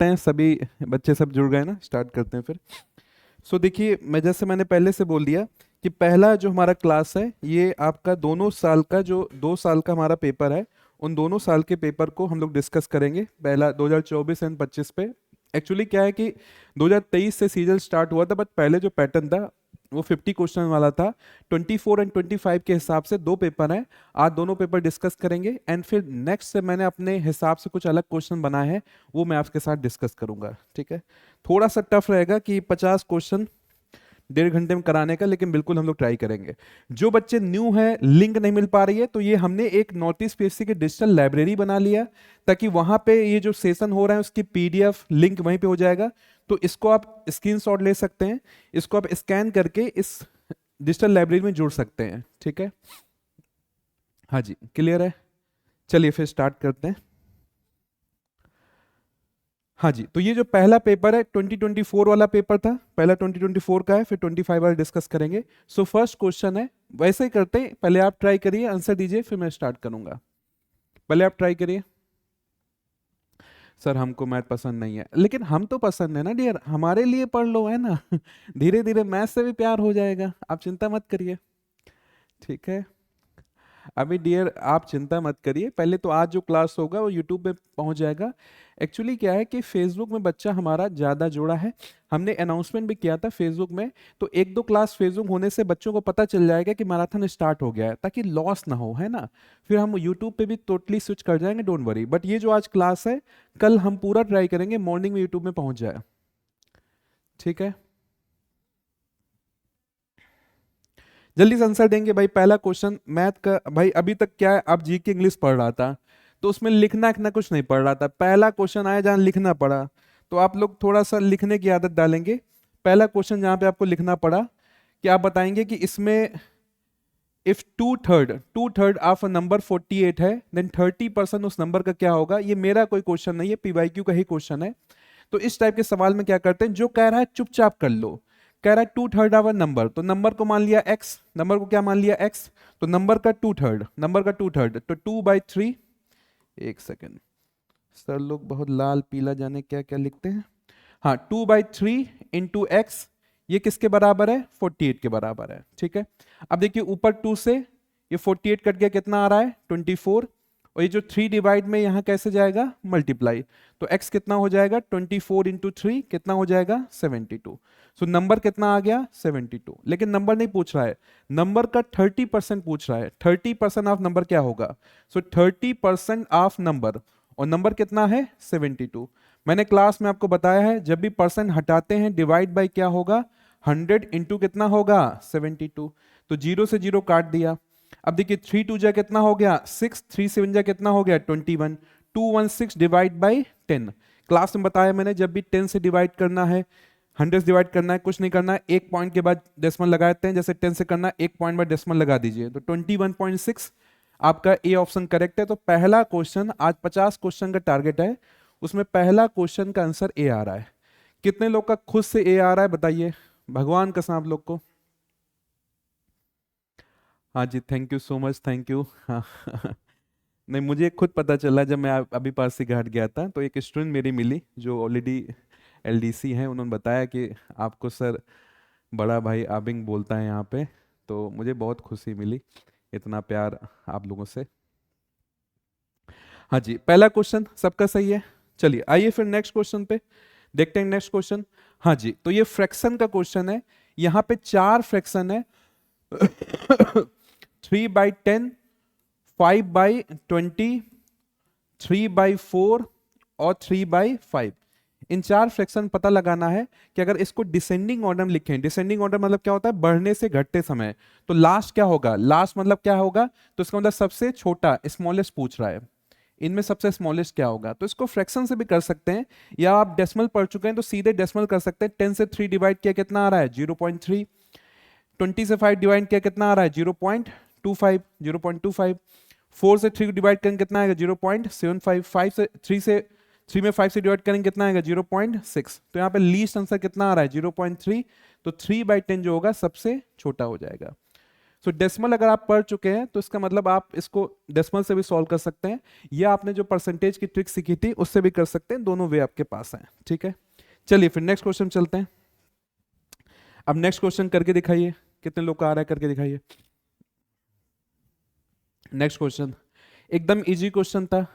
हैं सभी बच्चे सब जुड़ गए ना, स्टार्ट करते हैं फिर। देखिए, मैंने पहले से बोल दिया कि पहला जो हमारा क्लास है ये आपका दोनों साल का, जो 2 साल का हमारा पेपर है, उन दोनों साल के पेपर को हम लोग डिस्कस करेंगे। पहला 2024 एंड 25 पे। एक्चुअली क्या है कि 2023 से सीजन स्टार्ट हुआ था, बट पहले जो पैटर्न था वो 50 क्वेश्चन वाला था। 24 एंड 25 के हिसाब से 2 पेपर हैं। आज दोनों पेपर डिस्कस करेंगे एंड फिर नेक्स्ट से मैंने अपने हिसाब से कुछ अलग क्वेश्चन बनाए हैं, वो मैं आपके साथ डिस्कस करूंगा। ठीक है, थोड़ा सा टफ रहेगा कि 50 क्वेश्चन 1.5 घंटे में कराने का, लेकिन बिल्कुल हम लोग ट्राई करेंगे। जो बच्चे न्यू हैं, लिंक नहीं मिल पा रही है, तो ये हमने एक नॉर्थ ईस्ट पीएससी की डिजिटल लाइब्रेरी बना लिया, ताकि वहां पे ये जो सेशन हो रहा है उसकी पीडीएफ लिंक वहीं पे हो जाएगा। तो इसको आप स्क्रीनशॉट ले सकते हैं, इसको आप स्कैन करके इस डिजिटल लाइब्रेरी में जोड़ सकते हैं। ठीक है, हाँ जी, क्लियर है। चलिए फिर स्टार्ट करते हैं। हाँ जी, तो ये जो पहला पेपर है 2024 वाला पेपर था, पहला 2024 का है, फिर 25 वाला डिस्कस करेंगे। फर्स्ट क्वेश्चन है, वैसे ही करते हैं, पहले आप ट्राई करिए, आंसर दीजिए, फिर मैं स्टार्ट करूंगा। पहले आप ट्राई करिए। सर हमको मैथ पसंद नहीं है, लेकिन हम तो पसंद है ना डियर, हमारे लिए पढ़ लो, है ना। धीरे धीरे मैथ से भी प्यार हो जाएगा, आप चिंता मत करिए। ठीक है, अभी डियर आप चिंता मत करिए, पहले तो आज जो क्लास होगा वो यूट्यूब पे पहुंच जाएगा। एक्चुअली क्या है कि फेसबुक में बच्चा हमारा ज़्यादा जुड़ा है, हमने अनाउंसमेंट भी किया था फेसबुक में, तो 1-2 क्लास फेसबुक होने से बच्चों को पता चल जाएगा कि मैराथन स्टार्ट हो गया है, ताकि लॉस ना हो, है ना। फिर हम यूट्यूब पे भी टोटली स्विच कर जाएंगे, डोंट वरी। बट ये जो आज क्लास है, कल हम पूरा ट्राई करेंगे मॉर्निंग में यूट्यूब में पहुंच जाए। ठीक है, जल्दी से आंसर देंगे भाई। पहला क्वेश्चन मैथ का, भाई अभी तक क्या है, आप जी के इंग्लिश पढ़ रहा था तो उसमें लिखना लिखना कुछ नहीं पढ़ रहा था, पहला क्वेश्चन आया जहां लिखना पड़ा, तो आप लोग थोड़ा सा लिखने की आदत डालेंगे। पहला क्वेश्चन जहां पे आपको लिखना पड़ा, कि आप बताएंगे कि इसमें if two third of a number 48 है, देन 30% उस नंबर का क्या होगा। ये मेरा कोई क्वेश्चन नहीं है, पीवाईक्यू का ही क्वेश्चन है। तो इस टाइप के सवाल में क्या करते हैं, जो कह रहा है चुपचाप कर लो। कह रहा है 2/3 ऑफ नंबर, तो नंबर को मान लिया एक्स, नंबर को क्या मान लिया एक्स, तो नंबर का 2/3, नंबर का 2/3 तो 2/3। एक सेकेंड, सर लोग बहुत लाल पीला जाने क्या क्या लिखते हैं। हाँ, 2/3 इंटू एक्स, ये किसके बराबर है, 48 के बराबर है। ठीक है, अब देखिए ऊपर 2 से ये 48 कट गया, कितना आ रहा है 24, और ये जो 3 डिवाइड में यहाँ कैसे जाएगा, मल्टीप्लाई, तो x कितना हो जाएगा 24 इंटू 3 कितना हो जाएगा 72। नंबर कितना आ गया 72, लेकिन नंबर नहीं पूछ रहा है, नंबर का 30% पूछ रहा है। 30% ऑफ नंबर क्या होगा, 30% ऑफ नंबर, और नंबर कितना है 72। मैंने क्लास में आपको बताया है, जब भी परसेंट हटाते हैं डिवाइड बाय क्या होगा, 100 इंटू कितना होगा 72। तो 0 से 0 काट दिया। अब देखिए 3 2 जा कितना हो गया 6, 3 7 जा कितना हो गया 21, 216 डिवाइड बाई 10। क्लास में बताया मैंने, जब भी 10 से डिवाइड करना है, 100 से डिवाइड करना है, कुछ नहीं करना है, एक पॉइंट के बाद डेसिमल लगाते हैं, जैसे 10 से करना है, एक पॉइंट बाद डेसिमल लगा दीजिए, तो 21.6 आपका ए ऑप्शन करेक्ट है। तो पहला क्वेश्चन, आज 50 क्वेश्चन का टारगेट है, उसमें पहला क्वेश्चन का आंसर ए आ रहा है। कितने लोग का खुद से ए आ रहा है बताइए, भगवान कसम आप लोग को। हाँ जी, thank you so much, thank you. हाँ नहीं, मुझे खुद पता चला जब मैं अभी पास घाट गया था, तो एक स्टूडेंट मेरी मिली जो ऑलरेडी एलडीसी है, उन्होंने बताया कि आपको सर बड़ा भाई आबिंग बोलता है यहाँ पे, तो मुझे बहुत खुशी मिली, इतना प्यार आप लोगों से। हाँ जी, पहला क्वेश्चन सबका सही है। चलिए आइए फिर नेक्स्ट क्वेश्चन पे देखते हैं। नेक्स्ट क्वेश्चन, हाँ जी, तो ये फ्रैक्शन का क्वेश्चन है। यहाँ पे 4 फ्रैक्शन है। 3/10, 5/20, 3/4 और 3/5। इन 4 फ्रैक्शन पता लगाना है कि अगर इसको डिसेंडिंग ऑर्डर में लिखें, डिसेंडिंग ऑर्डर मतलब क्या होता है, बढ़ने से घटते समय, तो लास्ट क्या होगा, लास्ट मतलब क्या होगा, तो इसका मतलब सबसे छोटा, स्मॉलेस्ट पूछ रहा है, इनमें सबसे स्मॉलेस्ट क्या होगा। तो इसको फ्रैक्शन से भी कर सकते हैं, या आप डेसिमल पढ़ चुके हैं तो सीधे डेसिमल कर सकते हैं। 10 से 3 डिवाइड किया कितना आ रहा है 0.3, 20 से 5 डिवाइड किया कितना आ रहा है 0.25, 0.25, 4 से 3 डिवाइड करेंगे कितना आएगा 0.75, 5 से 3 से 3 में 5 से डिवाइड करेंगे कितना आएगा 0.6। तो यहाँ पे लीस्ट आंसर कितना आ रहा है 0.3, तो 3/10 जो होगा सबसे छोटा हो जाएगा। सो डेसिमल अगर आप पढ़ चुके हैं तो इसका मतलब आप इसको डेसिमल से भी सॉल्व कर सकते हैं, या आपने जो परसेंटेज की ट्रिक सीखी थी उससे भी कर सकते हैं, दोनों वे आपके पास है। ठीक है, चलिए फिर नेक्स्ट क्वेश्चन चलते हैं। अब नेक्स्ट क्वेश्चन करके दिखाइए, कितने लोग का आ रहा है, करके दिखाइए। नेक्स्ट क्वेश्चन एकदम इजी क्वेश्चन था,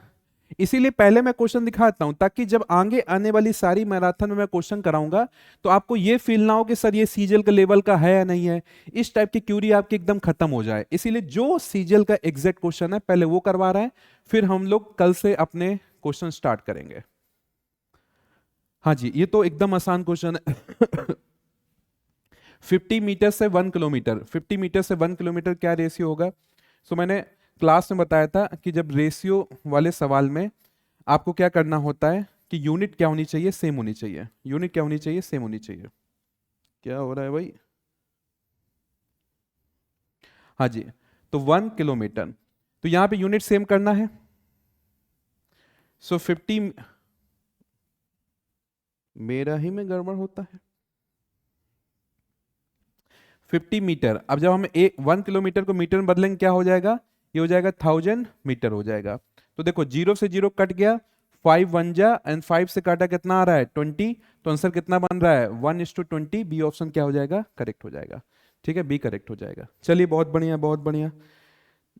इसीलिए पहले मैं क्वेश्चन दिखाता हूं ताकि जब आगे आने वाली सारी मैराथन में मैं क्वेश्चन कराऊंगा तो आपको ये फील ना हो कि सर ये सीजीएल के लेवल का है या नहीं है, इस टाइप की क्यूरी आपकी एकदम खत्म हो जाए। इसीलिए जो सीजीएल का एग्जैक्ट क्वेश्चन है पहले वो करवा रहा है, फिर हम लोग कल से अपने क्वेश्चन स्टार्ट करेंगे। हाँ जी, ये तो एकदम आसान क्वेश्चन है। 50 मीटर से 1 किलोमीटर, 50 मीटर से 1 किलोमीटर क्या रेशियो होगा? सो मैंने क्लास में बताया था कि जब रेशियो वाले सवाल में आपको क्या करना होता है कि यूनिट क्या होनी चाहिए, सेम होनी चाहिए। यूनिट क्या होनी चाहिए, सेम होनी चाहिए। क्या हो रहा है भाई? हाँ जी, तो 1 किलोमीटर, तो यहां पे यूनिट सेम करना है। सो 50, मेरा ही में गड़बड़ होता है। 50 मीटर, अब जब हम 1 किलोमीटर को मीटर में बदलेंगे क्या हो जाएगा? ये हो जाएगा 1000 मीटर हो जाएगा। तो देखो जीरो से जीरो कट गया, 5 वन जा, एंड 5 से काटा कितना आ रहा है? 20। तो आंसर कितना बन रहा है? 1:20। बी ऑप्शन क्या हो जाएगा? करेक्ट हो जाएगा। ठीक है, बी करेक्ट हो जाएगा। चलिए बहुत बढ़िया, बहुत बढ़िया।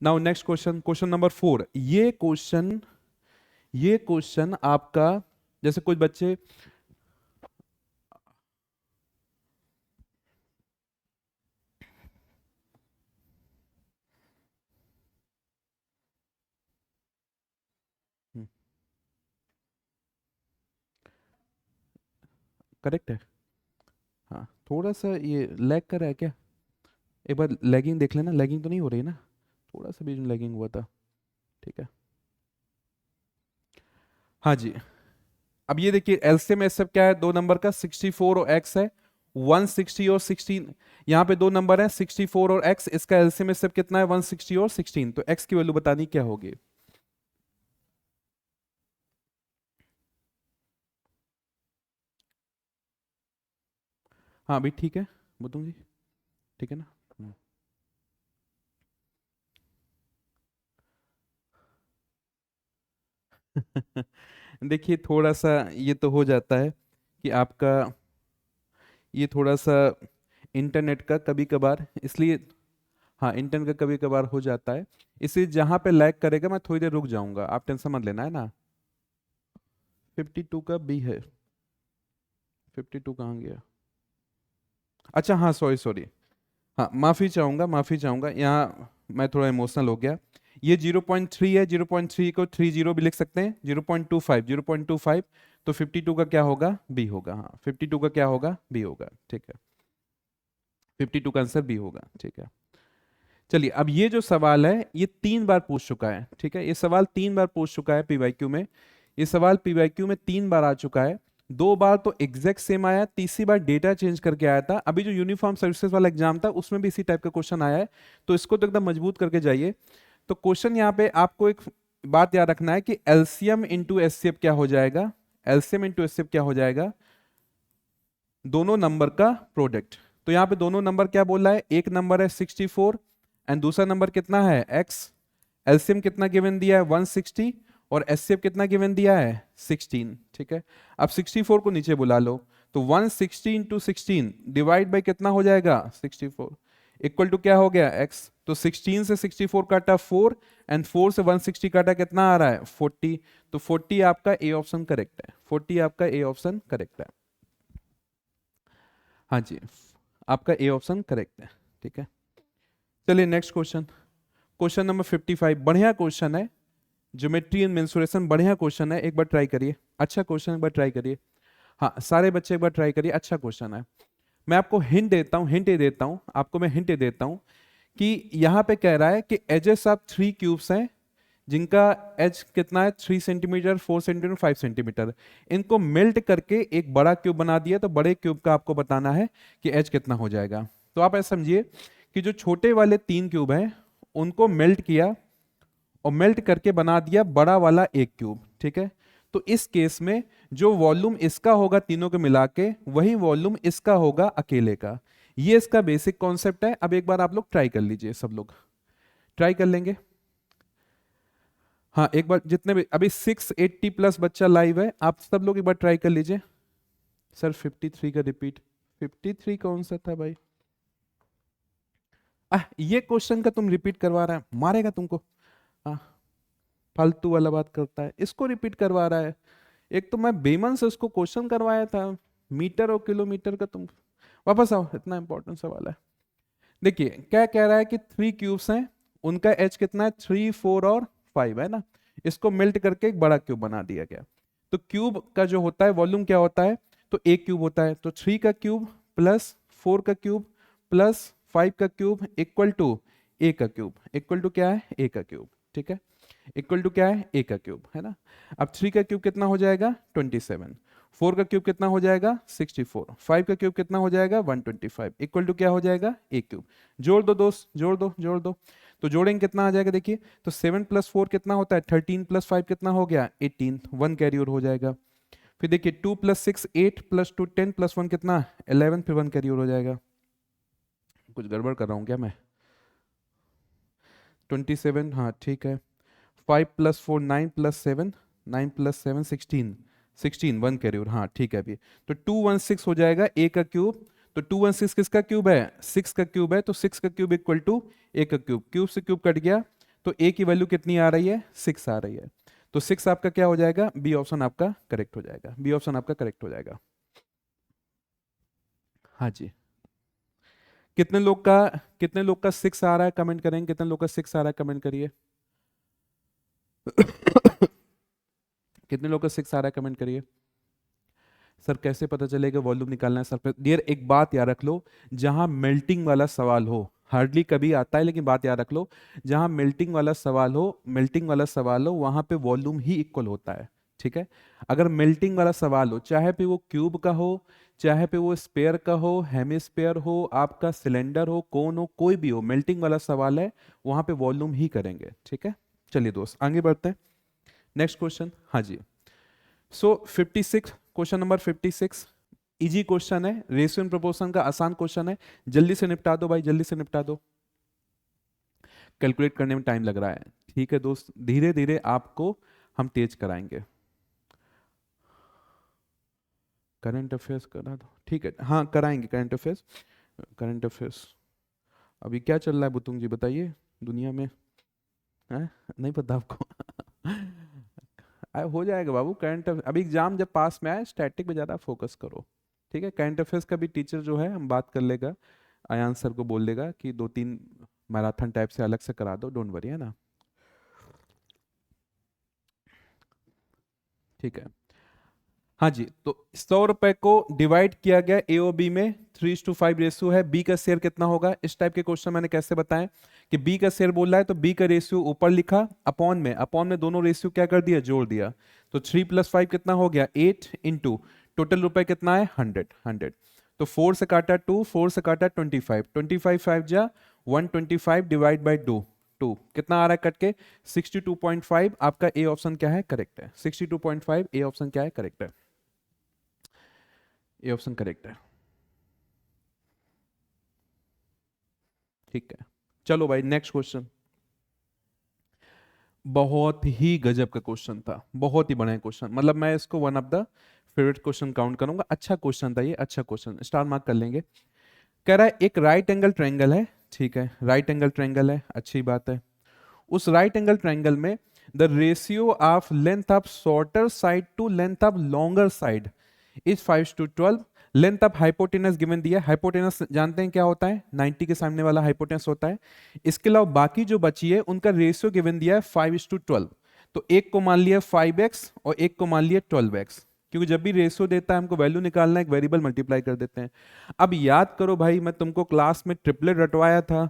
Now next question, question number 4। ये क्वेश्चन आपका, जैसे कुछ बच्चे, करेक्ट है। हाँ, थोड़ा सा ये लैग कर रहा है क्या? एक बार लैगिंग देख लेना, लैगिंग तो नहीं हो रही ना? थोड़ा सा बीच में लैगिंग हुआ था। ठीक है, हाँ जी। अब ये देखिए एलसीएम एस सब क्या है, दो नंबर का 64 और एक्स है, 160 और 16। यहाँ पे दो नंबर है 64 और एक्स, इसका एलसीएम एस सब कितना है? 160 और 16। तो एक्स की वैल्यू बतानी क्या होगी? हाँ अभी ठीक है, बताऊँ जी, ठीक है ना? देखिए थोड़ा सा ये तो हो जाता है कि आपका ये थोड़ा सा इंटरनेट का कभी कभार, इसलिए हाँ इंटरनेट का कभी कभार हो जाता है, इसलिए जहां पे लैग करेगा मैं थोड़ी देर रुक जाऊंगा, आप टेंशन मत लेना, है ना? 52 का बी है, 52 कहाँ गया? अच्छा हाँ, सॉरी सॉरी, हाँ माफ़ी चाहूँगा, माफ़ी चाहूँगा, यहाँ मैं थोड़ा इमोशनल हो गया। ये 0.3 है, 0.3 को 30 भी लिख सकते हैं, 0.25, 0.25। तो 52 का क्या होगा? बी होगा। हाँ 52 का क्या होगा? बी होगा। ठीक है, 52 का आंसर बी होगा। ठीक है, चलिए अब ये जो सवाल है ये 3 बार पूछ चुका है। ठीक है, ये सवाल 3 बार पूछ चुका है पीवाईक्यू में, ये सवाल पीवाईक्यू में 3 बार आ चुका है। 2 बार तो एग्जैक्ट सेम आया, तीसरी बार डेटा चेंज करके आया था। अभी जो यूनिफॉर्म सर्विसेज वाला एग्जाम था उसमें भी इसी टाइप का क्वेश्चन आया है, तो इसको तो एकदम मजबूत करके जाइए। तो क्वेश्चन यहाँ पे आपको एक बात याद रखना है कि एलसीएम इंटू एचसीएफ क्या हो जाएगा? एलसीएम इंटू एचसीएफ क्या हो जाएगा? दोनों नंबर का प्रोडक्ट। तो यहाँ पे दोनों नंबर क्या बोला है? एक नंबर है 64 एंड दूसरा नंबर कितना है? x। एलसीएम कितना गिवन दिया है? 160, और एचसीएफ कितना गिवन दिया है? 16। ठीक है, अब 64 को नीचे बुला लो, तो 160 इंटू 16 डिवाइड बाई कितना हो जाएगा? 64 इक्वल टू क्या हो गया? x। तो 16 से 64 काटा 4, एंड 4 से 160 काटा कितना आ रहा है? 40। तो 40 आपका ए ऑप्शन करेक्ट है, 40 आपका ए ऑप्शन करेक्ट है। हाँ जी, आपका ए ऑप्शन करेक्ट है। ठीक है, चलिए नेक्स्ट क्वेश्चन, क्वेश्चन नंबर 55। बढ़िया क्वेश्चन है, ज्योमेट्री एंड मेंसुरेशन, बढ़िया क्वेश्चन है, एक बार ट्राई करिए। अच्छा क्वेश्चन, एक बार ट्राई करिए। हाँ सारे बच्चे एक बार ट्राई करिए, अच्छा क्वेश्चन है। मैं आपको हिंट देता हूँ, हिंट देता हूँ आपको, मैं हिंट देता हूँ कि यहाँ पे कह रहा है कि एजेस ऑफ 3 क्यूब्स हैं जिनका एज कितना है? 3 सेंटीमीटर, 4 सेंटीमीटर, 5 सेंटीमीटर। इनको मेल्ट करके एक बड़ा क्यूब बना दिया, तो बड़े क्यूब का आपको बताना है कि एज कितना हो जाएगा। तो आप ऐसा समझिए कि जो छोटे वाले 3 क्यूब हैं उनको मेल्ट किया, और मेल्ट करके बना दिया बड़ा वाला एक क्यूब। ठीक है, तो इस केस में जो वॉल्यूम इसका होगा तीनों को मिला के, वही वॉल्यूम इसका होगा अकेले का। ये इसका बेसिक कॉन्सेप्ट है। अब एक बार आप लोग ट्राई कर लीजिए, सब लोग ट्राई कर लेंगे। हाँ एक बार जितने भी अभी 680 प्लस बच्चा लाइव है, आप सब लोग एक बार ट्राई कर लीजिए। सर 53 का रिपीट, 53 कौन सा था भाई? ये क्वेश्चन का तुम रिपीट करवा रहा है, मारेगा तुमको। फालतू वाला बात करता है, इसको रिपीट करवा रहा है। एक तो मैं बेमन से उसको क्वेश्चन करवाया था मीटर और किलोमीटर का, तुम वापस आओ, इतना इंपॉर्टेंट सवाल है। देखिए क्या कह रहा है कि 3 क्यूब्स हैं, उनका एच कितना है, 3, 4 और 5 है ना। इसको मेल्ट करके एक बड़ा क्यूब बना दिया गया। तो क्यूब का जो होता है वॉल्यूम क्या होता है, तो एक क्यूब होता है। तो 3 का क्यूब प्लस 4 का क्यूब प्लस 5 का क्यूब इक्वल टू ए का क्यूब, इक्वल टू क्या है, ए का क्यूब। ठीक है, इक्वल टू क्या है, ए का क्यूब, है ना। अब 3 का क्यूब कितना हो जाएगा, 27। 4 का क्यूब कितना हो जाएगा, 64। 5 का क्यूब कितना हो जाएगा, 125, इक्वल टू क्या हो जाएगा, ए क्यूब। जोड़ दो दोस्त, जोड़ दो, जोड़ दो। तो जोड़ेंगे कितना आ जाएगा, देखिए तो 7 प्लस 4 कितना होता है, 13 प्लस 5 कितना हो गया, 18, 1 कैरी ओवर हो जाएगा। फिर देखिए 2 प्लस 6 8 प्लस 2 10 प्लस 1 कितना, 11, फिर 1 कैरी ओवर हो जाएगा। कुछ गड़बड़ कर रहा हूँ क्या मैं? 27, हाँ ठीक है। 5 plus 4 9 plus 7 9 plus 7 16 16, 1 carry over, हाँ ठीक है। अभी तो 216 हो जाएगा ए का क्यूब। तो 216 किसका क्यूब है, 6 का क्यूब है। तो 6 का क्यूब इक्वल टू ए का क्यूब, क्यूब से क्यूब कट गया, तो ए की वैल्यू कितनी आ रही है, 6 आ रही है। तो 6 आपका क्या हो जाएगा, बी ऑप्शन आपका करेक्ट हो जाएगा, बी ऑप्शन आपका करेक्ट हो जाएगा। हाँ जी, कितने लोग का, कितने लोग का 6 आ रहा है कमेंट करेंगे, कितने लोग का 6 आ रहा है कमेंट करिए। कितने लोग का 6 आ रहा है कमेंट करिए। सर कैसे पता चलेगा वॉल्यूम निकालना है सर पे? डियर एक बात याद रख लो, जहां मेल्टिंग वाला सवाल हो, हार्डली कभी आता है लेकिन बात याद रख लो, जहां मेल्टिंग वाला सवाल हो, मेल्टिंग वाला सवाल हो वहां पे वॉल्यूम ही इक्वल होता है। ठीक है, अगर मेल्टिंग वाला सवाल हो, चाहे पे वो क्यूब का हो, चाहे पे वो स्पेयर का हो, हेमिस्फेयर हो, आपका सिलेंडर हो, कोन हो, कोई भी हो, मेल्टिंग वाला सवाल है वहां पे वॉल्यूम ही करेंगे। ठीक है, चलिए दोस्त आगे बढ़ते हैं। नेक्स्ट क्वेश्चन, हाँ जी। सो 56, क्वेश्चन नंबर 56 इजी क्वेश्चन है, रेशियो एंड प्रोपोर्शन का आसान क्वेश्चन है। जल्दी से निपटा दो भाई, जल्दी से निपटा दो, कैलकुलेट करने में टाइम लग रहा है। ठीक है दोस्त, धीरे धीरे आपको हम तेज कराएंगे। करंट अफेयर्स करा दो, ठीक है, हाँ कराएंगे करंट अफेयर्स। करंट अफेयर्स अभी क्या चल रहा है बुतुंग जी, बताइए दुनिया में, है नहीं पता आपको? हो जाएगा बाबू करंट, अभी एग्जाम जब पास में आए स्टैटिक पे ज़्यादा फोकस करो। ठीक है, करंट अफेयर्स का भी टीचर जो है हम बात कर लेगा, आयान सर को बोल देगा कि 2-3 मैराथन टाइप से अलग से करा दो, डोंट वरी, है ना। ठीक है, हाँ जी। तो 100 रुपए को डिवाइड किया गया ए और बी में, 3:5 रेशियो है। बी का शेयर कितना होगा, इस टाइप के क्वेश्चन मैंने कैसे बताएं कि बी का शेयर बोल रहा है तो बी का रेशियो ऊपर लिखा, अपॉन में, अपॉन में दोनों रेशियो क्या कर दिया, जोड़ दिया। तो 3 + 5 कितना हो गया, 8 इंटू टोटल रुपए कितना है, 100। तो 4 से काटा 2, 4 से काटा 25, 25 5 जा 125 डिवाइड बाई 2, 2 कितना आ रहा है कट के, 62.5। आपका ए ऑप्शन क्या है, करेक्ट है। 62.5 ए ऑप्शन क्या है, करेक्ट है, ये ऑप्शन करेक्ट है। ठीक है, चलो भाई नेक्स्ट क्वेश्चन। बहुत ही गजब का क्वेश्चन था, बहुत ही बढ़िया क्वेश्चन, मतलब मैं इसको one of the favourite question count करूंगा। अच्छा क्वेश्चन था ये, अच्छा क्वेश्चन, स्टार मार्क कर लेंगे। कह रहा है एक राइट एंगल ट्रायंगल है, ठीक है, राइट एंगल ट्रायंगल है, अच्छी बात है। उस राइट एंगल ट्रायंगल में the ratio of length of shorter side to length of longer side is 5:12। Length of hypotenuse given दिया, हाइपोटेनस जानते हैं क्या होता है, 90 के सामने वाला हाइपोटेनस होता है। इसके अलावा बाकी जो बची है उनका रेशियो गिवन दिया है 5:12। तो एक को मान लिया 5x और एक को मान लिया 12x, क्योंकि जब भी रेशियो देता है हमको वैल्यू निकालना है, एक वेरिएबल मल्टीप्लाई कर देते हैं। अब याद करो भाई, मैं तुमको क्लास में ट्रिपलेट रटवाया था।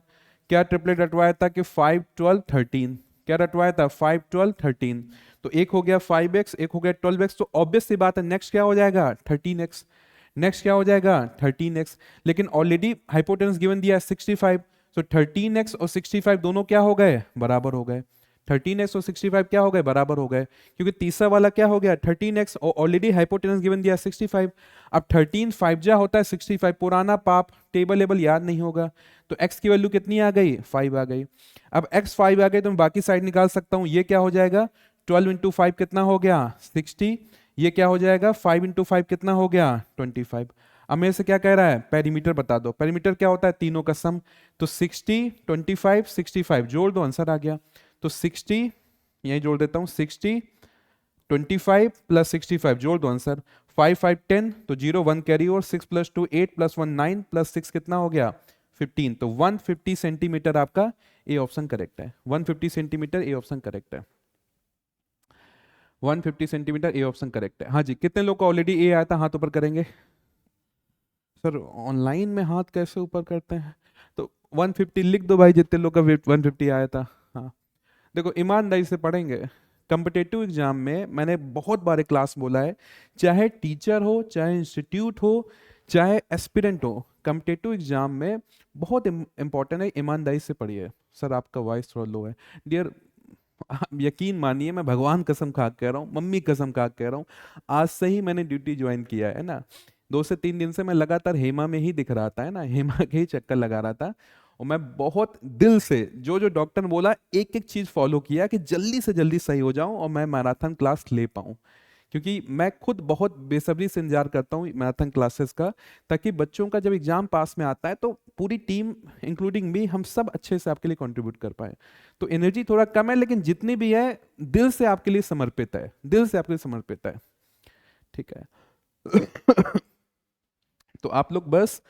क्या ट्रिपलेट रटवाया था कि 5 12 13, क्या रटवाया था, 5 12 13। तो एक हो गया 5x, एक हो गया 12x, तो ऑब्वियस सी बात है नेक्स्ट क्या हो जाएगा, 13x। नेक्स्ट क्या हो जाएगा, 13x। लेकिन ऑलरेडी हाइपोटेनस गिवन दिया है 65, तो 13x और 65 दोनों क्या हो गए, बराबर हो गए। 13x और 65 क्या हो गए, बराबर हो गए, क्योंकि तीसरा वाला क्या हो गया 13x और ऑलरेडी हाइपोटेनस गिवन दिया 65। अब 13 5 जा होता है 65, पुराना पाप, टेबल लेबल याद नहीं होगा, तो x की वैल्यू कितनी आ गई, 5 आ गई। अब x 5 आ गई तो मैं बाकी साइड निकाल सकता हूं, ये क्या हो जाएगा 12 इंटू 5 कितना हो गया 60, ये क्या हो जाएगा 5 इंटू 5 कितना हो गया 25। अब मेरे से क्या कह रहा है, पेरीमीटर बता दो, पेरीमीटर क्या होता है, तीनों का सम, तो 60 25 65 जोड़ दो, आंसर आ गया। तो 60 यही जोड़ देता हूं, 60 25 प्लस 65 जोड़ दो, आंसर 5 5 10, तो 0 1 कैरी और 6 प्लस 2 8 प्लस 1 9 प्लस 6 कितना हो गया 15, तो 150 सेंटीमीटर आपका ए ऑप्शन करेक्ट है, 150 सेंटीमीटर ए ऑप्शन करेक्ट है, 150 सेंटीमीटर ए ऑप्शन करेक्ट है। हाँ जी, कितने लोग को ऑलरेडी ए आया था, हाथ ऊपर करेंगे। सर ऑनलाइन में हाथ कैसे ऊपर करते हैं, तो 150 लिख दो भाई, जितने लोग का 150 आया था। हाँ देखो, ईमानदारी से पढ़ेंगे, कम्पिटेटिव एग्जाम में मैंने बहुत बार क्लास बोला है, चाहे टीचर हो, चाहे इंस्टीट्यूट हो, चाहे एस्पिरेंट हो, कम्पिटेटिव एग्जाम में बहुत इंपॉर्टेंट है, ईमानदारी से पढ़िए। सर आपका वॉइस थोड़ा लो है डियर, आप यकीन मानिए, मैं भगवान कसम खा के कह रहा हूँ, मम्मी कसम खा के कह रहा हूँ, आज से ही मैंने ड्यूटी ज्वाइन किया है ना, 2 से 3 दिन से मैं लगातार हेमा में ही दिख रहा था, है ना, हेमा के ही चक्कर लगा रहा था, और मैं बहुत दिल से जो जो डॉक्टर ने बोला एक एक चीज फॉलो किया कि जल्दी से जल्दी सही हो जाऊं और मैं मैराथन क्लास ले पाऊं, क्योंकि मैं खुद बहुत बेसब्री से इंतजार करता हूँ मैराथन क्लासेस का, ताकि बच्चों का जब एग्जाम पास में आता है तो पूरी टीम इंक्लूडिंग मी, हम सब अच्छे से आपके लिए कंट्रीब्यूट कर पाए। तो एनर्जी थोड़ा कम है, लेकिन जितनी भी है दिल से आपके लिए समर्पित है, दिल से आपके लिए समर्पित है, ठीक है। तो आप लोग बस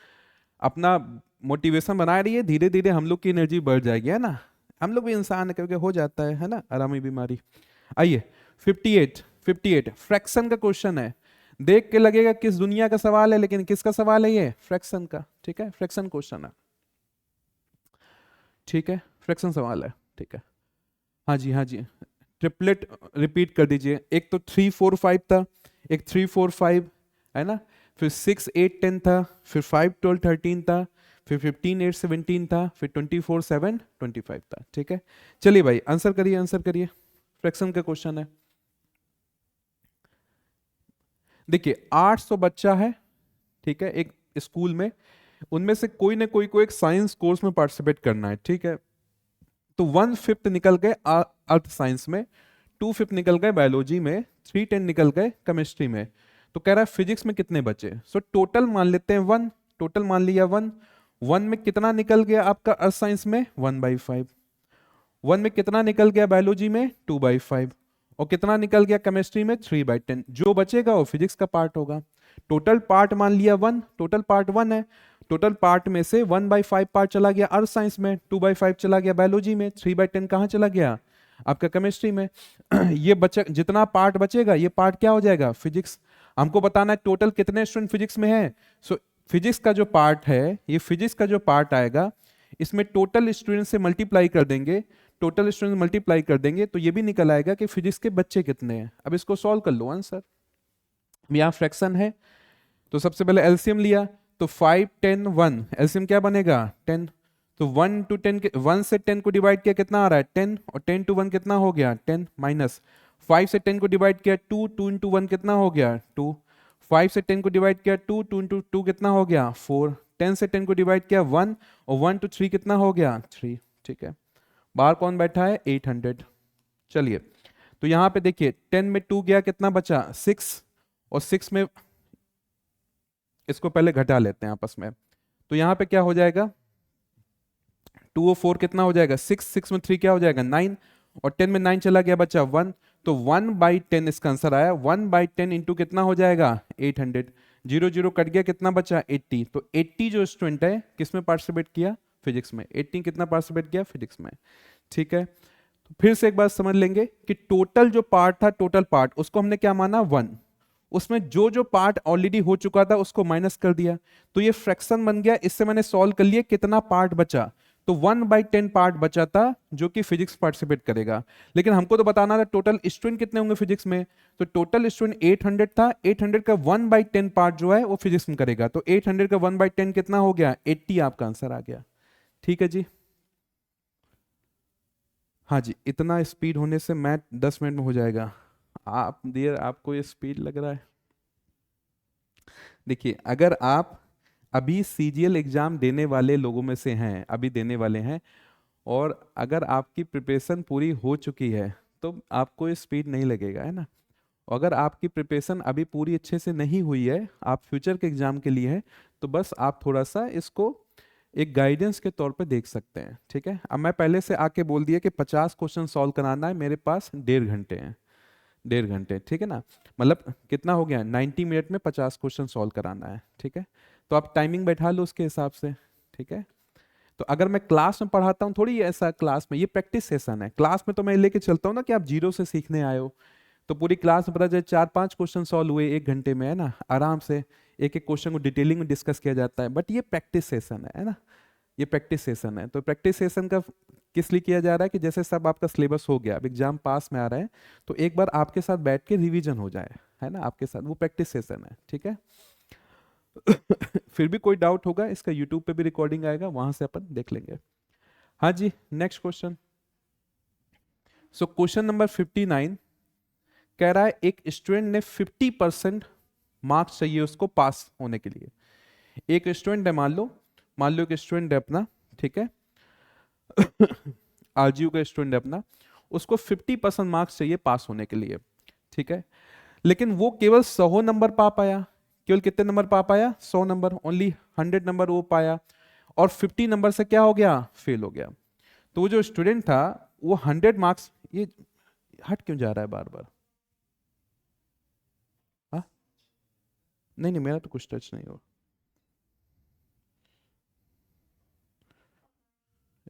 अपना मोटिवेशन बनाए रहिए, धीरे धीरे हम लोग की एनर्जी बढ़ जाएगी, है ना, हम लोग भी इंसान है, क्योंकि हो जाता है ना आरामी बीमारी। आइए 58 फ्रैक्शन का क्वेश्चन है, देख के लगेगा किस दुनिया का सवाल है, लेकिन किसका सवाल है ये, फ्रैक्शन का, ठीक है, फ्रैक्शन क्वेश्चन है, ठीक है, फ्रैक्शन सवाल है, ठीक है। हाँ जी हाँ जी, ट्रिपलेट रिपीट कर दीजिए, एक तो 3 4 5 था, एक 3 4 5 है ना, फिर 6 8 10 था, फिर 5 12 13 था, फिर 15 8 17 था, फिर 24 7 25 था, ठीक है। चलिए भाई आंसर करिए, आंसर करिए, फ्रैक्शन का क्वेश्चन है। देखिए 800 बच्चा है, ठीक है, एक स्कूल में, उनमें से कोई ना कोई को एक साइंस कोर्स में पार्टिसिपेट करना है, ठीक है, तो 1/5 निकल गए अर्थ साइंस में, 2/5 निकल गए बायोलॉजी में, 3/10 निकल गए केमिस्ट्री में, तो कह रहा है फिजिक्स में कितने बचे, सो टोटल मान लेते हैं 1, टोटल मान लिया 1, 1 में कितना निकल गया आपका अर्थ साइंस में 1/5, 1 में कितना निकल गया बायोलॉजी में 2/5, और कितना निकल गया केमिस्ट्री में 3/10, जो बचेगा वो फिजिक्स का पार्ट होगा। टोटल पार्ट मान लिया 1, टोटल पार्ट 1 है, टोटल पार्ट में से 1/5 पार्ट चला गया अर्थ साइंस में, 2/5 चला गया बायोलॉजी में, 3/10 कहाँ चला गया आपका केमिस्ट्री में। ये बचा, जितना पार्ट बचेगा ये पार्ट क्या हो जाएगा फिजिक्स। हमको बताना है टोटल कितने स्टूडेंट फिजिक्स में है, सो फिजिक्स का जो पार्ट है, ये फिजिक्स का जो पार्ट आएगा, इसमें टोटल स्टूडेंट से मल्टीप्लाई कर देंगे, टोटल स्टूडेंट मल्टीप्लाई कर देंगे तो ये भी निकल आएगा कि फिजिक्स के बच्चे कितने हैं। अब इसको सॉल्व कर लो आंसर, यहाँ फ्रैक्शन है, तो सबसे पहले एलसीएम लिया, तो 5 10 1, एलसीएम क्या बनेगा 10, तो 1 to 10 के 1 से 10 को डिवाइड किया कितना आ रहा है 10, और 10 to 1 कितना हो गया 10, माइनस 5 से 10 को डिवाइड किया 2, 2 into 1 कितना हो गया 2, 5 से 10 को डिवाइड किया 2, 2 into 2 कितना हो गया 4, 10 से 10 को डिवाइड किया 1, और 1 to 3 कितना हो गया 3, ठीक है। बाहर कौन बैठा है 800। चलिए तो यहां पे देखिए 10 में 2 गया कितना बचा 6, और 6 में, इसको पहले घटा लेते हैं आपस में, तो यहां पे क्या हो जाएगा 2 और 4 कितना हो जाएगा 6, 6 में 3 क्या हो जाएगा 9, और 10 में 9 चला गया बचा 1, तो 1/10 इसका आंसर आया, 1/10 इंटू कितना हो जाएगा 800, 0 0 कट गया कितना बचा 80, तो 80 जो स्टूडेंट है किस में पार्टिसिपेट किया फिजिक्स में, 80 कितना पार्टिसिपेट किया फिजिक्स में, ठीक है। तो फिर से एक बात समझ लेंगे कि टोटल जो पार्ट था, टोटल पार्ट उसको हमने क्या माना 1, उसमें जो जो पार्ट ऑलरेडी हो चुका था उसको माइनस कर दिया, तो ये फ्रैक्शन बन गया, इससे मैंने सॉल्व कर लिया कितना पार्ट बचा, तो 1/10 पार्ट बचा था जो कि फिजिक्स पार्टिसिपेट करेगा, लेकिन हमको तो बताना था टोटल स्टूडेंट कितने होंगे फिजिक्स में, तो टोटल स्टूडेंट 800 था, 800 का 1/10 पार्ट जो है वो फिजिक्स में करेगा, तो 800 का 1/10 कितना हो गया 80, आपका आंसर आ गया, ठीक है जी। हाँ जी, इतना स्पीड होने से मैथ 10 मिनट में हो जाएगा। आप डियर, आपको ये स्पीड लग रहा है? देखिए, अगर आप अभी सीजीएल एग्जाम देने वाले लोगों में से हैं, अभी देने वाले हैं, और अगर आपकी प्रिपरेशन पूरी हो चुकी है, तो आपको ये स्पीड नहीं लगेगा, है ना। और अगर आपकी प्रिपरेशन अभी पूरी अच्छे से नहीं हुई है, आप फ्यूचर के एग्जाम के लिए है, तो बस आप थोड़ा सा इसको एक गाइडेंस के तौर पे देख सकते हैं, ठीक है। अब मैं पहले से आके बोल दिया कि 50 क्वेश्चन सॉल्व कराना है, मेरे पास 1.5 घंटे हैं, 1.5 घंटे, ठीक है ना। मतलब कितना हो गया, 90 मिनट में 50 क्वेश्चन सॉल्व कराना है, ठीक है। तो आप टाइमिंग बैठा लो उसके हिसाब से, ठीक है। तो अगर मैं क्लास में पढ़ाता हूँ, थोड़ी ऐसा क्लास में, ये प्रैक्टिस सेशन है, क्लास में तो मैं लेके चलता हूँ ना कि आप जीरो से सीखने आए हो, तो पूरी क्लास में पता चले 4-5 क्वेश्चन सॉल्व हुए 1 घंटे में, है ना, आराम से एक एक क्वेश्चन को डिटेलिंग में डिस्कस किया जाता है। बट ये प्रैक्टिस सेशन है ना, ये प्रैक्टिस सेशन है। तो प्रैक्टिस सेशन का किस लिए किया जा रहा है कि जैसे सब आपका सिलेबस हो गया, अब एग्जाम पास में आ रहा है, तो एक बार आपके साथ बैठ के रिवीजन हो जाए, है ना, आपके साथ, वो प्रैक्टिस सेशन है, ठीक है। फिर भी कोई डाउट होगा, इसका यूट्यूब पे भी रिकॉर्डिंग आएगा, वहां से अपन देख लेंगे। हाँ जी, next question. So question number 59 कह रहा है एक स्टूडेंट ने 50% मार्क्स चाहिए उसको पास होने के लिए। एक स्टूडेंट है, मान लो एक स्टूडेंट है अपना, ठीक है, आरजीयू का स्टूडेंट है अपना, उसको 50% मार्क्स चाहिए पास होने के लिए, ठीक है। लेकिन वो केवल 100 नंबर पा पाया, केवल कितने नंबर पा पाया, 100 नंबर, ओनली 100 नंबर वो पाया, और 50 नंबर से क्या हो गया, फेल हो गया। तो वो जो स्टूडेंट था, वो 100 मार्क्स, ये हट क्यों जा रहा है बार बार? हाँ, नहीं नहीं, मेरा तो कुछ टच नहीं हो,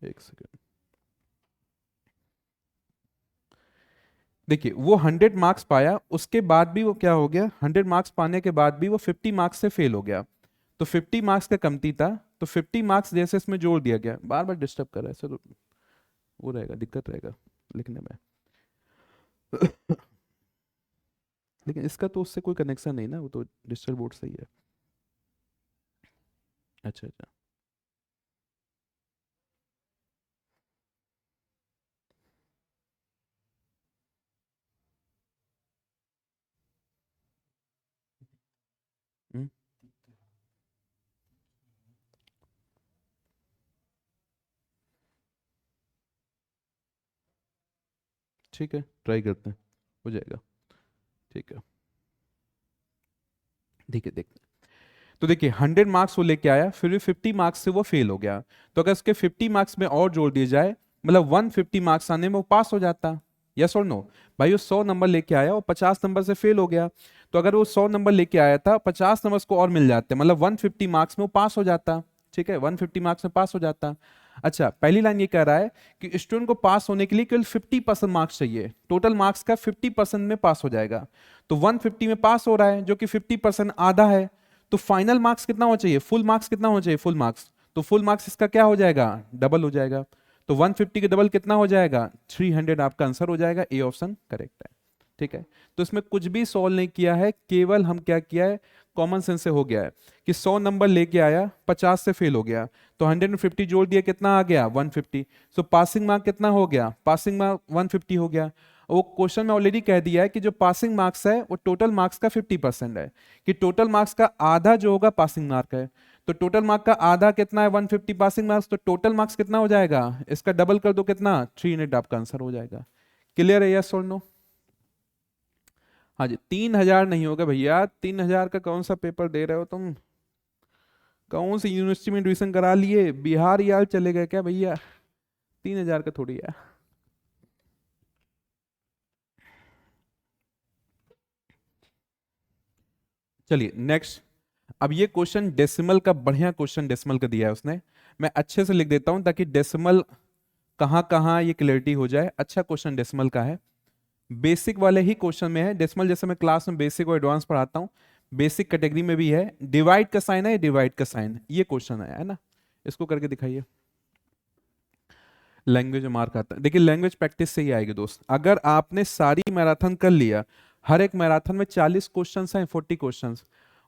एक सेकेंड। देखिए, वो 100 मार्क्स पाया, उसके बाद भी वो क्या हो गया, 100 मार्क्स पाने के बाद भी वो 50 मार्क्स से फेल हो गया। तो 50 मार्क्स का कमती था, तो 50 मार्क्स जैसे इसमें जोड़ दिया गया, बार बार डिस्टर्ब कर रहा है सर, वो रहेगा, दिक्कत रहेगा लिखने में। लेकिन इसका तो उससे कोई कनेक्शन नहीं ना, वो तो डिजिटल बोर्ड सही है। अच्छा अच्छा। हम्म, ठीक है, ट्राई करते हैं, हो जाएगा, ठीक है। ठीक है, देखते हैं। तो देखिए, 100 मार्क्स वो लेके आया, फिर भी 50 मार्क्स से वो फेल हो गया। तो अगर उसके 50 मार्क्स में और जोड़ दिए जाए, मतलब 150 मार्क्स आने में वो पास हो जाता। यस और नो? भाई वो 100 नंबर लेके आया और 50 नंबर से फेल हो गया, तो अगर वो 100 नंबर लेके आया था, 50 नंबर को और मिल जाते, मतलब 150 मार्क्स में वो पास हो जाता, ठीक है, 150 मार्क्स में पास हो जाता। अच्छा, पहली लाइन ये कह रहा है कि स्टूडेंट को पास होने के लिए केवल 50% मार्क्स चाहिए, टोटल मार्क्स का 50% में पास हो जाएगा। तो 150 में पास हो रहा है, जो कि 50% आधा है। तो फाइनल मार्क्स कितना होना चाहिए, फुल मार्क्स कितना होना चाहिए, फुल मार्क्स, तो फुल मार्क्स इसका क्या हो जाएगा, डबल हो जाएगा। तो 150 के डबल कितना हो जाएगा, 300, आपका आंसर हो जाएगा, ए ऑप्शन करेक्ट है, ठीक है। तो इसमें कुछ भी सॉल्व नहीं किया है, केवल हम क्या किया है, कॉमन सेंस से हो गया है कि 100 नंबर लेके आया, 50 से फेल हो गया, तो 150 जोड़ दिया, कितना आ गया, 150। सो पासिंग मार्क कितना हो गया, पासिंग मार्क 150 हो गया। वो क्वेश्चन में ऑलरेडी कह दिया है कि जो पासिंग मार्क्स है वो टोटल मार्क्स का 50% है, कि टोटल मार्क्स का आधा जो होगा पासिंग मार्क है। तो टोटल मार्क का आधा कितना है, 150 पासिंग मार्क्स, तो टोटल मार्क्स कितना हो जाएगा, इसका डबल कर दो, कितना, 300, आपका आंसर हो जाएगा। क्लियर है, यस और नो? हाँ जी, 3,000 नहीं होगा भैया, 3,000 का कौन सा पेपर दे रहे हो तुम, कौन सी यूनिवर्सिटी में एडमिशन करा लिए, बिहार यार चले गए क्या भैया, 3,000 का थोड़ी है। चलिए नेक्स्ट। अब ये क्वेश्चन डेसिमल का, बढ़िया क्वेश्चन डेसिमल का दिया है उसने, मैं अच्छे से लिख देता हूं ताकि डेसिमल कहाँ कहाँ ये क्लियरिटी हो जाए। अच्छा क्वेश्चन डेसिमल का है, बेसिक वाले ही क्वेश्चन में है डेसिमल, जैसे मैं क्लास में बेसिक और एडवांस पढ़ाता हूँ, बेसिक कैटेगरी में भी है। डिवाइड का साइन है, डिवाइड का साइन, ये क्वेश्चन है ना, इसको करके दिखाइए। लैंग्वेज में मार्क आता है, देखिए लैंग्वेज प्रैक्टिस से ही आएगी दोस्त। अगर आपने सारी मैराथन कर लिया, हर एक मैराथन में 40 क्वेश्चन हैं, 40 क्वेश्चन,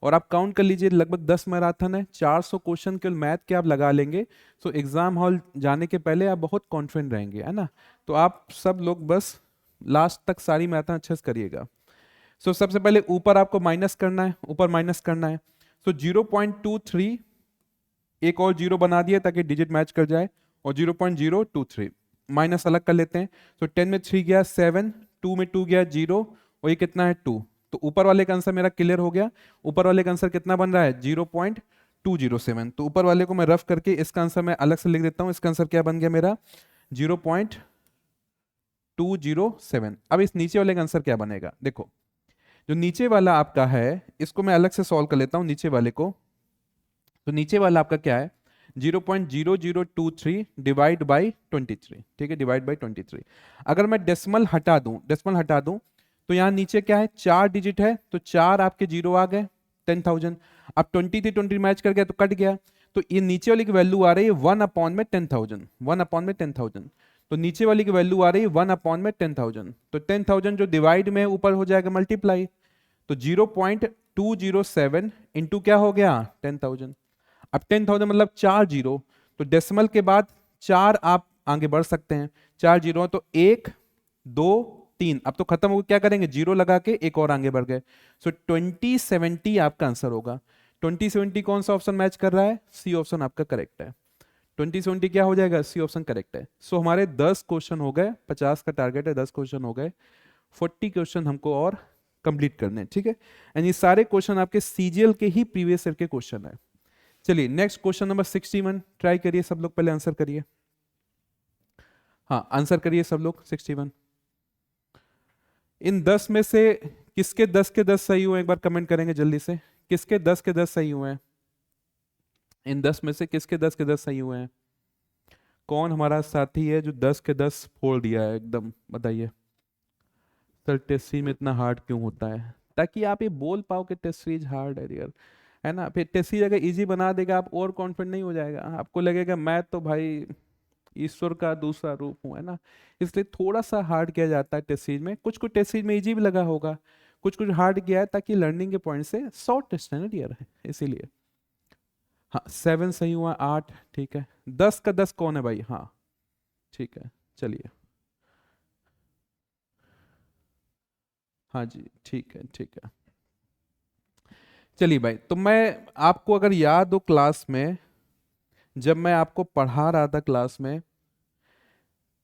और आप काउंट कर लीजिए लगभग 10 मैराथन है, 400 क्वेश्चन केवल मैथ के आप लगा लेंगे, तो एग्जाम हॉल जाने के पहले आप बहुत कॉन्फिडेंट रहेंगे, है ना। तो आप सब लोग बस लास्ट तक सारी मैथन अच्छे से करिएगा। सो सबसे पहले ऊपर आपको माइनस करना है, ऊपर माइनस करना है। सो 0.23 एक और जीरो बना दिया ताकि डिजिट मैच कर जाए, और 0.023 माइनस अलग कर लेते हैं। तो 10 में 3 गया 7, 2 में 2 गया 0, और ये कितना है 2। तो ऊपर वाले का आंसर मेरा क्लियर हो गया। ऊपर वाले का आंसर कितना बन रहा है 0.207। तो ऊपर वाले को मैं रफ करके इसका आंसर मैं अलग से लिख देता हूं। इसका आंसर क्या बन गया मेरा 0.207। अब इस नीचे वाले का आंसर क्या बनेगा, देखो जो नीचे वाला आपका है इसको मैं अलग से सॉल्व कर लेता हूं नीचे वाले को। तो नीचे वाला आपका क्या है 0.0023 डिवाइड बाई 23, ठीक है, डिवाइड बाई 23। अगर मैं डेसिमल हटा दूं तो यहाँ नीचे क्या है 4 डिजिट है, तो 4 आपके जीरो आ गए 10,000। अब 20 थी 20 मैच कर गया तो कट गया, तो ये नीचे वाली की वैल्यू आ रही है 1 अपॉन में 10,000, 1 अपॉन में 10,000। तो नीचे वाली की वैल्यू आ रही है 1 अपॉन में 10,000, तो 10,000 जो डिवाइड में ऊपर हो जाएगा मल्टीप्लाई। तो 0.207 इंटू क्या हो गया 10,000। अब 10,000 मतलब 4 जीरो, तो डेसिमल के बाद 4 आप आगे बढ़ सकते हैं, 4 जीरो तो 1 2 3, अब तो खत्म हो गया, क्या करेंगे जीरो लगा के एक और आगे बढ़ गए। सो 2070 आपका आंसर होगा। 2070 कौन सा ऑप्शन मैच कर रहा है, सी ऑप्शन आपका करेक्ट है। 2070 क्या हो जाएगा, सी ऑप्शन करेक्ट है। सो हमारे 10 क्वेश्चन हो गए, 50 का टारगेट है, 10 क्वेश्चन हो गए, 40 क्वेश्चन हमको और कंप्लीट करने हैं, ठीक है। एंड ये सारे क्वेश्चन आपके सीजीएल के ही प्रीवियस ईयर के क्वेश्चन है। चलिए नेक्स्ट क्वेश्चन नंबर 61 ट्राई करिए सब लोग, पहले आंसर करिए। हाँ आंसर करिए सब लोग 61। इन 10 में से किसके 10 के 10 सही हुए, एक बार कमेंट करेंगे जल्दी से, किसके 10 के 10 सही हुए हैं। इन 10 में से किसके 10 के 10 सही हुए हैं। कौन हमारा साथी है जो 10 के 10 फोड़ दिया है एकदम, बताइए। सर टेस्ट सीरीज में इतना हार्ड क्यों होता है, ताकि आप ये बोल पाओ कि टेस्ट सीरीज हार्ड है यार, है ना। फिर टेस्ट सीरीज अगर इजी बना देगा आप और कॉन्फिडेंट नहीं हो जाएगा, आपको लगेगा मैं तो भाई ईश्वर का दूसरा रूप हूँ, है ना। इसलिए थोड़ा सा हार्ड किया जाता है टेस्ट सीरीज में। कुछ कुछ टेस्ट सीरीज में इजी भी लगा होगा, कुछ कुछ हार्ड किया है ताकि लर्निंग के पॉइंट से शॉर्ट टेस्ट है ना डियर, है इसीलिए। हाँ 7 सही हुआ, 8 ठीक है। 10 का 10 कौन है भाई, हाँ ठीक है चलिए। हाँ जी ठीक है ठीक है। चलिए भाई, तो मैं आपको अगर याद हो क्लास में जब मैं आपको पढ़ा रहा था क्लास में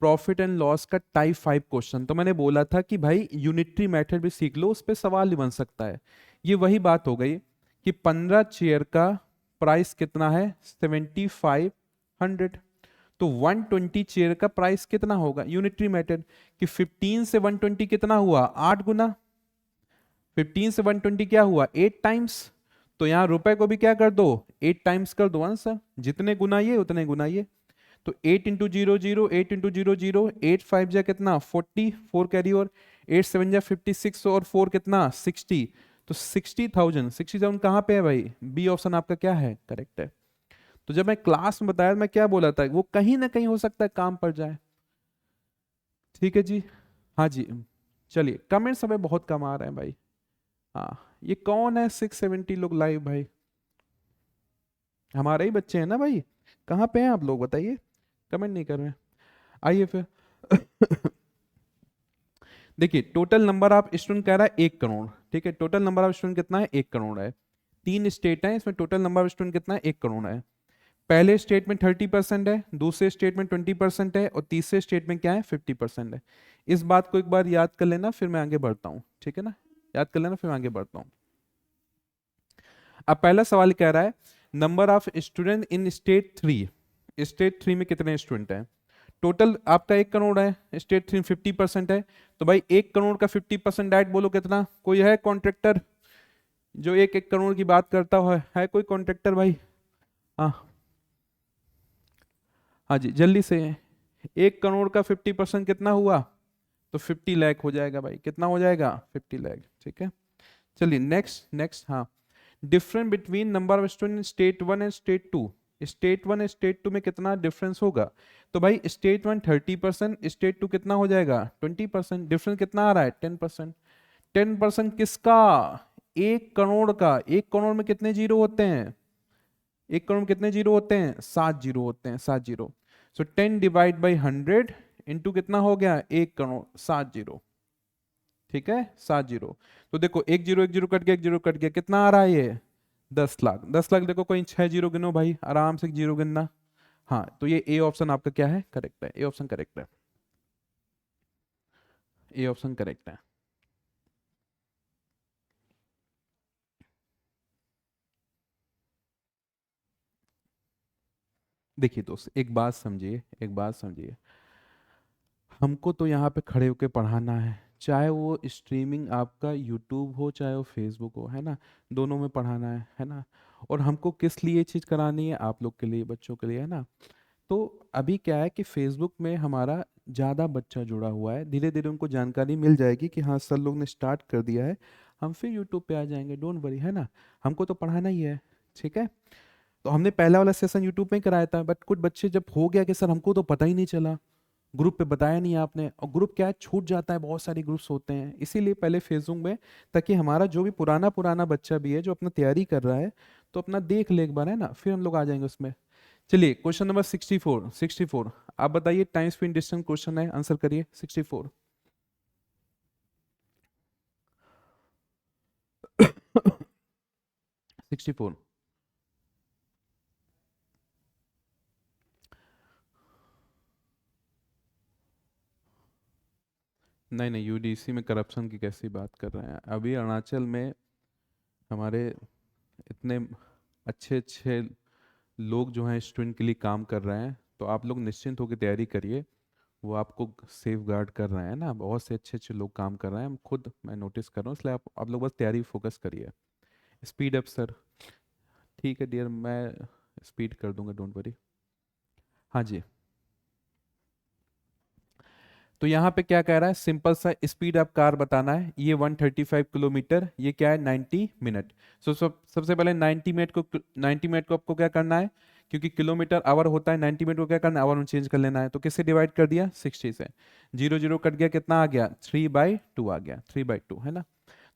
प्रॉफिट एंड लॉस का टाइप 5 क्वेश्चन, तो मैंने बोला था कि भाई यूनिटरी मेथड भी सीख लो, उस पर सवाल ही बन सकता है। ये वही बात हो गई कि 15 चेयर का प्राइस कितना है 7500, तो 120 चेयर का प्राइस कितना होगा यूनिटरी मेथड कि 15 से 120 कितना हुआ 8 गुना, 15 से 120 क्या हुआ 8 टाइम्स। तो यहां रुपए को भी क्या कर दो 8 टाइम्स कर दो आंसर, जितने गुना ये उतने गुना ये। तो 8 इंटू 0 0, 8 इंटू 0 0, 8 5 जा कितना 40, 4 कैरी और 8 7 जा 56 और 4 कितना 60। तो 60,000, 60,000 कहाँ पे है भाई, बी ऑप्शन आपका क्या है करेक्ट है। तो जब मैं क्लास में बताया मैं क्या बोला था, वो कहीं ना कहीं हो सकता है काम पड़ जाए, ठीक है जी। हाँ जी चलिए, कमेंट्स हमें बहुत कम आ रहे हैं भाई। हाँ ये कौन है 670 लोग लाइव भाई, हमारे ही बच्चे हैं ना भाई, कहाँ पे हैं आप लोग बताइए, कमेंट नहीं कर रहे हैं। आइए फिर देखिए टोटल नंबर ऑफ स्टूडेंट कह रहा है 1 करोड़, ठीक है। टोटल नंबर ऑफ स्टूडेंट कितना है 1 करोड़ है। 3 स्टेट हैं, इसमें टोटल नंबर ऑफ स्टूडेंट कितना है 1 करोड़ है। पहले स्टेट में 30% है, दूसरे स्टेट में 20% है, और तीसरे स्टेट में क्या है 50% है। इस बात को एक बार याद कर लेना, फिर मैं आगे बढ़ता हूँ, ठीक है ना, याद कर लेना फिर मैं आगे बढ़ता हूँ। अब पहला सवाल कह रहा है number of student in state 3, state 3 में कितने स्टूडेंट हैं। टोटल आपका 1 करोड़ है, स्टेट 3 50% है, तो भाई 1 करोड़ का 50% डायरेक्ट बोलो कितना, कोई है कॉन्ट्रैक्टर जो 1 करोड़ की बात करता है कोई कॉन्ट्रैक्टर भाई। हाँ हाँ जी जल्दी से, 1 करोड़ का 50% कितना हुआ, तो 50 लाख हो जाएगा भाई, कितना हो जाएगा 50 लाख, ठीक है। चलिए नेक्स्ट नेक्स्ट, हाँ difference between number of student state 1 and state 2, state 1 and state 2 में कितना डिफरेंस होगा। तो भाई स्टेट 1 30%, स्टेट 2 कितना हो जाएगा 20%, डिफरेंस कितना आ रहा है 10%। 10% किसका, एक करोड़ में कितने जीरो होते हैं? एक करोड़ में कितने जीरो होते हैं? 7 जीरो होते हैं, 7 zero. So 10 divide by 100 into कितना हो गया? 1 करोड़, 7 जीरो। ठीक है, 7 जीरो। तो देखो एक जीरो कट गया, एक जीरो कट गया, कितना आ रहा है ये? 10 लाख। 10 लाख देखो, कोई 6 जीरो गिनो भाई, आराम से जीरो गिनना। हाँ, तो ये ए ऑप्शन आपका क्या है? करेक्ट है, ए ऑप्शन करेक्ट है, ए ऑप्शन करेक्ट है। देखिए दोस्त, एक बात समझिए, एक बात समझिए, हमको तो यहाँ पे खड़े होके पढ़ाना है, चाहे वो स्ट्रीमिंग आपका यूट्यूब हो चाहे वो फेसबुक हो, है ना, दोनों में पढ़ाना है ना। और हमको किस लिए ये चीज़ करानी है? आप लोग के लिए, बच्चों के लिए, है ना। तो अभी क्या है कि फेसबुक में हमारा ज़्यादा बच्चा जुड़ा हुआ है, धीरे धीरे उनको जानकारी मिल जाएगी कि हाँ सर लोग ने स्टार्ट कर दिया है, हम फिर यूट्यूब पे आ जाएंगे, डोंट वरी, है ना। हमको तो पढ़ाना ही है, ठीक है। तो हमने पहला वाला सेशन यूट्यूब में ही कराया था, बट कुछ बच्चे जब हो गया कि सर हमको तो पता ही नहीं चला, ग्रुप पे बताया नहीं आपने, और ग्रुप क्या है, छूट जाता है, बहुत सारे ग्रुप्स होते हैं, इसीलिए पहले फेसबुक में, ताकि हमारा जो भी पुराना पुराना बच्चा भी है जो अपना तैयारी कर रहा है, तो अपना देख ले एक बार, है ना, फिर हम लोग आ जाएंगे उसमें। चलिए क्वेश्चन नंबर 64 आप बताइए, टाइम स्पीड डिस्टेंस क्वेश्चन है, आंसर करिए 64। 64। नहीं नहीं, यूडीसी में करप्शन की कैसी बात कर रहे हैं? अभी अरुणाचल में हमारे इतने अच्छे अच्छे लोग जो हैं स्टूडेंट के लिए काम कर रहे हैं, तो आप लोग निश्चिंत होकर तैयारी करिए, वो आपको सेफ गार्ड कर रहे हैं ना, बहुत से अच्छे अच्छे लोग काम कर रहे हैं, खुद मैं नोटिस कर रहा हूँ, इसलिए आप लोग बस तैयारी फोकस करिए। Speed up sir. ठीक है डियर, मैं स्पीड कर दूंगा, डोंट वरी। हाँ जी। तो यहाँ पे क्या कह रहा है, सिंपल सा स्पीड ऑफ कार बताना है, ये 135 किलोमीटर, ये क्या है 90 मिनट। सबसे पहले 90 मिनट को आपको क्या करना है, क्योंकि किलोमीटर आवर होता है, 90 मिनट को क्या करना है, आवर में चेंज कर लेना है, तो किससे डिवाइड कर दिया? 60 से। जीरो जीरो कट गया, कितना आ गया? 3/2 आ गया, 3/2, है ना।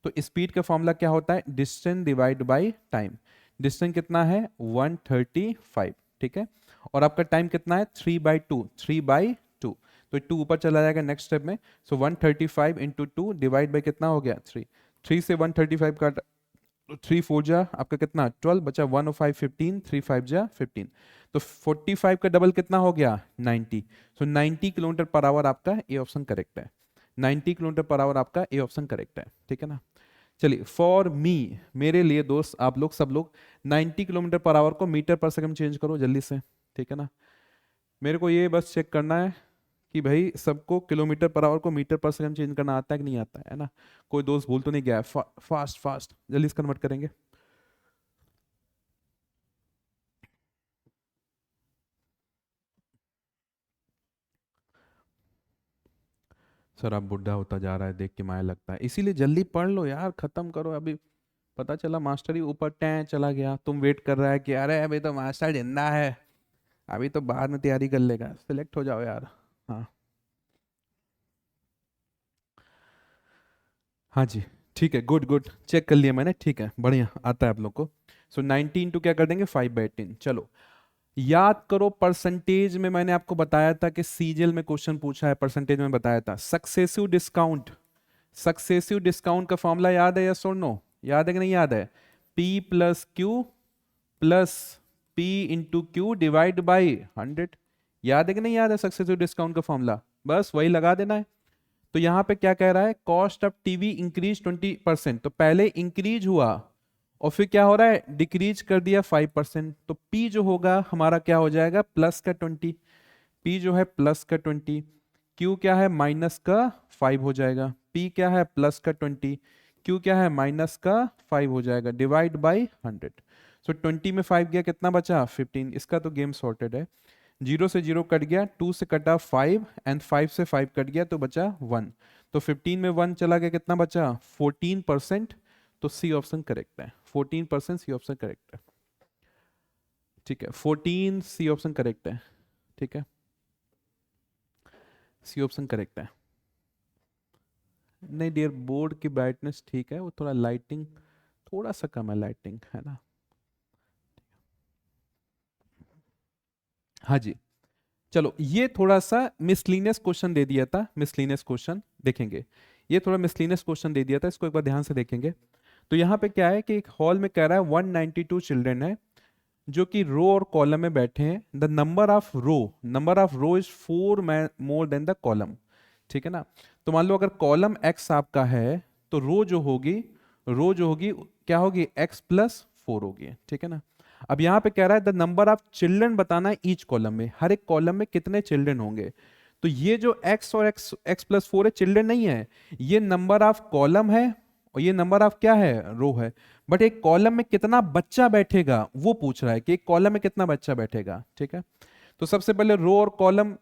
तो स्पीड का फॉर्मूला क्या होता है? Distance divide by time. Distance कितना है? 135, ठीक है। और आपका टाइम कितना है? 3/2, 3/2, तो 2 ऊपर चला जाएगा नेक्स्ट स्टेप में। सो 135 इंटू 2 डिवाइड बाई कितना हो गया? 3। 3 से 135 का 3 4 जा आपका कितना? 12 बचा, 1 और 5 15, 3 5 जा 15, तो 45 का डबल कितना हो गया? 90। सो 90 किलोमीटर पर आवर आपका ए ऑप्शन करेक्ट है, 90 किलोमीटर पर आवर आपका ए ऑप्शन करेक्ट है, ठीक है ना। चलिए फॉर मी, मेरे लिए दोस्त, आप लोग सब लोग 90 किलोमीटर पर आवर को मीटर पर सेकंड चेंज करो जल्दी से, ठीक है ना। मेरे को ये बस चेक करना है कि भाई सबको किलोमीटर पर आवर को मीटर पर सेकंड चेंज करना आता है कि नहीं आता है ना। कोई दोस्त भूल तो नहीं गया है? फास्ट फास्ट जल्दी से कन्वर्ट करेंगे। सर आप बुढ़ा होता जा रहा है, देख के माया लगता है, इसीलिए जल्दी पढ़ लो यार, खत्म करो अभी। पता चला मास्टर ही ऊपर टैं चला गया, तुम वेट कर रहा है कि अरे अभी तो मास्टर जिंदा है, अभी तो बाद में तैयारी कर लेगा, सिलेक्ट हो जाओ यार। हाँ हाँ जी, ठीक है, गुड गुड, चेक कर लिया मैंने, ठीक है, बढ़िया आता है आप लोग को। सो 90 इंटू क्या कर देंगे? 5/10। चलो याद करो, परसेंटेज में मैंने आपको बताया था कि सीजीएल में क्वेश्चन पूछा है, परसेंटेज में बताया था, सक्सेसिव डिस्काउंट। सक्सेसिव डिस्काउंट का फॉर्मूला याद है या सुन नो? याद है कि नहीं याद है? P plus Q plus P into Q divide by 100। याद है कि नहीं याद है सक्सेसिव डिस्काउंट का फॉर्मूला? बस वही लगा देना है। तो यहाँ पे क्या कह रहा है? कॉस्ट ऑफ टीवी इंक्रीज 20%, तो पहले इंक्रीज हुआ और फिर क्या हो रहा है? डिक्रीज कर दिया 5%, तो P जो होगा हमारा क्या हो जाएगा? प्लस का 20। P जो है प्लस का 20, Q क्या है? माइनस का 5 हो जाएगा। P क्या है? प्लस का 20, Q क्या है? माइनस का 5 हो जाएगा, डिवाइड बाई 100। सो 20 में 5 गया, कितना बचा? 15। इसका तो गेम सॉर्टेड है, जीरो से जीरो कट गया, 2 से कटा 5 एंड 5 से 5 कट गया तो बचा 1। तो 15 में 1 चला गया, कितना बचा? 14%। तो सी ऑप्शन करेक्ट है, 14% सी ऑप्शन करेक्ट है, ठीक है, 14 सी ऑप्शन करेक्ट है, ठीक है, सी ऑप्शन करेक्ट है। नहीं डियर, बोर्ड की ब्राइटनेस ठीक है, वो थोड़ा लाइटिंग थोड़ा सा कम है लाइटिंग, है ना। हाँ जी, चलो ये थोड़ा सा मिसलीनियस क्वेश्चन दे दिया था, मिसलीनियस क्वेश्चन देखेंगे। ये थोड़ा मिसलीनियस क्वेश्चन दे दिया था, इसको एक बार ध्यान से देखेंगे। तो यहाँ पे क्या है कि एक हॉल में कह रहा है 192 चिल्ड्रन है जो कि रो और कॉलम में बैठे हैं। The number of row is 4 more than the column, ठीक है ना। तो मान लो अगर कॉलम x आपका है तो रो जो होगी क्या होगी, x+4 होगी, ठीक है ना। अब यहाँ पे कह रहा है द नंबर ऑफ चिल्ड्रन बताना है ईच कॉलम में, हर एक कॉलम में कितने चिल्ड्रन होंगे। तो ये जो x और x+4 है चिल्ड्रन नहीं है, ये नंबर ऑफ कॉलम है और ये नंबर ऑफ क्या है, रो है। बट एक कॉलम में कितना बच्चा बैठेगा वो पूछ रहा है कि एक कॉलम में कितना बच्चा बैठेगा, ठीक है। तो सबसे पहले रो और कॉलम,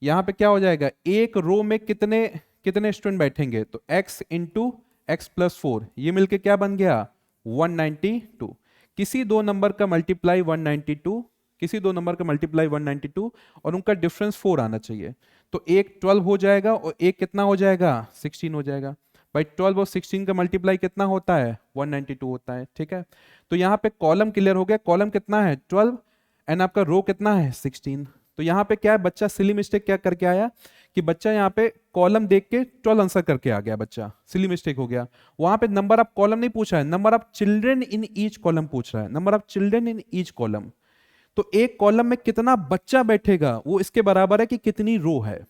यहां पे क्या हो जाएगा, एक रो में कितने कितने स्टूडेंट बैठेंगे, तो x इंटू x+4, ये मिलके क्या बन गया 192। किसी दो नंबर का मल्टीप्लाई 192, किसी दो नंबर का मल्टीप्लाई 192 और उनका डिफरेंस 4 आना चाहिए। तो एक 12 हो जाएगा और एक कितना हो जाएगा 16 हो जाएगा। भाई 12 और 16 का मल्टीप्लाई कितना होता है 192 होता है, ठीक है। तो यहाँ पे कॉलम क्लियर हो गया, कॉलम कितना है 12 एंड आपका रो कितना है 16। तो यहाँ पे क्या है, बच्चा सिली मिस्टेक क्या करके आया कि बच्चा यहाँ पे कॉलम देख के 12 आंसर करके आ गया, बच्चा सिली मिस्टेक हो गया। वहां पे नंबर ऑफ कॉलम नहीं पूछा है, number of children in each column पूछ रहा है, number of children in each column. तो एक कॉलम में कितना बच्चा बैठेगा वो इसके बराबर है कि कितनी रो है,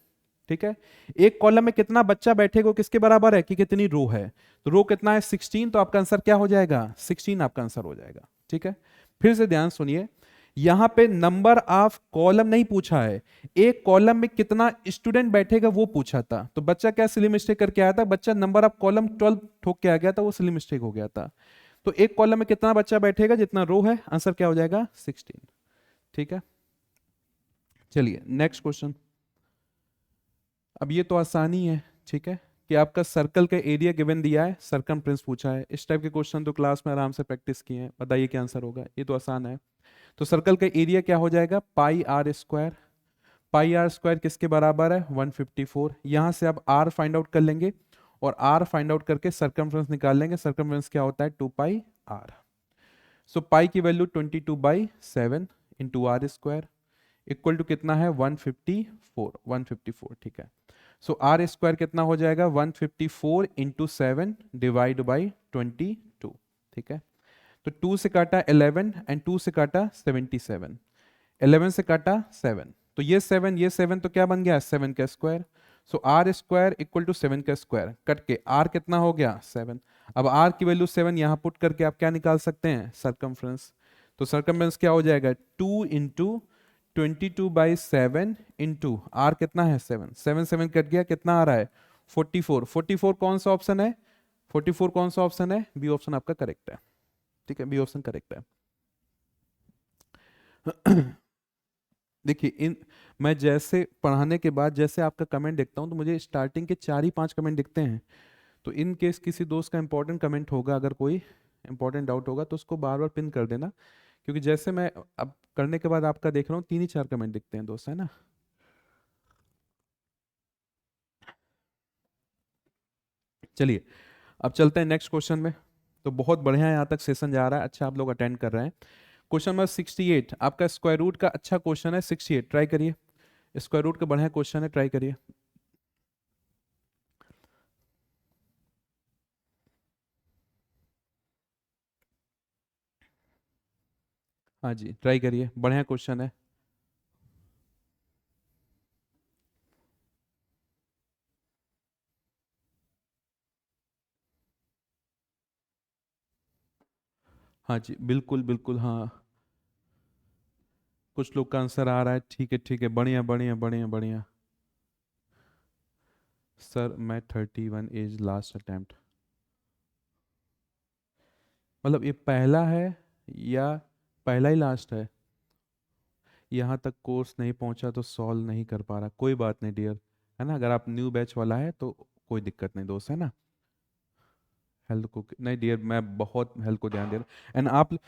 ठीक है। एक कॉलम में कितना बच्चा बैठेगा वो किसके बराबर है कि कितनी रो है। तो रो कितना है 16, तो आपका आंसर क्या हो जाएगा 16 आपका आंसर हो जाएगा, ठीक है। फिर से ध्यान सुनिए, यहां पे नंबर ऑफ कॉलम नहीं पूछा है, एक कॉलम में कितना स्टूडेंट बैठेगा वो पूछा था। तो बच्चा क्या सिली मिस्टेक करके आया था, बच्चा नंबर ऑफ कॉलम 12 ठोक के आ गया था, वो सिली मिस्टेक हो गया था। तो एक कॉलम में कितना बच्चा बैठेगा जितना रो है, आंसर क्या हो जाएगा 16, ठीक है। चलिए नेक्स्ट क्वेश्चन। अब ये तो आसानी है, ठीक है, कि आपका सर्कल का एरिया गिवन दिया है, सरकमफ्रेंस पूछा है। इस टाइप के क्वेश्चन तो क्लास में आराम से प्रैक्टिस किए हैं, बताइए क्या आंसर होगा, ये तो आसान है। तो सर्कल का एरिया क्या हो जाएगा πr²। πr² किसके बराबर है 154। यहां से आप r फाइंड आउट कर लेंगे और r फाइंड आउट करके सरकमफ्रेंस निकाल लेंगे। सरकमफ्रेंस क्या होता है 2πr। सो पाई की value 22/7 into r² equal to कितना है 154, ठीक है। सो r² कितना हो जाएगा 154 इंटू 7 डिवाइड बाई 22, ठीक है। तो 2 से काटा 11 एंड 2 से काटा 77, 11 से काटा 7, तो ये 7 तो क्या बन गया 7 का square. So r² equal to 7 का स्क्वायर, कट के r कितना हो गया 7। अब r की वैल्यू 7 यहां पुट करके आप क्या निकाल सकते हैं सरकमफ्रेंस। तो सरकमफ्रेंस क्या हो जाएगा 2 इंटू 22/7 इंटू आर कितना है 7, 7 कट गया, कितना आ रहा है 44। 44 कौन सा ऑप्शन है, 44 कौन सा ऑप्शन है, बी ऑप्शन आपका करेक्ट है, ठीक है, बी ऑप्शन करेक्ट है। देखिए इन, मैं जैसे पढ़ाने के बाद जैसे आपका कमेंट देखता हूं तो मुझे स्टार्टिंग के 4 ही 5 कमेंट दिखते हैं। तो इन केस किसी दोस्त का इंपॉर्टेंट कमेंट होगा, अगर कोई इंपॉर्टेंट डाउट होगा तो उसको बार बार पिन कर देना, क्योंकि जैसे मैं अब करने के बाद आपका देख रहा हूँ 3 ही 4 कमेंट दिखते हैं दोस्त, है ना। चलिए अब चलते हैं नेक्स्ट क्वेश्चन में। तो बहुत बढ़िया यहाँ तक सेशन जा रहा है, अच्छा आप लोग अटेंड कर रहे हैं। क्वेश्चन नंबर 68 आपका स्क्वायर रूट का अच्छा क्वेश्चन है, 68 ट्राई करिए, स्क्वायर रूट का बढ़िया क्वेश्चन है, ट्राई करिए। हाँ जी ट्राई करिए, बढ़िया क्वेश्चन है। हाँ जी बिल्कुल बिल्कुल, हाँ कुछ लोग का आंसर आ रहा है, ठीक है, बढ़िया बढ़िया बढ़िया बढ़िया। सर मैं 31 एज लास्ट अटेम्प्ट, मतलब ये पहला है या पहला ही लास्ट है। यहाँ तक कोर्स नहीं पहुँचा तो सॉल्व नहीं कर पा रहा, कोई बात नहीं डियर, है ना। अगर आप न्यू बैच वाला है तो कोई दिक्कत नहीं दोस्त, है ना। हेल्थ को नहीं डियर, मैं बहुत हेल्थ को ध्यान दे रहा, एंड आप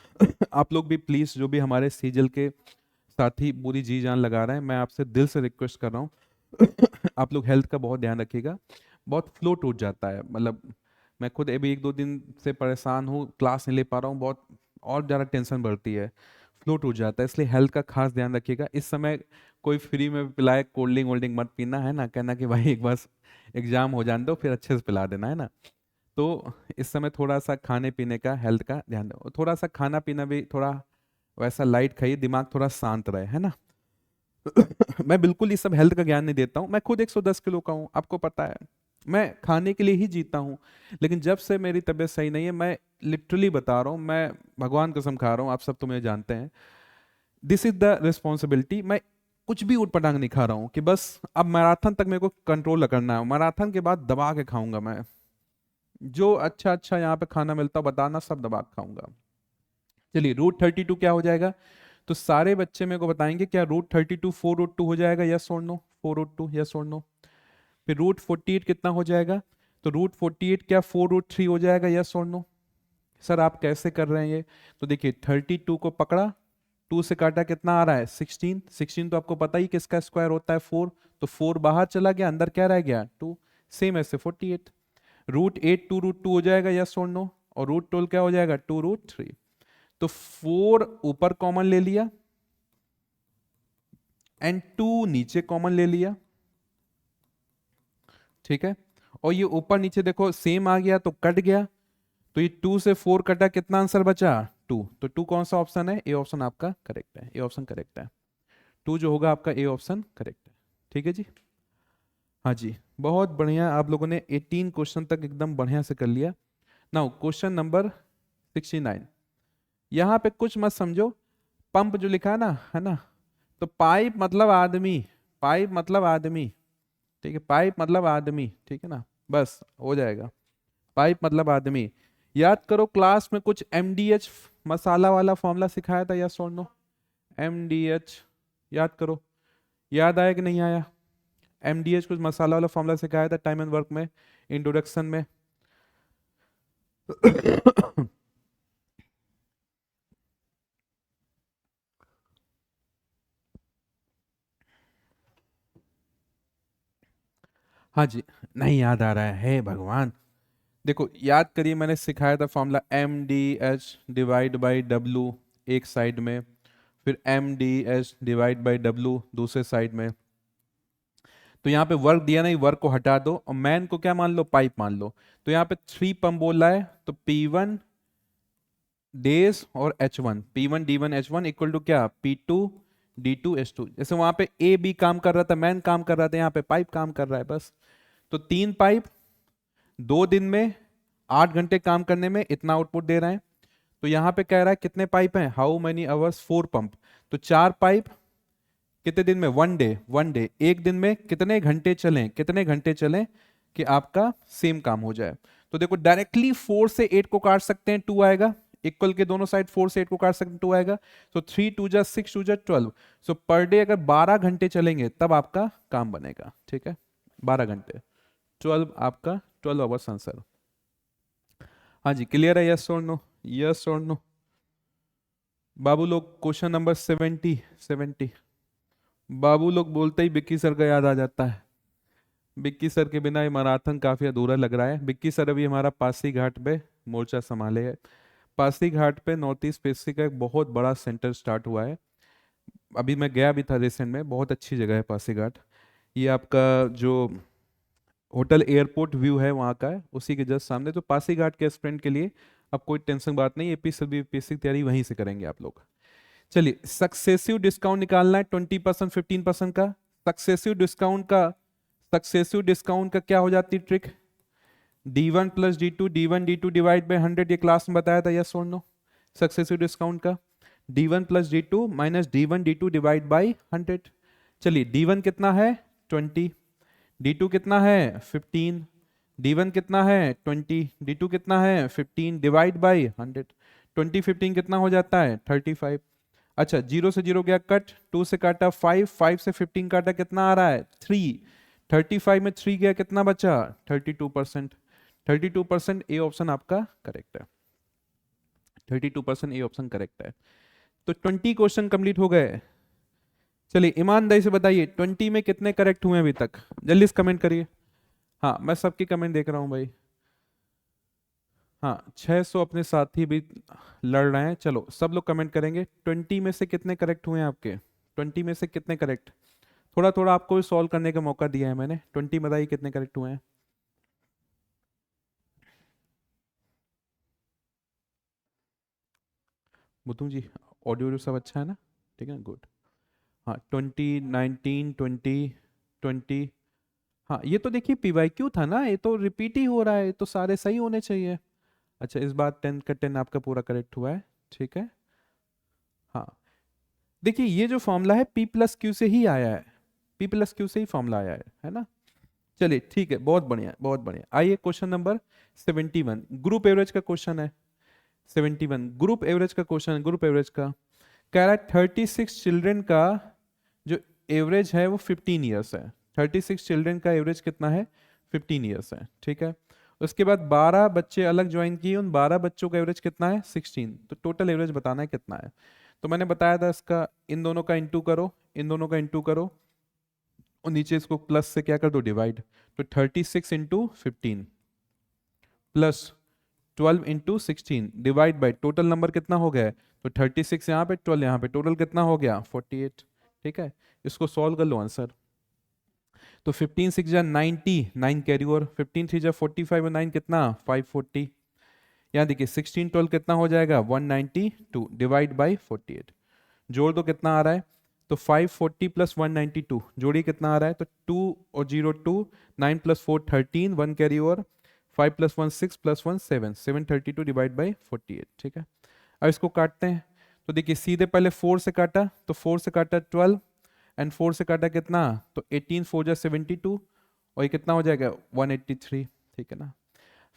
आप लोग भी प्लीज़, जो भी हमारे सीजल के साथी पूरी जी जान लगा रहे हैं, मैं आपसे दिल से रिक्वेस्ट कर रहा हूँ आप लोग हेल्थ का बहुत ध्यान रखिएगा। बहुत फ्लो टूट जाता है, मतलब मैं खुद अभी 1-2 दिन से परेशान हूँ, क्लास नहीं ले पा रहा हूँ, बहुत और ज़्यादा टेंशन बढ़ती है, फ्लो टूट जाता है। इसलिए हेल्थ का खास ध्यान रखिएगा। इस समय कोई फ्री में पिलाए कोल्ड ड्रिंक वोल्ड ड्रिंक मत पीना, है ना, कहना कि भाई एक बार एग्जाम हो जाने दो फिर अच्छे से पिला देना, है ना। तो इस समय थोड़ा सा खाने पीने का, हेल्थ का ध्यान दो, थोड़ा सा खाना पीना भी थोड़ा वैसा लाइट खाइए, दिमाग थोड़ा शांत रहे, है ना। मैं बिल्कुल ये सब हेल्थ का ज्ञान नहीं देता हूँ, मैं खुद 110 किलो का हूँ, आपको पता है, मैं खाने के लिए ही जीता हूँ। लेकिन जब से मेरी तबीयत सही नहीं है, मैं लिटरली बता रहा हूँ, मैं भगवान कसम खा रहा हूँ, आप सब तो मुझे जानते हैं, दिस इज द रिस्पॉन्सिबिलिटी। मैं कुछ भी ऊट पटांग नहीं खा रहा हूँ कि बस अब मैराथन तक मेरे को कंट्रोल करना है, मैराथन के बाद दबा के खाऊंगा मैं, जो अच्छा अच्छा यहाँ पे खाना मिलता है बताना, सब दबा के खाऊंगा। चलिए √32 क्या हो जाएगा, तो सारे बच्चे मेरे को बताएंगे क्या √32 4√2 हो जाएगा, यस और नो, 4√2 यस और नो। फिर √48 कितना हो जाएगा, तो √48 क्या 4√3 हो जाएगा, यस और नो। सर आप कैसे कर रहे हैं ये, तो देखिए 32 को पकड़ा, 2 से काटा, कितना आ रहा है 16, 16 तो आपको पता ही किसका स्क्वायर होता है 4, तो 4 बाहर चला गया, अंदर क्या रह गया 2, सेम ऐसे 48, √8 2√2 हो जाएगा, यस और नो, और √12 क्या हो जाएगा 2√3। तो 4 ऊपर कॉमन ले लिया एंड 2 नीचे कॉमन ले लिया, ठीक है, और ये ऊपर नीचे देखो सेम आ गया तो कट गया, तो ये 2 से 4 कटा, कितना आंसर बचा 2, तो 2 कौन सा ऑप्शन है, ए ऑप्शन आपका करेक्ट है, ए ऑप्शन करेक्ट है, 2 जो होगा आपका ए ऑप्शन करेक्ट है। ठीक है जी, हाँ जी, बहुत बढ़िया, आप लोगों ने 18 क्वेश्चन तक एकदम बढ़िया से कर लिया। नाउ क्वेश्चन नंबर 69, यहाँ पे कुछ मत समझो, पंप जो लिखा है ना, तो पाइप मतलब आदमी, पाइप मतलब आदमी, ठीक है, पाइप मतलब आदमी, ठीक है ना, बस हो जाएगा, पाइप मतलब आदमी। याद करो क्लास में कुछ एमडीएच मसाला वाला फॉर्मूला सिखाया था, या सुन लो, एमडीएच याद करो, याद आया कि नहीं आया, एमडीएच कुछ मसाला वाला फॉर्मूला सिखाया था टाइम एंड वर्क में, इंट्रोडक्शन में। हाँ जी, नहीं याद आ रहा है, हे भगवान, देखो याद करिए, मैंने सिखाया था formula M D H divide by W एक साइड में, फिर M D H divide by W दूसरे साइड में। तो यहाँ पे वर्क दिया नहीं, वर्क को हटा दो और मैन को क्या मान लो, पाइप मान लो। तो यहाँ पे 3 पंप बोल रहा है, तो P1 डेज और H1, P1 D1 H1 equal to क्या P2 D2 H2। जैसे वहां पे ए बी काम कर रहा था, मैन काम कर रहा था, यहाँ पे पाइप काम कर रहा है बस। तो 3 पाइप 2 दिन में 8 घंटे काम करने में इतना आउटपुट दे रहे हैं। तो यहाँ पे कह रहा है कितने पाइप हैं, हाउ मेनी आवर्स 4 पंप, तो 4 पाइप कितने दिन में, 1 डे, 1 डे, एक दिन में कितने घंटे चलें, कितने घंटे चलें कि आपका सेम काम हो जाए। तो देखो डायरेक्टली 4 से 8 को काट सकते हैं, 2 आएगा, इक्वल के दोनों साइड 4 से 8 को काट सकते हैं, 2 आएगा। सो 3 2 जा 6 2 जा 12, सो पर डे अगर 12 घंटे चलेंगे तब आपका काम बनेगा, ठीक है, 12 घंटे, 12 आपका 12 आवर्स आंसर। हाँ जी, क्लियर है, यस और नो, यस और नो। बाबू लोग क्वेश्चन नंबर 70 बाबू लोग बोलते ही बिक्की सर का याद आ जाता है, बिक्की सर के बिना ये मैराथन काफी अधूरा लग रहा है। बिक्की सर अभी हमारा पासी घाट पे मोर्चा संभाले है, पासी घाट पे नॉर्थ ईस्ट पेसी का एक बहुत बड़ा सेंटर स्टार्ट हुआ है, अभी मैं गया भी था रिसेंट में, बहुत अच्छी जगह है पासी घाट। ये आपका जो होटल एयरपोर्ट व्यू है वहाँ का है, उसी के जस्ट सामने। तो पासी घाट के स्टूडेंट के लिए अब कोई टेंशन बात नहीं, एपी सभी यूपीएससी की तैयारी वहीं से करेंगे आप लोग। चलिए सक्सेसिव डिस्काउंट निकालना है 20% 15% का। सक्सेसिव डिस्काउंट का, सक्सेसिव डिस्काउंट का क्या हो जाती है trick, D1 plus D2 divide by 100, ये क्लास में बताया था, यस और नो। सक्सेसिव डिस्काउंट का D1 plus D2 minus D1 D2 divide by 100। चलिए D1 कितना है 20, D2 कितना है 15, D1 कितना है 20, D2 कितना है 15 डिवाइड बाई 100, 20 15 कितना हो जाता है 35। अच्छा 0 से 0 गया कट, 2 से काटा 5, 5 से 15 काटा, कितना आ रहा है 3, 35 में 3 गया, कितना बचा 32%, 32% ए ऑप्शन आपका करेक्ट है, 32% ए ऑप्शन करेक्ट है। तो 20 क्वेश्चन कंप्लीट हो गए। चलिए ईमानदारी से बताइए 20 में कितने करेक्ट हुए अभी तक, जल्दी से कमेंट करिए। हाँ मैं सबकी कमेंट देख रहा हूँ भाई। हाँ 600 अपने साथी भी लड़ रहे हैं। चलो सब लोग कमेंट करेंगे 20 में से कितने करेक्ट हुए हैं आपके, 20 में से कितने करेक्ट। थोड़ा थोड़ा आपको भी सॉल्व करने का मौका दिया है मैंने। 20 बताइए कितने करेक्ट हुए हैं। बुद्धू जी ऑडियो सब अच्छा है ना, ठीक है गुड। हाँ 20, 19, 20, 20। हाँ ये तो देखिए PYQ था ना, ये तो रिपीट ही हो रहा है, ये तो सारे सही होने चाहिए। अच्छा इस बार 10 का 10 आपका पूरा करेक्ट हुआ है, ठीक है। हाँ देखिए ये जो फॉर्मूला है P+Q से ही आया है, P+Q से ही फॉर्मूला आया है ना। चलिए ठीक है, बहुत बढ़िया बहुत बढ़िया। आइए क्वेश्चन नंबर 71, ग्रुप एवरेज का क्वेश्चन है। 71 ग्रुप एवरेज का क्वेश्चन है, ग्रुप एवरेज का कह रहा है 36 चिल्ड्रन का जो एवरेज है वो 15 ईयर्स है। 36 चिल्ड्रन का एवरेज कितना है, 15 ईयर्स है, ठीक है। उसके बाद 12 बच्चे अलग ज्वाइन किए, उन 12 बच्चों का एवरेज कितना है, 16। तो टोटल एवरेज बताना है कितना है। तो मैंने बताया था इसका इन दोनों का इंटू करो, इन दोनों का इंटू करो और नीचे इसको प्लस से क्या कर दो डिवाइड। तो 36 into 15 plus 12 into 16 divide by total number कितना हो गया है। तो 36 यहाँ पे 12 यहाँ पे, टोटल कितना हो गया 48, ठीक है। इसको सॉल्व कर लो आंसर। तो 15 6 जा 90, 9 कैरी ओवर, 15 3 जा 45 और 9 कितना 540। यहाँ देखिए 16 12 कितना हो जाएगा 192 डिवाइड बाई 48। जोड़ दो कितना आ रहा है, तो 540 प्लस 192 जोड़िए कितना आ रहा है, तो 2 और 0 2, 9 plus 4 13, 1 carry over, 5 plus 1 6 plus 1 7, 732 divide by 48, ठीक है। अब इसको काटते हैं। तो देखिए सीधे पहले 4 से काटा, तो 4 से काटा 12 एंड 4 से काटा कितना, तो 18 4 जा 72 और ये कितना हो जाएगा 183, ठीक है ना।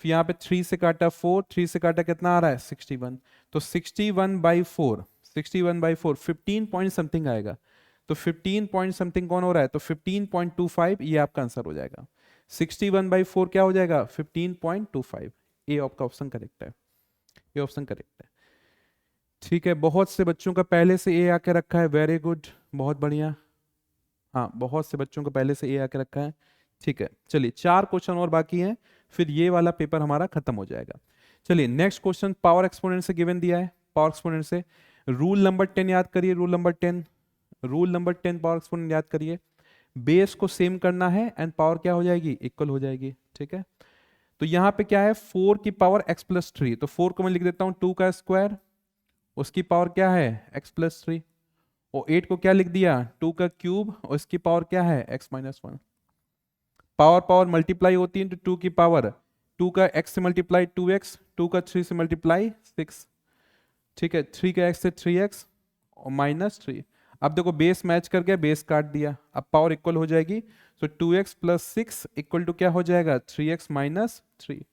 फिर यहाँ पे 3 से काटा 4, 3 से काटा कितना आ रहा है 61। तो 61/4, 61/4 15 पॉइंट समथिंग आएगा। तो 15 पॉइंट समथिंग कौन हो रहा है, तो 15.25 ये आपका आंसर हो जाएगा। 61/4 क्या हो जाएगा 15.25। ए आपका ऑप्शन करेक्ट है, ये ऑप्शन करेक्ट है, ठीक है। बहुत से बच्चों का पहले से ए आके रखा है, वेरी गुड, बहुत बढ़िया। हाँ बहुत से बच्चों को पहले से ए आके रखा है, ठीक है। चलिए 4 क्वेश्चन और बाकी हैं, फिर ये वाला पेपर हमारा खत्म हो जाएगा। चलिए नेक्स्ट क्वेश्चन पावर एक्सपोनेंट से गिवन दिया है, पावर एक्सपोनेंट से रूल नंबर 10 याद करिए, rule number 10, rule number 10 power exponent याद करिए। बेस को सेम करना है एंड पावर क्या हो जाएगी, इक्वल हो जाएगी, ठीक है। तो यहाँ पे क्या है 4 की पावर x+3, तो 4 को मैं लिख देता हूँ 2 का स्क्वायर, उसकी पावर क्या है x+3, और 8 को क्या लिख दिया 2 का क्यूब और इसकी पावर क्या है x-1। पावर पावर मल्टीप्लाई होती है तो 2 की पावर 2 का x से मल्टीप्लाई 2x, 2 का 3 से मल्टीप्लाई 6, ठीक है। 3 का x से 3x और -3। अब देखो बेस मैच कर गया, बेस काट दिया, अब पावर इक्वल हो जाएगी। तो 2x + 6 इक्वल टू क्या हो जाएगा 3x - 3।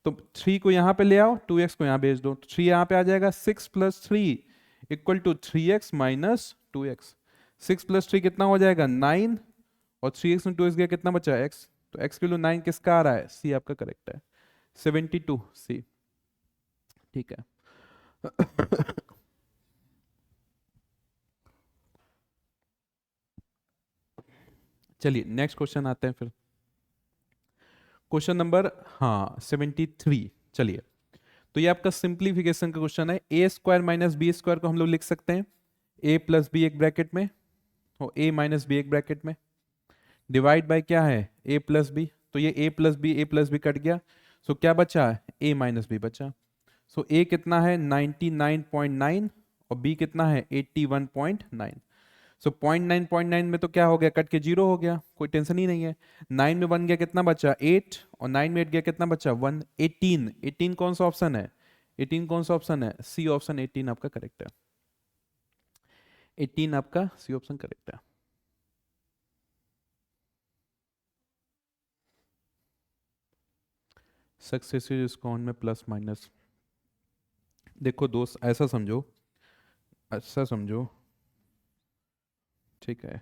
तो 3 को यहाँ पे ले आओ, 2x को यहाँ भेज दो, तो 3 यहाँ पे आ जाएगा, 6 + 3 इक्वल टू 3x - 2x। 6 + 3 कितना हो जाएगा 9 और 3x में 2x गया कितना बचा x। तो x के लिए 9 किसका आ रहा है, सी आपका करेक्ट है, 72 सी, ठीक है। चलिए नेक्स्ट क्वेश्चन आते हैं फिर, क्वेश्चन नंबर हाँ 73। चलिए तो ये आपका सिंप्लीफिकेशन का क्वेश्चन है। a² - b² को हम लोग लिख सकते हैं a + b एक ब्रैकेट में और a - b एक ब्रैकेट में, डिवाइड बाय क्या है a + b। तो ये a + b कट गया, सो क्या बचा a - b बचा। सो a कितना है 99.9 और b कितना है 81.9। सो 0.9 में तो क्या हो गया कट के 0 हो गया, कोई टेंशन ही नहीं है। 9 में 1 गया कितना बचा 8 और 9 में 8 गया कितना बचा 1, 18। 18 कौन सा ऑप्शन है, 18 कौन सा ऑप्शन है, सी ऑप्शन 18 आपका करेक्ट है, 18 आपका सी ऑप्शन करेक्ट है। सक्सेसिव डिस्काउंट में प्लस माइनस, देखो दोस्त ऐसा समझो, ऐसा समझो, ठीक है,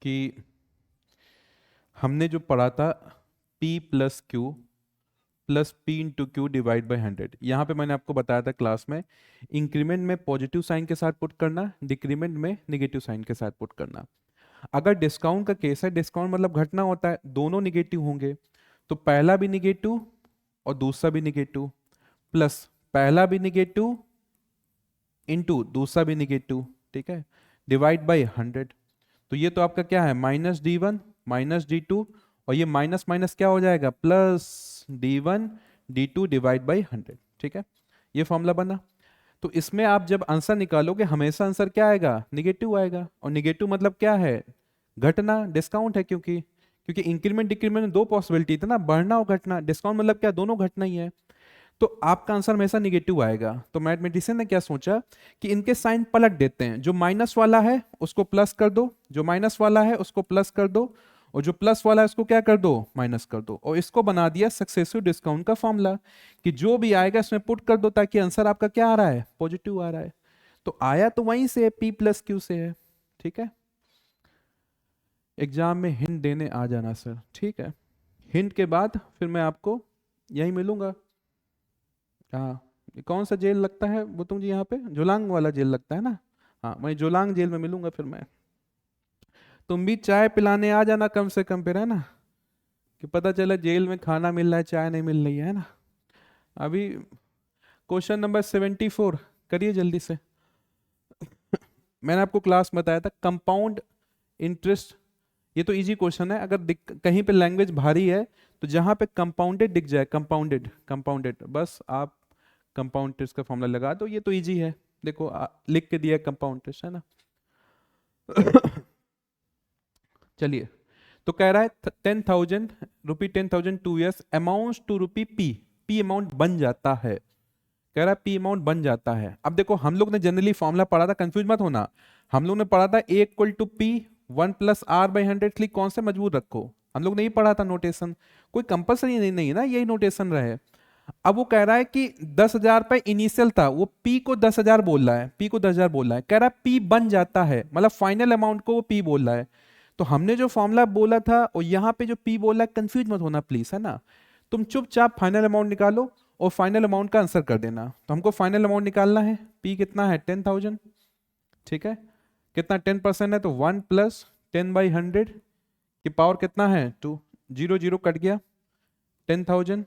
कि हमने जो पढ़ा था P + Q + P × Q divide by 100, यहाँ पे मैंने आपको बताया था क्लास में, इंक्रीमेंट में पॉजिटिव साइन के साथ पुट करना, डिक्रीमेंट में नेगेटिव साइन के साथ पुट करना। अगर डिस्काउंट का केस है, डिस्काउंट मतलब घटना होता है, दोनों निगेटिव होंगे, तो पहला भी निगेटिव और दूसरा भी निगेटिव, प्लस पहला भी निगेटिव इंटू दूसरा भी निगेटिव, ठीक है, डिवाइड बाई 100। तो ये तो आपका क्या है, -d1 -d2, और ये माइनस माइनस क्या हो जाएगा, plus d1 d2 divide by 100, ठीक है। ये फॉर्मूला बना। तो इसमें आप जब आंसर निकालोगे हमेशा आंसर क्या आएगा, निगेटिव आएगा। और निगेटिव मतलब क्या है, घटना, डिस्काउंट है, क्योंकि क्योंकि इंक्रीमेंट डिक्रीमेंट में दो पॉसिबिलिटी थी ना, बढ़ना और घटना। डिस्काउंट मतलब क्या, दोनों घटना ही है। तो आपका आंसर हमेशा निगेटिव आएगा। तो मैथमेटिशियन ने क्या सोचा कि इनके साइन पलट देते हैं, जो माइनस वाला है उसको प्लस कर दो, जो माइनस वाला है उसको प्लस कर दो, और जो प्लस वाला है उसको क्या कर दो, माइनस कर दो। और इसको बना दिया सक्सेसिव डिस्काउंट का फॉर्मूला, कि जो भी आएगा इसमें पुट कर दो, ताकि आंसर आपका क्या आ रहा है, पॉजिटिव आ रहा है। तो आया तो वहीं से P प्लस क्यू से है, ठीक है। एग्जाम में हिंट देने आ जाना सर, ठीक है। हिंट के बाद फिर मैं आपको यहीं मिलूंगा। हाँ, ये कौन सा जेल लगता है बुतुंग जी, यहाँ पे जोलांग वाला जेल लगता है ना। हाँ, मैं जोलांग जेल में मिलूंगा फिर मैं। तुम भी चाय पिलाने आ जाना कम से कम फिर, है ना, कि पता चला जेल में खाना मिल रहा है, चाय नहीं मिल रही है ना। अभी क्वेश्चन नंबर 74 करिए जल्दी से। मैंने आपको क्लास में बताया था कंपाउंड इंटरेस्ट, ये तो इजी क्वेश्चन है। अगर कहीं पे लैंग्वेज भारी है तो जहां पे कंपाउंडेड दिख जाए, कंपाउंडेड कंपाउंडेड, बस आप कंपाउंड इंटरेस्ट का फॉर्मूला लगा दो, ये तो इजी है। देखो लिख के दिया कंपाउंड इंटरेस्ट, है ना। चलिए, तो कह रहा है 10,000 rupee, 10,000 2 years amount to rupee P, P amount बन जाता है। कह रहा है P अमाउंट बन जाता है। अब देखो हम लोग ने जनरली फॉर्मूला पढ़ा था, कंफ्यूज मत होना, हम लोग ने पढ़ा था A equal to P 1 + R/100, कौन से मजबूत रखो, हम लोग नहीं पढ़ा था नोटेशन, कोई कंपलसरी नहीं है ना, यही नोटेशन रहे। अब वो कह रहा है कि 10,000 पे इनिशियल था, वो P को 10,000 बोल रहा है, P को 10,000 बोल रहा है, कह रहा है P बन जाता है, मतलब फाइनल अमाउंट को वो P बोल रहा है। तो हमने जो फॉर्मूला बोला था और यहाँ पे जो P बोला है, कंफ्यूज मत होना प्लीज, है ना। तुम चुपचाप फाइनल अमाउंट निकालो और फाइनल अमाउंट का आंसर कर देना। तो हमको फाइनल अमाउंट निकालना है, P कितना है 10,000, ठीक है, कितना 10% है तो 1 + 10/100 की पावर कितना है 2, 0 0 कट गया, 10,000,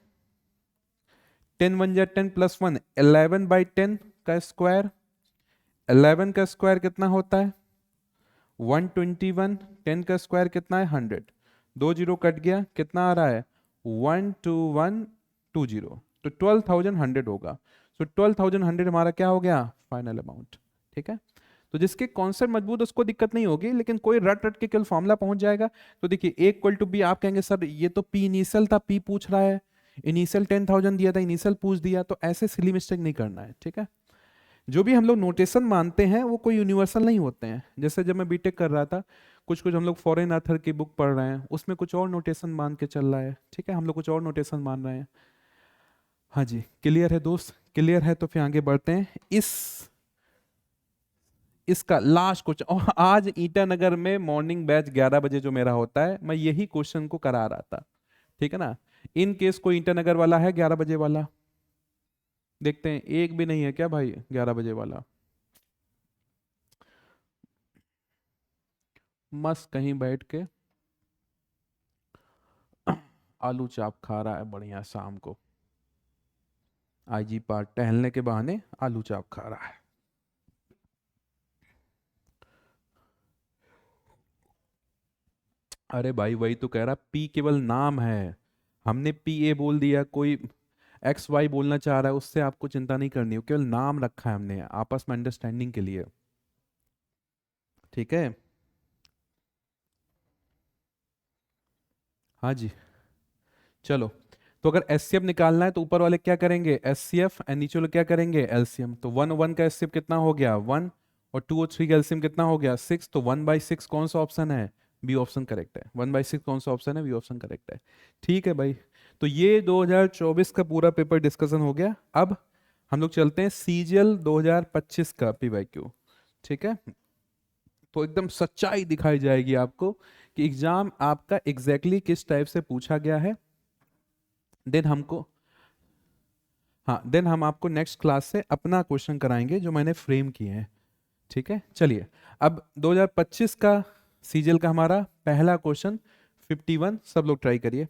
10 1 जा 10 + 1 11/10 का स्क्वायर, 11 का स्क्वायर कितना होता है 121, 10 का स्क्वायर कितना है 100, 2 0 कट गया, कितना आ रहा है 12120, तो 12,100 होगा। तो 12,100 हमारा क्या हो गया, फाइनल अमाउंट, ठीक है। तो जिसके कॉन्सेप्ट मजबूत उसको दिक्कत नहीं होगी, लेकिन कोई रट रट के केवल फॉर्मूला पहुंच जाएगा। तो देखिए A इक्वल टू B, आप कहेंगे सर ये तो P इनिशियल था, P पूछ रहा है, इनिशियल 10,000 दिया था, इनिशियल पूछ दिया, तो ऐसे सिली मिस्टेक नहीं करना है, ठीक है। जो भी हम लोग नोटेशन मानते हैं वो कोई यूनिवर्सल नहीं होते हैं। जैसे जब मैं बीटेक कर रहा था, कुछ कुछ हम लोग फॉरेन ऑथर की बुक पढ़ रहे हैं, उसमें कुछ और नोटेशन मान के चल रहा है, ठीक है, हम लोग कुछ और नोटेशन मान रहे हैं। हाँ जी, क्लियर है दोस्त, क्लियर है तो फिर आगे बढ़ते हैं। इसका लास्ट क्वेश्चन, और आज ईटानगर में मॉर्निंग बैच 11 बजे जो मेरा होता है, मैं यही क्वेश्चन को करा रहा था, ठीक है ना। इन केस कोई ईटानगर वाला है 11 बजे वाला, देखते हैं, एक भी नहीं है क्या भाई 11 बजे वाला, मस्त कहीं बैठ के आलू चाप खा रहा है बढ़िया शाम को, IG पार्क टहलने के बहाने आलू चाप खा रहा है। अरे भाई वही तो कह रहा, P केवल नाम है, हमने PA बोल दिया, कोई XY बोलना चाह रहा है उससे आपको चिंता नहीं करनी है, केवल नाम रखा है हमने आपस में अंडरस्टैंडिंग के लिए, ठीक है। हाँ जी, चलो, तो अगर HCF निकालना है तो ऊपर वाले क्या करेंगे HCF, एंड नीचे वाले क्या करेंगे LCM। तो 1 1 का HCF कितना हो गया 1, और 2 और 3 का LCM कितना हो गया 6, तो 1/6 कौन सा ऑप्शन है, बी ऑप्शन करेक्ट है, 1/6 कौन सा ऑप्शन है, बी ऑप्शन करेक्ट है, ठीक है भाई। तो ये 2024 का पूरा पेपर डिस्कशन हो गया। अब हम लोग चलते हैं CGL 2025 का PYQ, ठीक है। तो एकदम सच्चाई दिखाई जाएगी आपको कि एग्जाम आपका एग्जैक्टली किस टाइप से पूछा गया है। देन हमको, हाँ, देन हम आपको नेक्स्ट क्लास से अपना क्वेश्चन कराएंगे जो मैंने फ्रेम किए हैं, ठीक है। चलिए, अब 2025 का सीजीएल का हमारा पहला क्वेश्चन 51, सब लोग ट्राई करिए।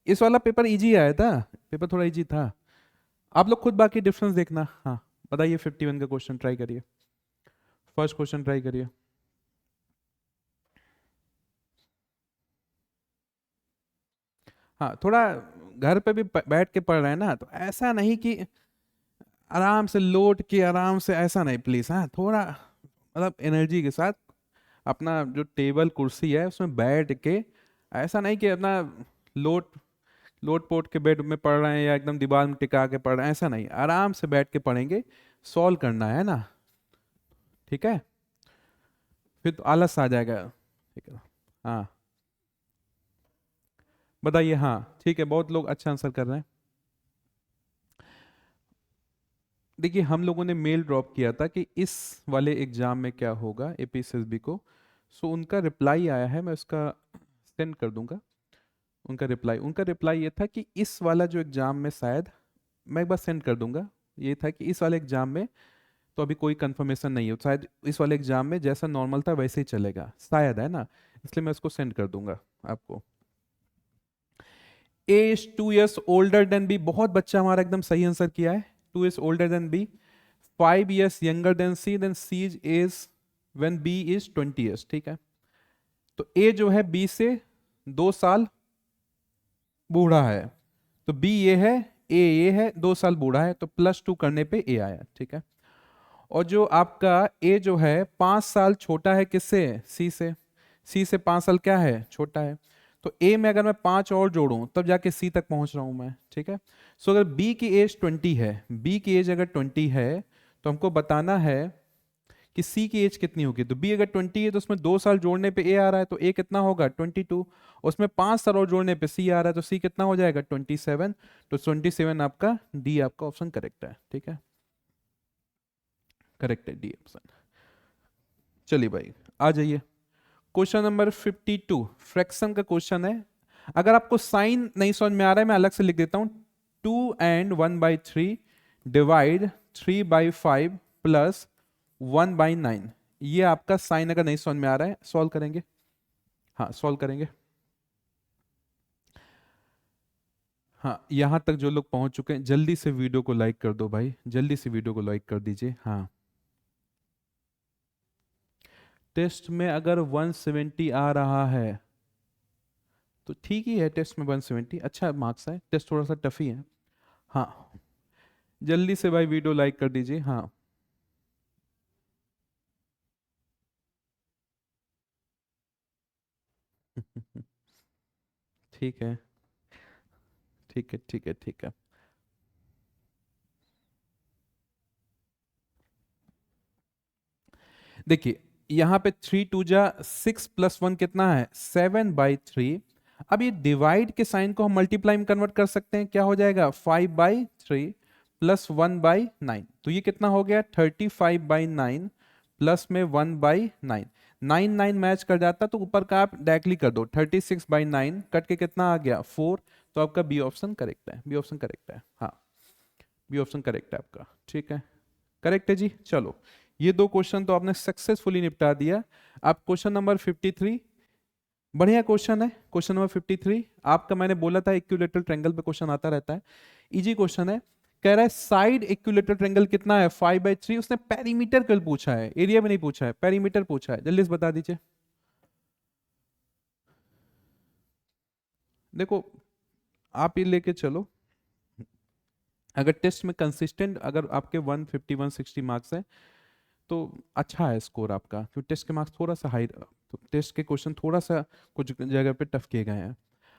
इस वाला पेपर इजी आया था, पेपर थोड़ा इजी था। आप लोग खुद बाकी डिफरेंस देखना। हाँ बताइए, 51 का क्वेश्चन ट्राई करिए, फर्स्ट क्वेश्चन ट्राई करिए। हाँ थोड़ा घर पे भी बैठ के पढ़ रहे हैं ना, तो ऐसा नहीं कि आराम से लोट के आराम से, ऐसा नहीं प्लीज। हाँ थोड़ा मतलब एनर्जी के साथ अपना जो टेबल कुर्सी है उसमें बैठ के, ऐसा नहीं कि अपना लोट लोट पोट के बेड में पढ़ रहे हैं या एकदम दीवार में टिका के पढ़ रहे हैं, ऐसा नहीं, आराम से बैठ के पढ़ेंगे, सॉल्व करना है ना, ठीक है। फिर तो आलस आ जाएगा, ठीक है। हाँ बताइए। हाँ ठीक है, बहुत लोग अच्छा आंसर कर रहे हैं। देखिए हम लोगों ने मेल ड्रॉप किया था कि इस वाले एग्जाम में क्या होगा एपीएसएसबी को, सो उनका रिप्लाई आया है, मैं उसका सेंड कर दूंगा। उनका रिप्लाई ये था कि इस वाला जो एग्जाम में शायद, मैं एक बार सेंड कर दूंगा, ये था कि इस वाले एग्जाम में तो अभी कोई कंफर्मेशन नहीं है, शायद इस वाले एग्जाम में जैसा नॉर्मल था वैसे ही चलेगा शायद, है ना, इसलिए मैं उसको सेंड कर दूंगा आपको। A is 2 years older than B, बहुत बच्चा हमारा एकदम सही आंसर किया है, 2 years older than B, 5 years younger than C, then C is when B is 20 years, ठीक है। तो ए जो है बी से 2 साल बूढ़ा है, तो बी ये है, ए ये है, 2 साल बूढ़ा है, तो +2 करने पे ए आया, ठीक है। और जो आपका ए जो है 5 साल छोटा है किससे, सी से, सी से 5 साल क्या है, छोटा है, तो ए में अगर मैं 5 और जोड़ूं तब जाके सी तक पहुंच रहा हूं मैं, ठीक है। सो अगर बी की एज 20 है, बी की एज अगर 20 है, तो हमको बताना है कि सी की एज कितनी होगी। तो बी अगर 20 है तो उसमें 2 साल जोड़ने पे ए आ रहा है, तो ए कितना होगा 22, उसमें 5 साल और जोड़ने पे सी आ रहा है, तो सी कितना हो जाएगा 27, तो 27 आपका डी, आपका ऑप्शन करेक्ट है, ठीक है, करेक्ट है डी ऑप्शन। चलिए भाई आ जाइए, क्वेश्चन नंबर 52 फ्रैक्शन का क्वेश्चन है। अगर आपको साइन नहीं समझ में आ रहा है, मैं अलग से लिख देता हूं, 2 and 1/3 डिवाइड 3/5 प्लस 1/9, ये आपका साइन अगर नहीं समझ में आ रहा है, सॉल्व करेंगे। हाँ सॉल्व करेंगे। हाँ यहां तक जो लोग पहुंच चुके हैं जल्दी से वीडियो को लाइक कर दो भाई, जल्दी से वीडियो को लाइक कर दीजिए। हाँ टेस्ट में अगर 170 आ रहा है तो ठीक ही है, टेस्ट में 170 अच्छा मार्क्स है, टेस्ट थोड़ा सा टफ ही है। हाँ जल्दी से भाई वीडियो लाइक कर दीजिए। हाँ ठीक है, ठीक है, ठीक है, ठीक है। देखिए यहाँ पे 3 2 जा 6 + 1 कितना है 7/3। अब ये डिवाइड के साइन को हम मल्टीप्लाई में कन्वर्ट कर सकते हैं, क्या हो जाएगा 5/3 प्लस 1/9, तो ये कितना हो गया 35/9 प्लस में 1/9, 9 9 मैच कर जाता, तो ऊपर का आप डायरेक्टली कर दो, 36/9 कट के कितना आ गया 4, तो आपका बी ऑप्शन करेक्ट है, बी ऑप्शन करेक्ट है। हाँ बी ऑप्शन करेक्ट है आपका, ठीक है, करेक्ट है जी। चलो ये दो क्वेश्चन तो आपने सक्सेसफुली निपटा दिया। आप क्वेश्चन नंबर 53, बढ़िया क्वेश्चन है क्वेश्चन नंबर 53 आपका, मैंने बोला था इक्विलेटरल ट्रायंगल पे क्वेश्चन आता रहता है, इजी क्वेश्चन है। कह रहा है साइड इक्विलेटरल ट्रायंगल कितना है 5/3, उसने पेरीमीटर कल पूछा है, एरिया में नहीं पूछा है, पेरीमीटर पूछा है, जल्दी से बता दीजिए। देखो आप ये लेके चलो, अगर टेस्ट में कंसिस्टेंट, अगर आपके 150 160 मार्क्स है तो अच्छा है स्कोर आपका, क्योंकि टेस्ट के मार्क्स थोड़ा सा हाई, तो टेस्ट के क्वेश्चन थोड़ा सा कुछ जगह पे टफ किए गए हैं।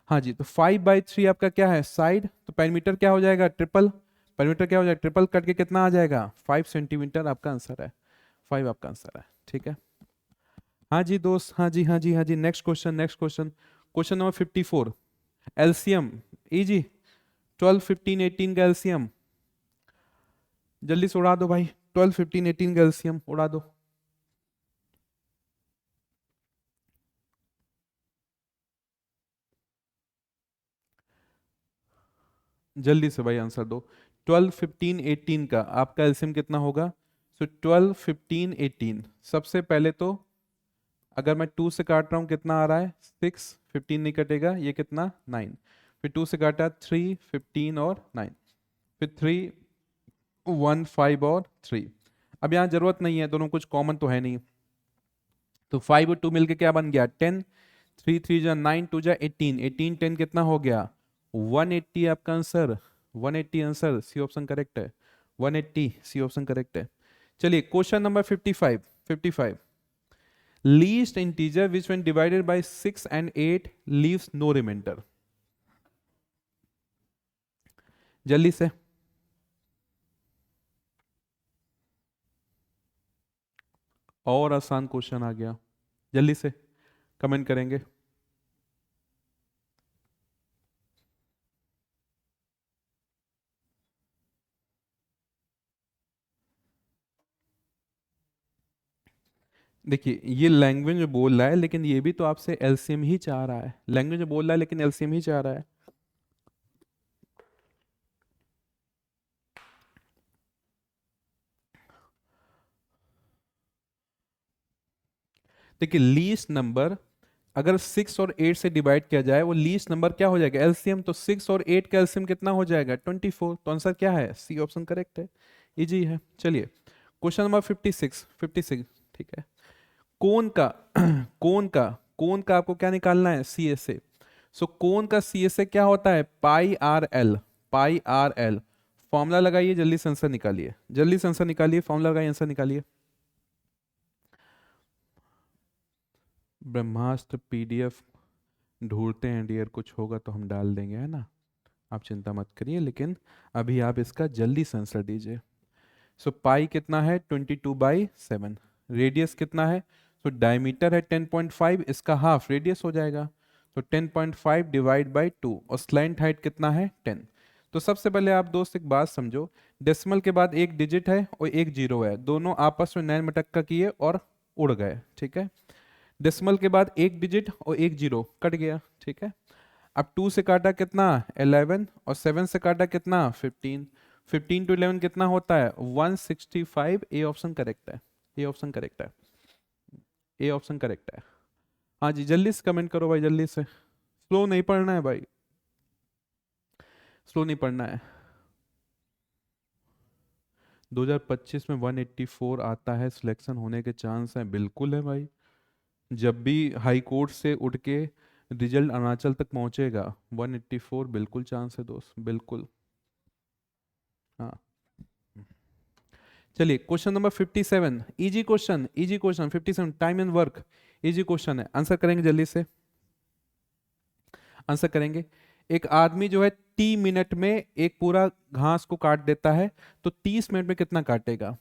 हाँ जी, तो 5/3 आपका क्या है साइड, तो पेरीमीटर क्या हो जाएगा ट्रिपल, पेरीमीटर क्या हो जाएगा ट्रिपल कट के कितना आ जाएगा 5 सेंटीमीटर, आपका आंसर है 5, आपका आंसर है, ठीक है। हाँ जी दोस्त, हाँ जी, हाँ जी, हाँ जी, next question, next question, question number 54, LCM easy, 12 15 18 का एलसीएम, जल्दी से उड़ा दो भाई, 12 15 18 का एलसीएम उड़ा दो। जल्दी से भाई आंसर दो, 12 15 18 का आपका एलसीएम कितना होगा। सो 12 15 18, सबसे पहले तो अगर मैं 2 से काट रहा हूं कितना आ रहा है 6, 15 नहीं कटेगा, ये कितना 9, फिर 2 से काटा 3, 15 और 9, फिर 3, 1, 5 और 3। अब यहाँ जरूरत नहीं है, दोनों कुछ कॉमन तो है नहीं, तो 5 और 2 मिलके क्या बन गया 10, 3 3 जा 9, 2 जा 18, 18 10 कितना हो गया 180 आपका answer, 180 answer, C option correct है, 180 सी ऑप्शन करेक्ट है। चलिए question number 55, 55 least integer which when divided by 6 and 8 leaves no reminder. जल्दी से, और आसान क्वेश्चन आ गया, जल्दी से कमेंट करेंगे। देखिए ये लैंग्वेज जो बोल रहा है, लेकिन ये भी तो आपसे एलसीएम ही चाह रहा है, लैंग्वेज जो बोल रहा है लेकिन एलसीएम ही चाह रहा है। देखिए लीस्ट नंबर अगर 6 और 8 से डिवाइड किया जाए, वो लीस्ट नंबर क्या हो जाएगा एलसीएम, तो 6 और 8 का एलसीएम कितना हो जाएगा 24। तो आंसर क्या है, सी ऑप्शन करेक्ट है, इजी है। चलिए क्वेश्चन नंबर 56, 56 ठीक है। कोन का कोन का आपको क्या निकालना है सी एस ए। सो कोन का सी एस ए क्या होता है पाई आर एल, पाई आर एल। फॉर्मूला लगाइए, जल्दी से आंसर निकालिए, जल्दी से आंसर निकालिए, फॉर्मूला लगाइए, आंसर निकालिए। ब्रह्मास्त्र पीडीएफ ढूंढते हैं डियर, कुछ होगा तो हम डाल देंगे, है ना, आप चिंता मत करिए, लेकिन अभी आप इसका जल्दी से आंसर दीजिए। सो पाई कितना है 22/7, रेडियस कितना है, सो डायमीटर है 10.5, इसका हाफ रेडियस हो जाएगा, तो 10.5 डिवाइड बाई 2, और स्लैंट हाइट कितना है 10। तो सबसे पहले आप दोस्त एक बात समझो, डेसिमल के बाद एक डिजिट है और एक जीरो है, दोनों आपस में नैन मटक्का किए और उड़ गए, ठीक है। डेसिमल के बाद एक डिजिट और एक जीरो कट गया, ठीक है। अब 2 से काटा कितना 11, और 7 से काटा कितना 15, 15 to 11 कितना होता है 165, ए ऑप्शन करेक्ट है, ए ऑप्शन करेक्ट है, ए ऑप्शन करेक्ट है। हाँ जी जल्दी से कमेंट करो भाई, जल्दी से, स्लो नहीं पढ़ना है भाई, स्लो नहीं पढ़ना है। 2025 में 184 आता है, सिलेक्शन होने के चांस हैं, बिल्कुल है भाई। जब भी हाई कोर्ट से उठ के रिजल्ट अरुणाचल तक पहुंचेगा 184 बिल्कुल चांस है दोस्त, बिल्कुल। हाँ चलिए question number 57, easy question, easy question 57, time and work, easy question है, आंसर करेंगे जल्दी से, आंसर करेंगे। एक आदमी जो है 30 मिनट में एक पूरा घास को काट देता है, तो 30 मिनट में कितना काटेगा,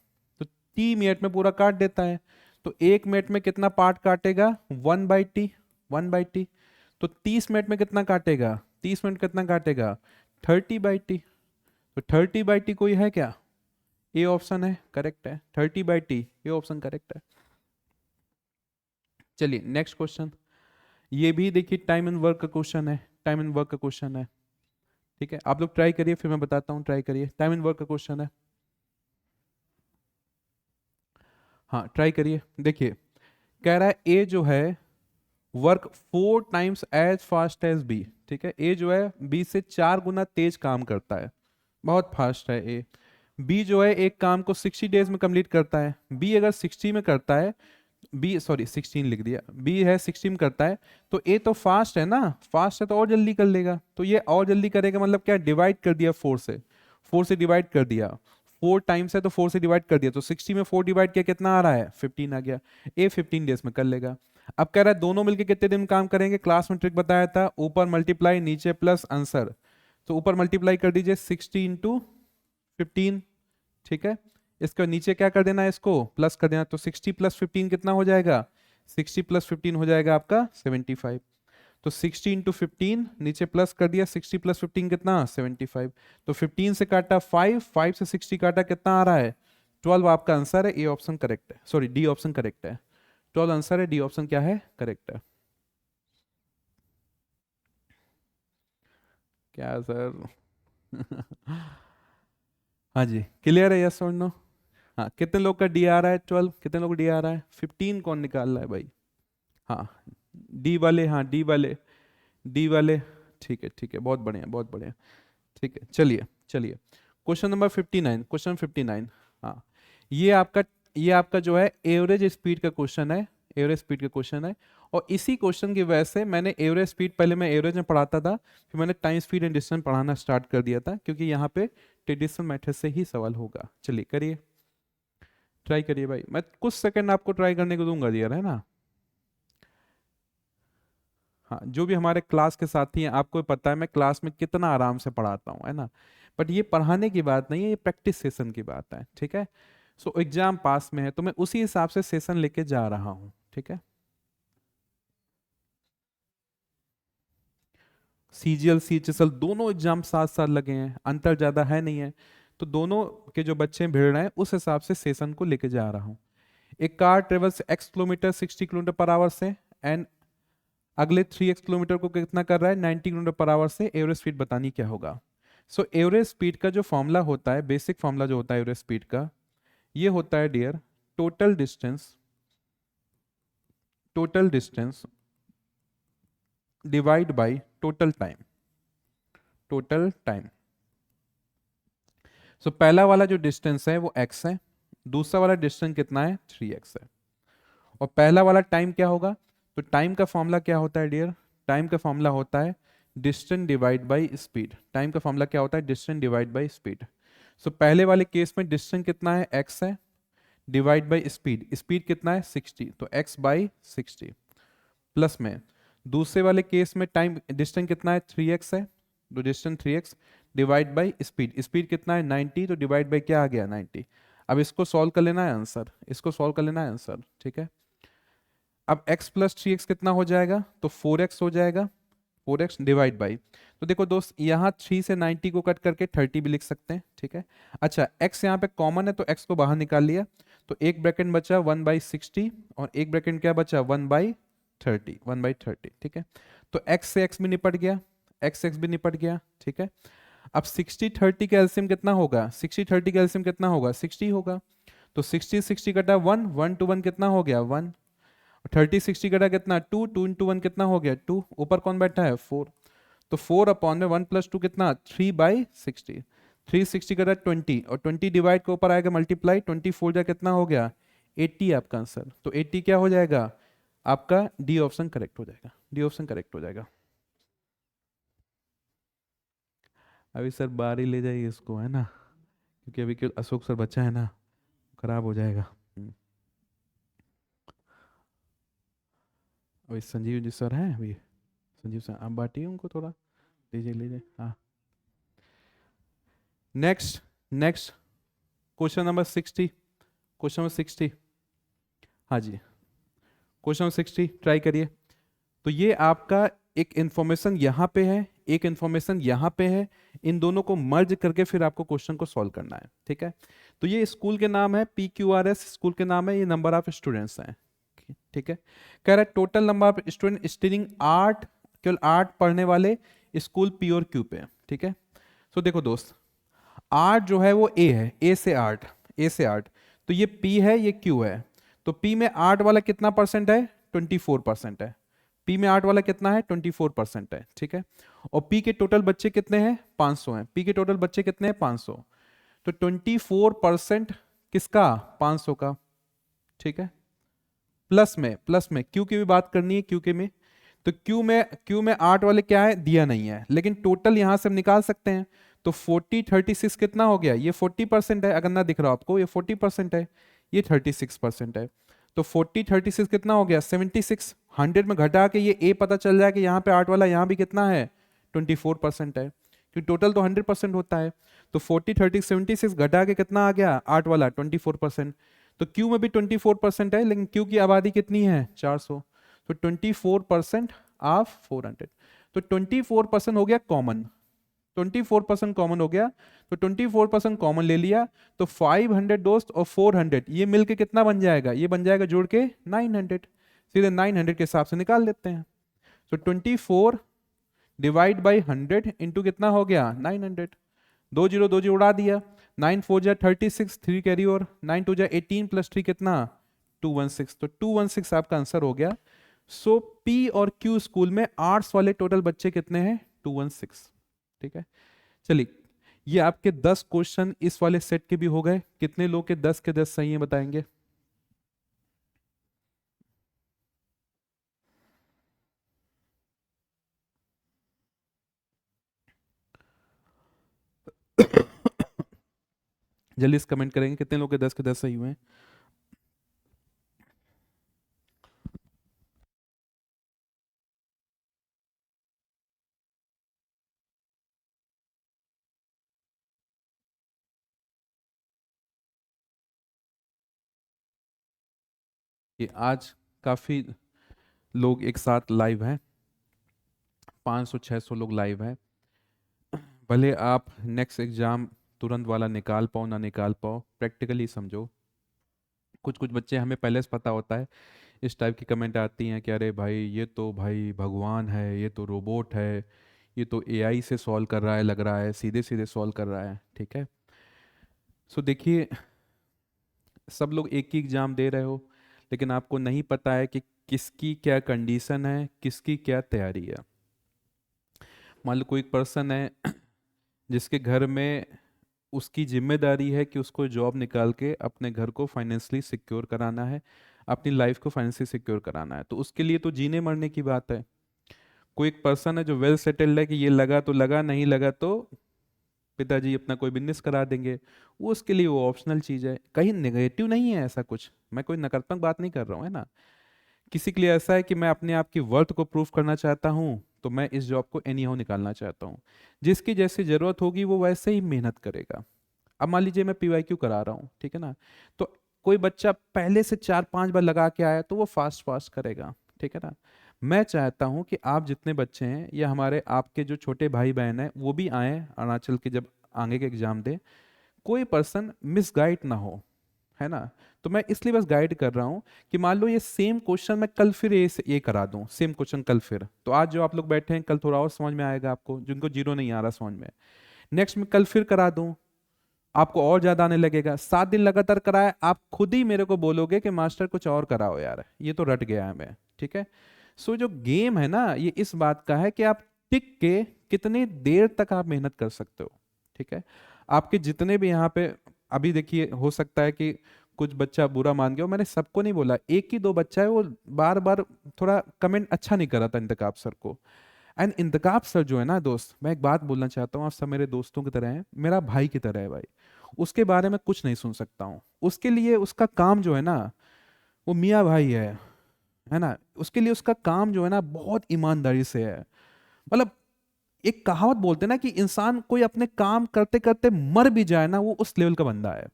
तो 30 मिनट में पूरा काट देता है, तो 1 मिनट में कितना पार्ट काटेगा 1/t, 1/t। तो 30 मिनट में कितना काटेगा, 30 मिनट कितना काटेगा 30/t। तो 30/t कोई है क्या, ए ऑप्शन है करेक्ट है, 30/t ये ऑप्शन करेक्ट है। चलिए नेक्स्ट क्वेश्चन, ये भी देखिए टाइम एंड वर्क का क्वेश्चन है, टाइम एंड वर्क का क्वेश्चन है, ठीक है। आप लोग ट्राई करिए, फिर मैं बताता हूँ, ट्राई करिए, टाइम एंड वर्क का क्वेश्चन है, हाँ ट्राई करिए। देखिए कह रहा है ए जो है work 4 times as fast as B, ठीक है, ए जो है बी से 4 गुना तेज काम करता है, बहुत फास्ट है ए। बी जो है एक काम को 60 डेज में कंप्लीट करता है, बी अगर 60 में करता है, बी सॉरी 16 लिख दिया, बी है 60 में करता है, तो ए तो फास्ट है ना, फास्ट है तो और जल्दी कर लेगा, तो ये और जल्दी करेगा मतलब क्या, डिवाइड कर दिया 4 से, 4 से डिवाइड कर दिया, 4 टाइम्स है तो 4 से डिवाइड कर दिया, तो 60 में 4 डिवाइड किया कितना आ रहा है 15 आ गया, ए 15 डेज में कर लेगा। अब कह रहा है दोनों मिलकर कितने दिन में काम करेंगे, क्लास में ट्रिक बताया था, ऊपर मल्टीप्लाई नीचे प्लस आंसर, तो ऊपर मल्टीप्लाई कर दीजिए 60 इंटू 15, ठीक है। इसके नीचे क्या कर देना है, इसको प्लस कर देना, तो 60 + 15 कितना हो जाएगा, 60 + 15 हो जाएगा आपका 75, तो 60 इंटू 15 नीचे प्लस कर दिया, 60 + 15 कितना 75, तो 15 से काटा 5, 5 से 60 काटा कितना आ रहा है 12, आपका आंसर है, ए ऑप्शन करेक्ट है, सॉरी डी ऑप्शन करेक्ट है, 12 आंसर है, डी ऑप्शन क्या है करेक्ट है। क्या सर हाँ जी क्लियर है, यस और नो। हाँ कितने लोग का डी आ रहा है 12, कितने लोग डी आ रहा है 15, कौन निकाल रहा है भाई, हाँ डी वाले, हाँ डी वाले, डी वाले ठीक है ठीक है, बहुत बढ़िया बहुत बढ़िया। ठीक है, चलिए चलिए, क्वेश्चन नंबर 59, क्वेश्चन 59। हाँ, ये आपका ये आपका जो है एवरेज स्पीड का क्वेश्चन है, एवरेज स्पीड का क्वेश्चन है। और इसी क्वेश्चन की वजह से मैंने एवरेज स्पीड, पहले मैं एवरेज में पढ़ाता था, फिर मैंने टाइम स्पीड एंड डिस्टेंस पढ़ाना स्टार्ट कर दिया था, क्योंकि यहाँ पे ट्रेडिशनल मेथड से ही सवाल होगा। चलिए करिए, ट्राई करिए भाई, मैं कुछ सेकंड आपको ट्राई करने को दूंगा यार, है ना। हाँ, जो भी हमारे क्लास के साथी हैं, आपको पता है मैं क्लास में कितना आराम से पढ़ाता हूँ, है ना। बट ये पढ़ाने की बात नहीं है, ये प्रैक्टिस सेशन की बात है, ठीक है। सो एग्जाम पास में है तो मैं उसी हिसाब से सेशन लेके जा रहा हूँ, ठीक है। सीजीएल सीएचएसएल दोनों एग्जाम साथ साथ लगे हैं, अंतर ज्यादा है नहीं है, तो दोनों के जो बच्चे भिड़ रहे हैं उस हिसाब से सेशन को लेके जा रहा हूँ। एक car travels x kilometre 60 kilometre per hour से, एंड अगले 3x किलोमीटर को कितना कर रहा है, 90 किलोमीटर पर आवर से। एवरेज स्पीड बतानी क्या होगा। सो एवरेज स्पीड का जो फॉर्मूला होता है, बेसिक फॉर्मूला जो होता है एवरेज स्पीड का, ये होता है dear, total distance divide by total time. So पहला वाला जो डिस्टेंस है वो x है, दूसरा वाला डिस्टेंस कितना है, 3x है, और पहला वाला टाइम क्या होगा। तो टाइम का फॉर्मूला क्या होता है डियर, टाइम का फॉर्मूला होता है distance divide by speed. Time का फॉर्मूला क्या होता है, डिस्टेंस डिवाइड बाय स्पीड। सो पहले वाले केस में डिस्टेंस कितना है, x है, डिवाइड बाय स्पीड, स्पीड कितना है 60, तो x बाई 60, प्लस में दूसरे वाले केस में टाइम डिस्टेंस कितना है, 3x है, तो distance 3x divide by speed, speed कितना है 90, तो डिवाइड बाय क्या आ गया 90। अब इसको सॉल्व कर लेना है आंसर, इसको सॉल्व कर लेना है आंसर, ठीक है। अब x प्लस 3x कितना हो जाएगा, तो 4x हो जाएगा, 4x डिवाइड बाई, तो देखो दोस्त यहाँ 3 से 90 को कट करके 30 भी लिख सकते हैं, ठीक है। अच्छा, x यहाँ पे कॉमन है तो x को बाहर निकाल लिया, तो एक ब्रैकेट बचा 1/60 और एक ब्रैकेट क्या बचा 1/30, ठीक है। तो x से x भी निपट गया, x भी निपट गया, ठीक है। अब 60-30 का एलसीएम कितना होगा, 60-30 का एलसीएम कितना होगा, 60 होगा, तो 60-60 कटा 1, 1 to 1 कितना हो गया 1, 30-60 कटा कितना 2, 2 into 1 कितना हो गया 2, ऊपर कौन बैठा है 4, तो 4 अपॉन में 1 + 2 कितना 3/60, 360 कटा 20, और 20 डिवाइड के ऊपर आएगा मल्टीप्लाई, 24 जा कितना हो गया 80 आपका आंसर। तो 80 क्या हो जाएगा आपका, डी ऑप्शन करेक्ट हो जाएगा, डी ऑप्शन करेक्ट हो जाएगा। अभी सर बाहर ही ले जाइए इसको, है ना, क्योंकि अभी क्यों अशोक सर बच्चा है ना, खराब हो जाएगा। अभी संजीव जी सर हैं, अभी संजीव सर आप बांटिए उनको थोड़ा, लीजिए लीजिए। हाँ, next next question number 60, question number 60। हाँ जी, क्वेश्चन नंबर 60 ट्राई करिए। तो ये आपका एक इंफॉर्मेशन यहाँ पे है, एक इंफॉर्मेशन यहाँ पे है, इन दोनों को मर्ज करके फिर आपको क्वेश्चन को सॉल्व करना है, ठीक है। तो ये स्कूल के नाम है PQRS, स्कूल के नाम है, ये नंबर ऑफ स्टूडेंट्स हैं, ठीक है। कह रहा है total number of student studying 8, केवल 8 पढ़ने वाले स्कूल P और Q पे, ठीक है। तो देखो दोस्त, 8 जो है वो A है, A से 8, A से 8, तो ये P है ये Q है, तो P में 8 वाला कितना परसेंट है, 24% है। P में 8 वाला कितना है, 24% है, ठीक है। और P के टोटल बच्चे कितने हैं, 500 हैं, P के टोटल बच्चे कितने हैं 500, तो 24% किसका, 500 का, ठीक है। प्लस में Q की भी बात करनी है, Q के में, तो Q में 8 वाले क्या है, दिया नहीं है, लेकिन टोटल यहां से हम निकाल सकते हैं। तो 40-36 कितना हो गया, ये 40% है, अगर ना दिख रहा आपको, ये 40% है, ये 36% है, तो 40-36 कितना हो गया 76, 100 में घटा के ये A पता चल जाए कि यहाँ पे 8 वाला यहाँ भी कितना है 24% है, क्योंकि टोटल तो 100% होता है। तो 40-30-76 घटा के कितना आ गया 8 वाला 24%, तो Q में भी 24% है, लेकिन Q की आबादी कितनी है 400, तो 24% ऑफ 400, तो 24% हो गया कॉमन, 24% कॉमन हो गया, तो 24% कॉमन ले लिया, तो 500 दोस्त और 400 ये मिलके कितना बन जाएगा, ये बन जाएगा जोड़ के 900, सीधे 900 के हिसाब से निकाल लेते हैं। तो 24 डिवाइड बाई 100 इंटू कितना हो गया 900, 2 जीरो 2 जीरो उड़ा दिया, 9 4 जा 36, 3 कैरी और 9 2 जा 18 प्लस 3 कितना 216, तो 216 आपका आंसर हो गया। सो P और Q स्कूल में आर्ट्स वाले टोटल बच्चे कितने हैं 216। ठीक है, चलिए ये आपके 10 क्वेश्चन इस वाले सेट के भी हो गए। कितने लोग के 10 सही है बताएंगे? जल्दी से कमेंट करेंगे कितने लोग के 10 सही हुए हैं। ये आज काफी लोग एक साथ लाइव हैं, 500-600 लोग लाइव हैं। भले आप नेक्स्ट एग्जाम तुरंत वाला निकाल पाओ ना निकाल पाओ, प्रैक्टिकली समझो। कुछ कुछ बच्चे हमें पहले से पता होता है, इस टाइप की कमेंट आती हैं कि अरे भाई ये तो भाई भगवान है, ये तो रोबोट है, ये तो एआई से सॉल्व कर रहा है, लग रहा है सीधे सीधे सॉल्व कर रहा है। ठीक है, सो देखिए, सब लोग एक ही एग्जाम दे रहे हो, लेकिन आपको नहीं पता है कि किसकी क्या कंडीशन है, किसकी क्या तैयारी है। मान लो कोई पर्सन है जिसके घर में उसकी जिम्मेदारी है कि उसको जॉब निकाल के अपने घर को फाइनेंशियली सिक्योर कराना है, अपनी लाइफ को फाइनेंशियली सिक्योर कराना है, तो उसके लिए तो जीने मरने की बात है। कोई एक पर्सन है जो वेल सेटल्ड है कि ये लगा तो लगा, नहीं लगा तो पिताजी अपना कोई बिजनेस करा देंगे, वो उसके लिए वो ऑप्शनल चीज़ है। कहीं नेगेटिव नहीं है ऐसा कुछ, मैं कोई नकारात्मक बात नहीं कर रहा हूँ, है ना। किसी के लिए ऐसा है कि मैं अपने आप की वर्थ को प्रूव करना चाहता हूँ, तो मैं इस जॉब को एनी हाउ निकालना चाहता हूँ। जिसकी जैसी ज़रूरत होगी वो वैसे ही मेहनत करेगा। अब मान लीजिए मैं PYQ करा रहा हूँ, ठीक है ना, तो कोई बच्चा पहले से 4-5 बार लगा के आया तो वो फास्ट फास्ट करेगा। ठीक है ना, मैं चाहता हूँ कि आप जितने बच्चे हैं या हमारे आपके जो छोटे भाई बहन हैं वो भी आए अरुणाचल के, जब आगे के एग्जाम दें, कोई पर्सन मिसगाइड ना हो, है ना। तो मैं इसलिए बस गाइड कर रहा हूँ कि मान लो ये सेम क्वेश्चन मैं कल फिर ये करा दूं, सेम क्वेश्चन कल फिर, तो आज जो आप लोग बैठे हैं कल थोड़ा और समझ में आएगा आपको, जिनको जीरो नहीं आ रहा समझ में। नेक्स्ट में कल फिर करा दूं, आपको और ज्यादा आने लगेगा। 7 दिन लगातार कराए, आप खुद ही मेरे को बोलोगे कि मास्टर कुछ और कराओ यार, ये तो रट गया है मैं। ठीक है, सो जो गेम है ना ये इस बात का है कि आप टिक के कितनी देर तक आप मेहनत कर सकते हो। ठीक है, आपके जितने भी यहाँ पे, अभी देखिए हो सकता है कि कुछ बच्चा बुरा मान गया हो, मैंने सबको नहीं बोला, एक ही दो बच्चा है वो बार बार थोड़ा कमेंट अच्छा नहीं कर रहा था इंतकाब सर को। एंड इंतकाब सर जो है ना दोस्त, मैं एक बात बोलना चाहता हूँ, आप सब मेरे दोस्तों की तरह हैं, मेरा भाई की तरह है भाई। उसके बारे में कुछ नहीं सुन सकता हूँ, उसके लिए उसका काम जो है ना वो मियाँ भाई है ना, उसके लिए उसका काम जो है ना बहुत ईमानदारी से है। मतलब एक कहावत बोलते हैं ना कि इंसान कोई अपने काम करते करते मर भी जाए ना, वो उस लेवल का बंदा है।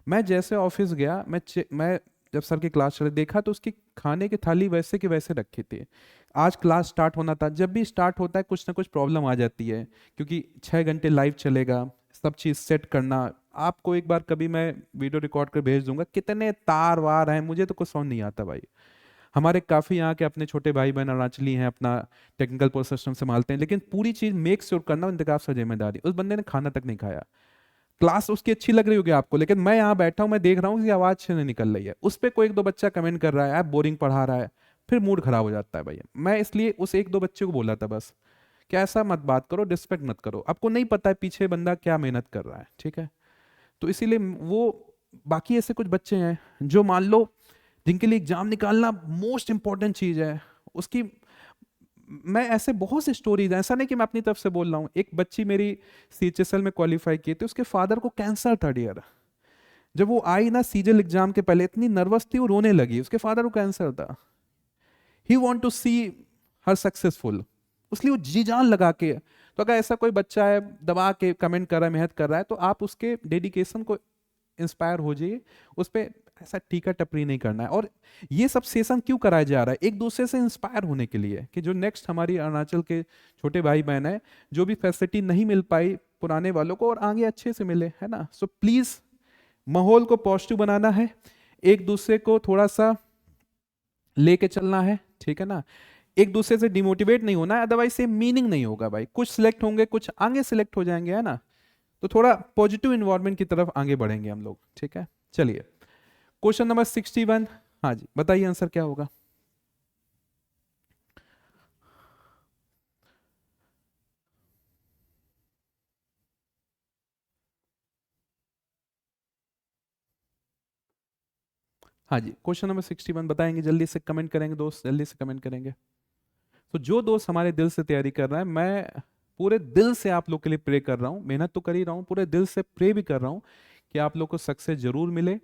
मैं जैसे ऑफिस गया, मैं जब सर की क्लास चले देखा तो उसकी खाने की थाली वैसे की वैसे रखी थी। आज क्लास स्टार्ट होना था, जब भी स्टार्ट होता है कुछ ना कुछ प्रॉब्लम आ जाती है, क्योंकि 6 घंटे लाइव चलेगा, सब चीज़ सेट करना। आपको एक बार कभी मैं वीडियो रिकॉर्ड कर भेज दूंगा, कितने तार वार हैं, मुझे तो कुछ समझ नहीं आता भाई। हमारे काफ़ी यहाँ के अपने छोटे भाई बहन अरुणाचली हैं, अपना टेक्निकल प्रोसेस सिस्टम संभालते हैं, लेकिन पूरी चीज़ मेक श्योर करना इंतकाब से जिम्मेदारी। उस बंदे ने खाना तक नहीं खाया। क्लास उसकी अच्छी लग रही होगी आपको, लेकिन मैं यहाँ बैठा हूँ, मैं देख रहा हूँ कि आवाज़ से नहीं निकल रही है, उस पर कोई एक दो बच्चा कमेंट कर रहा है, आप बोरिंग पढ़ा रहा है, फिर मूड खराब हो जाता है भैया। मैं इसलिए उस एक दो बच्चे को बोला था बस कि ऐसा मत बात करो, डिस्पेक्ट मत करो, आपको नहीं पता है पीछे बंदा क्या मेहनत कर रहा है। ठीक है, तो इसीलिए वो, बाकी ऐसे कुछ बच्चे हैं जो मान लो जिनके लिए एग्जाम निकालना मोस्ट इंपॉर्टेंट चीज है, उसकी, मैं ऐसे बहुत सी स्टोरीज, ऐसा नहीं कि मैं अपनी तरफ से बोल रहा हूँ। एक बच्ची मेरी CHSL में क्वालिफाई की थी, उसके फादर को कैंसर था डियर। जब वो आई ना सीजल एग्जाम के पहले, इतनी नर्वस थी वो रोने लगी, उसके फादर को कैंसर था। He want to see her successful, उसलिए वो जी जान लगा के। तो अगर ऐसा कोई बच्चा है दबा के कमेंट कर रहा है, मेहनत कर रहा है, तो आप उसके डेडिकेशन को इंस्पायर हो जाइए, उस पर ऐसा टीका टपरी नहीं करना है। और ये सब सेशन क्यों कराया जा रहा है, एक दूसरे से इंस्पायर होने के लिए, कि जो नेक्स्ट हमारी अरुणाचल के छोटे भाई बहन है, जो भी फैसिलिटी नहीं मिल पाई पुराने वालों को, और आगे अच्छे से मिले, है ना। सो प्लीज माहौल को पॉजिटिव बनाना है, एक दूसरे को थोड़ा सा लेके चलना है। ठीक है ना, एक दूसरे से डिमोटिवेट नहीं होना है, अदरवाइज से मीनिंग नहीं होगा भाई। कुछ सिलेक्ट होंगे, कुछ आगे सिलेक्ट हो जाएंगे, है ना। तो थोड़ा पॉजिटिव इन्वायरमेंट की तरफ आगे बढ़ेंगे हम लोग। ठीक है, चलिए क्वेश्चन नंबर 61, हाँ जी बताइए आंसर क्या होगा। हाँ जी, क्वेश्चन नंबर 61 बताएंगे, जल्दी से कमेंट करेंगे दोस्त, जल्दी से कमेंट करेंगे। तो जो दोस्त हमारे दिल से तैयारी कर रहा है, मैं पूरे दिल से आप लोग के लिए प्रे कर रहा हूँ, मेहनत तो कर ही रहा हूँ, पूरे दिल से प्रे भी कर रहा हूँ कि आप लोग को सक्सेस जरूर मिले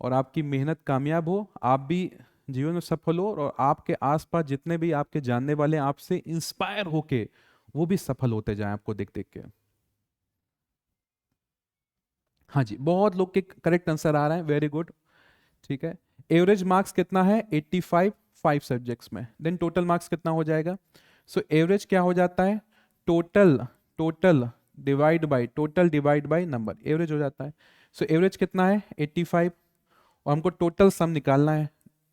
और आपकी मेहनत कामयाब हो, आप भी जीवन में सफल हो और आपके आसपास जितने भी आपके जानने वाले हैं, आपसे इंस्पायर होके वो भी सफल होते जाएं आपको देख देख के। हाँ जी, बहुत लोग के करेक्ट आंसर आ रहा है, वेरी गुड। ठीक है, एवरेज मार्क्स कितना है 85 5 सब्जेक्ट्स में, देन टोटल मार्क्स कितना हो जाएगा? सो एवरेज क्या हो जाता है? Total, total divide by number, average हो जाता है। सो एवरेज कितना है 85 और हमको टोटल सम निकालना है,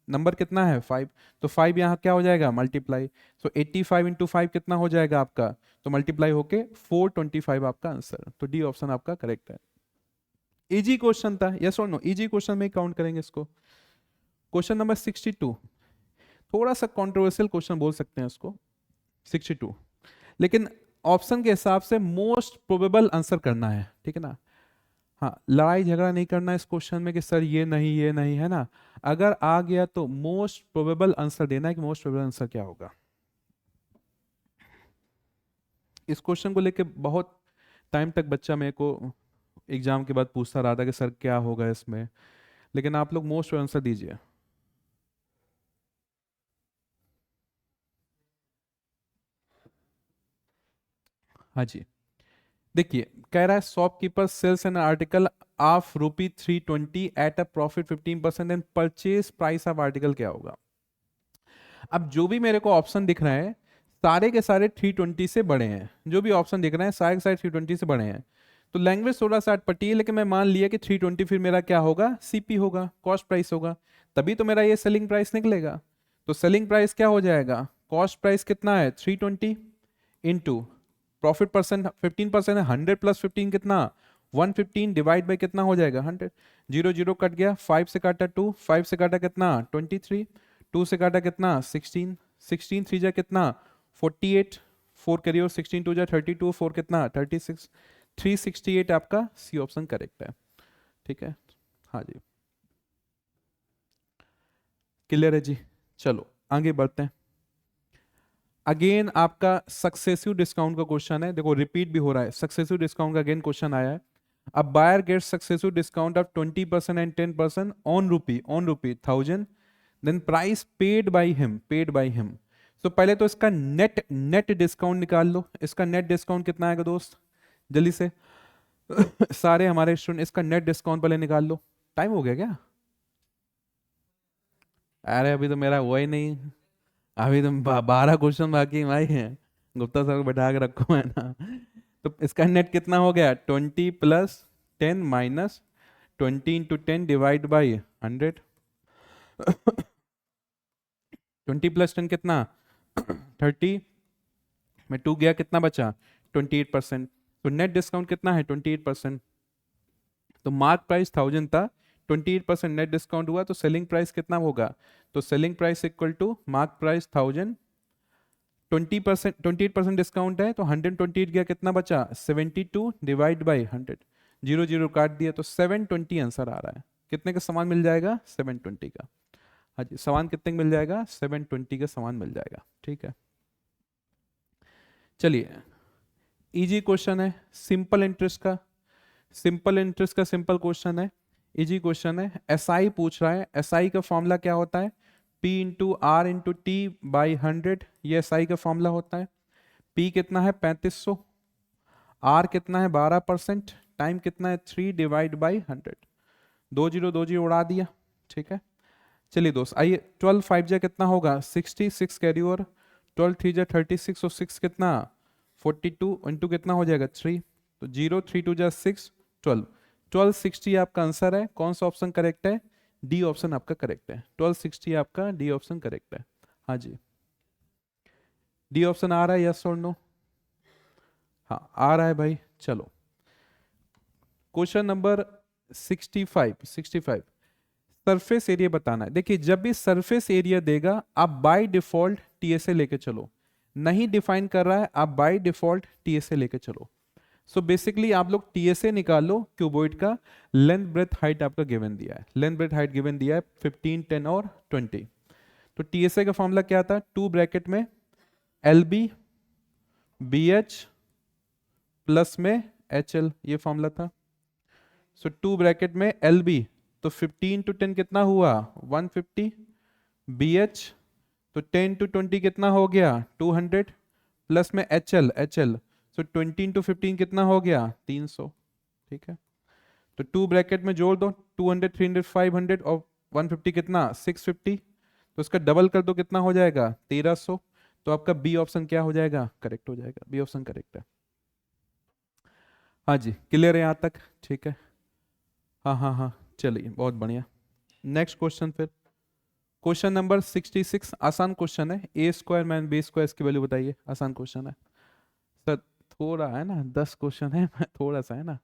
नंबर कितना है 5, तो 5 यहाँ क्या हो जाएगा मल्टीप्लाई, सो 85 इंटू 5 कितना हो जाएगा आपका, तो मल्टीप्लाई होके 425 आपका आंसर, तो डी ऑप्शन आपका करेक्ट है। इजी क्वेश्चन था, यस और नो, इजी क्वेश्चन में काउंट करेंगे इसको। क्वेश्चन नंबर 62, थोड़ा सा कंट्रोवर्शियल क्वेश्चन बोल सकते हैं इसको, 62, लेकिन ऑप्शन के हिसाब से मोस्ट प्रोबेबल आंसर करना है, ठीक है ना। हाँ, लड़ाई झगड़ा नहीं करना है इस क्वेश्चन में कि सर ये नहीं है ना, अगर आ गया तो मोस्ट प्रोबेबल आंसर देना है कि मोस्ट प्रोबेबल आंसर क्या होगा। इस क्वेश्चन को लेके बहुत टाइम तक बच्चा मेरे को एग्जाम के बाद पूछता रहा था कि सर क्या होगा इसमें, लेकिन आप लोग मोस्ट आंसर दीजिए। हाँ जी, देखिए कह रहा है shopkeeper sells an article of ₹320 at a profit 15% and purchase price of article क्या होगा। अब जो भी मेरे को ऑप्शन दिख रहे हैं सारे के सारे 320 से बड़े हैं, जो भी ऑप्शन दिख रहे हैं सारे के सारे 320 से बड़े हैं, तो लैंग्वेज थोड़ा सा अटपटी है, लेकिन मैं मान लिया कि 320 फिर मेरा क्या होगा, सीपी होगा, कॉस्ट प्राइस होगा, तभी तो मेरा ये सेलिंग प्राइस निकलेगा। तो सेलिंग प्राइस क्या हो जाएगा, कॉस्ट प्राइस कितना है 320 इंटू प्रॉफिट परसेंट 15% है, 100 प्लस 15 कितना 115 डिवाइड बाई कितना हो जाएगा 100, जीरो जीरो कट गया, 5 से काटा 2, 5 से काटा कितना 23, 2 से काटा कितना 16, 16 3 जा कितना 48, 4 करियो 16 2 जा 32, 4 कितना 36, 368 आपका सी ऑप्शन करेक्ट है। ठीक है, हाँ जी, क्लियर है जी। चलो आगे बढ़ते हैं। अगेन आपका सक्सेसिव डिस्काउंट का क्वेश्चन है, देखो रिपीट भी हो रहा है, सक्सेसिव डिस्काउंट का अगेन क्वेश्चन आया है। अब buyer gets successive discount of 20% and 10% on rupee 1000, then price paid by him. तो पहले तो इसका नेट डिस्काउंट निकाल लो, इसका नेट डिस्काउंट कितना आएगा दोस्त, जल्दी से सारे हमारे स्टूडेंट इसका नेट डिस्काउंट पहले निकाल लो। टाइम हो गया क्या? अरे अभी तो मेरा हुआ ही नहीं, अभी तो 12 क्वेश्चन बाकी हैं भाई हैं, गुप्ता सर को बैठा के रखो है ना। तो इसका नेट कितना हो गया 20 plus 10 minus 20 into 10 divide by 100, 20 plus 10 कितना 30 में 2 गया कितना बचा 28%, तो नेट डिस्काउंट कितना है 28%, तो मार्क प्राइस 1000 था, 28% नेट डिस्काउंट हुआ तो सेलिंग प्राइस कितना होगा, तो selling price equal to mark price 1000, 20% 28% discount है तो 128 गया कितना बचा 72 डिवाइड बाई 100, जीरो जीरो काट दिया तो 720 आंसर आ रहा है। कितने का सामान मिल जाएगा 720 का, हाँ जी सामान कितने का मिल जाएगा 720 का सामान मिल जाएगा। ठीक है, चलिए इजी क्वेश्चन है, सिंपल इंटरेस्ट का, सिंपल इंटरेस्ट का सिंपल क्वेश्चन है, इजी क्वेश्चन है। एसआई पूछ रहा है, एसआई का फॉर्मूला क्या होता है, P into R into T by 100, ये एसआई का फॉर्मूला होता है। पी कितना है 3500, आर कितना है 12%, टाइम कितना है 3 डिवाइड बाई 100, दो जीरो उड़ा दिया। ठीक है, चलिए दोस्त आइए 12 5 जा कितना होगा 60, 6 कैरी ओवर, 12 3 जा 36 और 6 कितना 42 इंटू कितना हो जाएगा 3, तो 0 3 2 जा 6 12, 1260 आपका आंसर है। कौन सा ऑप्शन करेक्ट है, डी ऑप्शन आपका करेक्ट है, 1260 आपका डी ऑप्शन करेक्ट है। हाँ जी, डी ऑप्शन आ रहा है यस और नो, हाँ आ रहा है भाई। चलो क्वेश्चन नंबर 65 सरफेस एरिया बताना है। देखिए जब भी सरफेस एरिया देगा आप बाय डिफॉल्ट टीएसए लेके चलो, नहीं डिफाइन कर रहा है आप बाय डिफॉल्ट टीएसए लेके चलो। सो बेसिकली आप लोग टीएसए निकालो क्यूबॉइड का, लेंथ ब्रेथ हाइट आपका गिवन दिया है, लेंथ ब्रेथ हाइट गिवन दिया है 15, 10 और 20। तो टीएसए का फॉर्मूला क्या था, 2 ब्रैकेट में L B B H plus में एच एल, ये फॉर्मूला था। सो 2 ब्रैकेट में एल बी, तो 15 to 10 कितना हुआ 150, बी एच तो 10 to 20 कितना हो गया 200, प्लस में एच एल, सो 20 to 15 कितना हो गया 300। ठीक है, तो 2 ब्रैकेट में जोड़ दो, 200, 300, 500 और 150 कितना 650, तो इसका डबल कर दो कितना हो जाएगा 1300। तो आपका बी ऑप्शन क्या हो जाएगा, करेक्ट हो जाएगा, बी ऑप्शन करेक्ट है। हाँ जी, क्लियर है यहाँ तक, ठीक है। हाँ हाँ हाँ, चलिए बहुत बढ़िया। नेक्स्ट क्वेश्चन फिर, क्वेश्चन नंबर 66, आसान क्वेश्चन है, ए स्क्वायर माइनस बी स्क्वायर इसकी वैल्यू बताइए, आसान क्वेश्चन है सर, थोड़ा है ना, 10 क्वेश्चन है थोड़ा सा है ना।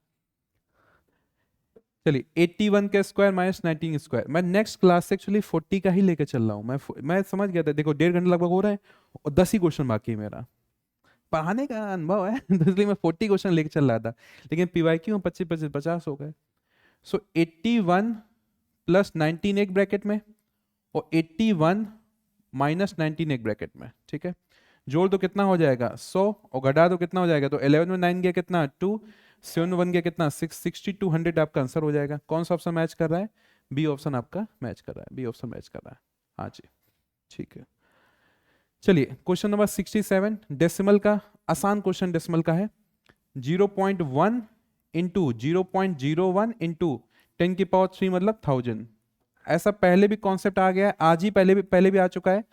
चलिए 81 का स्क्वायर माइनस 19 स्क्वायर, मैं नेक्स्ट क्लास से एक्चुअली 40 का ही लेके चल रहा हूँ, मैं समझ गया था, देखो 1.5 घंटे लगभग हो रहा है और 10 ही क्वेश्चन बाकी है, मेरा पढ़ाने का अनुभव है तो इसलिए मैं 40 क्वेश्चन लेके चल रहा था, लेकिन पीवाईक्यू में 25 25 50 हो गए। सो 81 प्लस 19 एक ब्रैकेट में और 81 माइनस 19 एक ब्रैकेट में, ठीक है। जोड़ दो कितना हो जाएगा 100 और घटा दो कितना हो जाएगा, तो 11 में 9 गया कितना 2, 7 1 गया कितना 6, 60 200 आपका आंसर हो जाएगा। कौन सा ऑप्शन मैच कर रहा है, बी ऑप्शन आपका मैच कर रहा है, बी ऑप्शन मैच कर रहा है। हाँ जी, ठीक है। चलिए क्वेश्चन नंबर 67, डेसिमल का, आसान क्वेश्चन डेसिमल का है। 0.1 इंटू 0.01 इंटू 10⁻³ मतलब 1000। ऐसा पहले भी कॉन्सेप्ट आ गया है, आज ही पहले भी आ चुका है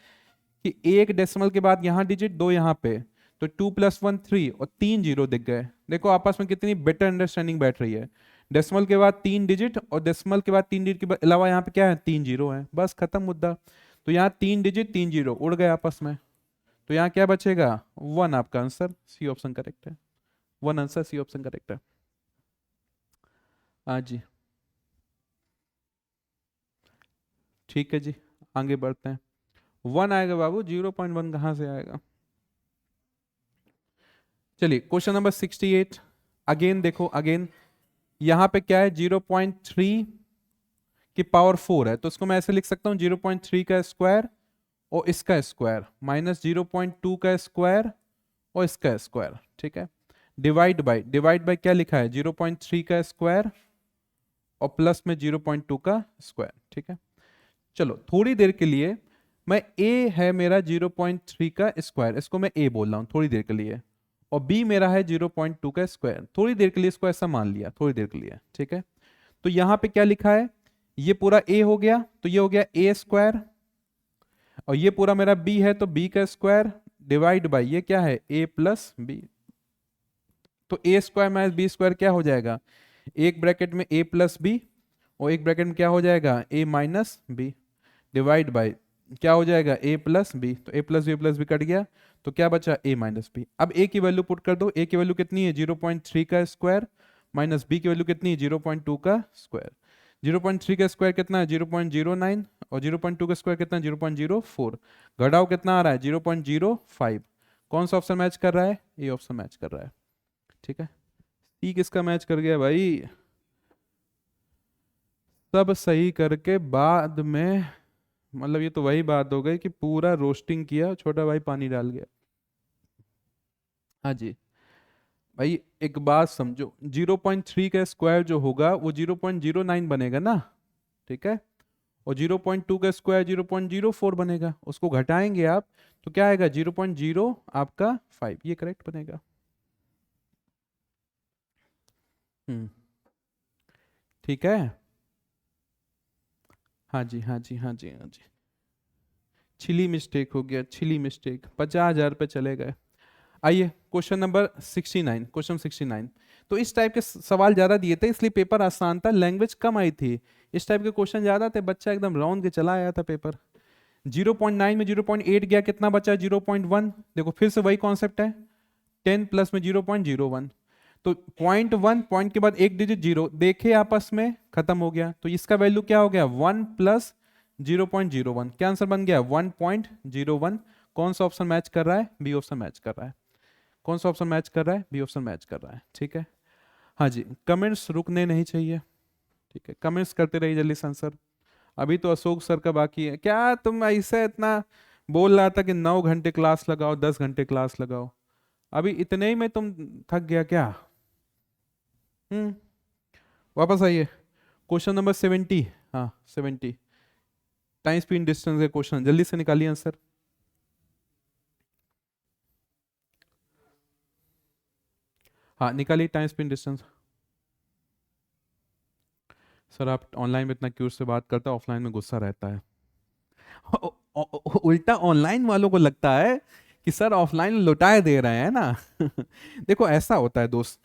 कि एक डेसिमल के बाद यहां डिजिट, दो यहां पे, तो 2 + 1 3 और 3 जीरो दिख गए। देखो आपस में कितनी बेटर अंडरस्टैंडिंग बैठ रही है, डेसिमल के बाद 3 डिजिट और डेसिमल के बाद 3 डिजिट के अलावा यहाँ पे क्या है 3 जीरो है, बस खत्म मुद्दा। तो यहाँ 3 डिजिट 3 जीरो उड़ गए आपस में, तो यहाँ क्या बचेगा 1, आपका आंसर सी ऑप्शन करेक्ट है, 1 आंसर सी ऑप्शन करेक्ट है। हाँ जी, ठीक है जी, आगे बढ़ते हैं। 1 आएगा बाबू, 0.1 कहां से आएगा। चलिए क्वेश्चन नंबर 68, अगेन देखो, अगेन यहां पे क्या है 0.3 की पावर 4 है, तो इसको मैं ऐसे लिख सकता हूं 0.3 का स्क्वायर और इसका स्क्वायर माइनस 0.2 का स्क्वायर और इसका स्क्वायर, ठीक है। डिवाइड बाय क्या लिखा है 0.3 का स्क्वायर और प्लस में 0.2 का स्क्वायर, ठीक है। चलो थोड़ी देर के लिए मैं a है मेरा 0.3 का स्क्वायर, इसको मैं a बोल रहा हूं थोड़ी देर के लिए, और b मेरा है 0.2 का स्क्वायर, थोड़ी देर के लिए इसको ऐसा मान लिया, थोड़ी देर के लिए, ठीक है। तो यहां पे क्या लिखा है, ये पूरा a हो गया, तो ये हो गया a स्क्वायर, और ये पूरा मेरा b है तो b का स्क्वायर डिवाइड बाय ये क्या है a प्लस b, तो a square minus b square क्या हो जाएगा, एक ब्रैकेट में a प्लस बी और एक ब्रैकेट में क्या हो जाएगा a minus B, divide by क्या हो जाएगा a प्लस बी, तो a प्लस बी कट गया, तो क्या बचा a माइनस बी। अब a की वैल्यू पुट कर दो, a की वैल्यू कितनी है 0.3 का स्क्वायर माइनस b की वैल्यू कितनी है 0.2 का स्क्वायर। 0.3 का स्क्वायर कितना है 0.09 और 0.2 का स्क्वायर कितना है 0.04, घटाओ कितना आ रहा है 0.05। कौन सा ऑप्शन मैच कर रहा है, ए ऑप्शन मैच कर रहा है, ठीक है। सी किसका मैच कर गया भाई, सब सही करके बाद में, मतलब ये तो वही बात हो गई कि पूरा रोस्टिंग किया, छोटा भाई पानी डाल गया। हाँ जी भाई, एक बात समझो, 0.3 का स्क्वायर जो होगा वो 0.09 बनेगा ना, ठीक है, और 0.2 का स्क्वायर 0.04 बनेगा, उसको घटाएंगे आप तो क्या आएगा 0.0 आपका 5, ये करेक्ट बनेगा। ठीक है, हाँ जी हाँ जी हाँ जी हाँ जी, छिली मिस्टेक हो गया, छिली मिस्टेक, 50,000 रुपये चले गए। आइए क्वेश्चन नंबर 69, क्वेश्चन 69। तो इस टाइप के सवाल ज्यादा दिए थे इसलिए पेपर आसान था, लैंग्वेज कम आई थी, इस टाइप के क्वेश्चन ज्यादा थे, बच्चा एकदम राउंड के चला आया था पेपर। 0.9 में 0.8 गया, कितना बचा 0.1, देखो फिर से वही कॉन्सेप्ट है, 10 प्लस में 0.01, तो 0.1 पॉइंट के बाद एक डिजिट जीरो देखे आपस में खत्म हो गया, तो इसका वैल्यू क्या हो गया 1 प्लस 0.01, क्या आंसर बन गया 1.01। कौन सा ऑप्शन मैच कर रहा है, बी ऑप्शन मैच कर रहा है। कौन सा ऑप्शन मैच कर रहा है? बी ऑप्शन मैच कर रहा है, ठीक है। हाँ जी, कमेंट्स रुकने नहीं चाहिए, ठीक है, कमेंट्स करते रहिए जल्दी से आंसर। अभी तो अशोक सर का बाकी है। क्या तुम ऐसे इतना बोल रहा था कि 9 घंटे क्लास लगाओ, 10 घंटे क्लास लगाओ, अभी इतने ही में तुम थक गया क्या? हम्म, वापस आइए। क्वेश्चन नंबर 70, हाँ 70, टाइम स्पीड डिस्टेंस के क्वेश्चन, जल्दी से निकालिए आंसर। हाँ निकालिए टाइम स्पीड डिस्टेंस। सर आप ऑनलाइन में इतना क्यूट से बात करता है, ऑफलाइन में गुस्सा रहता है। उल्टा ऑनलाइन वालों को लगता है कि सर ऑफलाइन लुटाए दे रहे हैं ना। देखो ऐसा होता है दोस्त,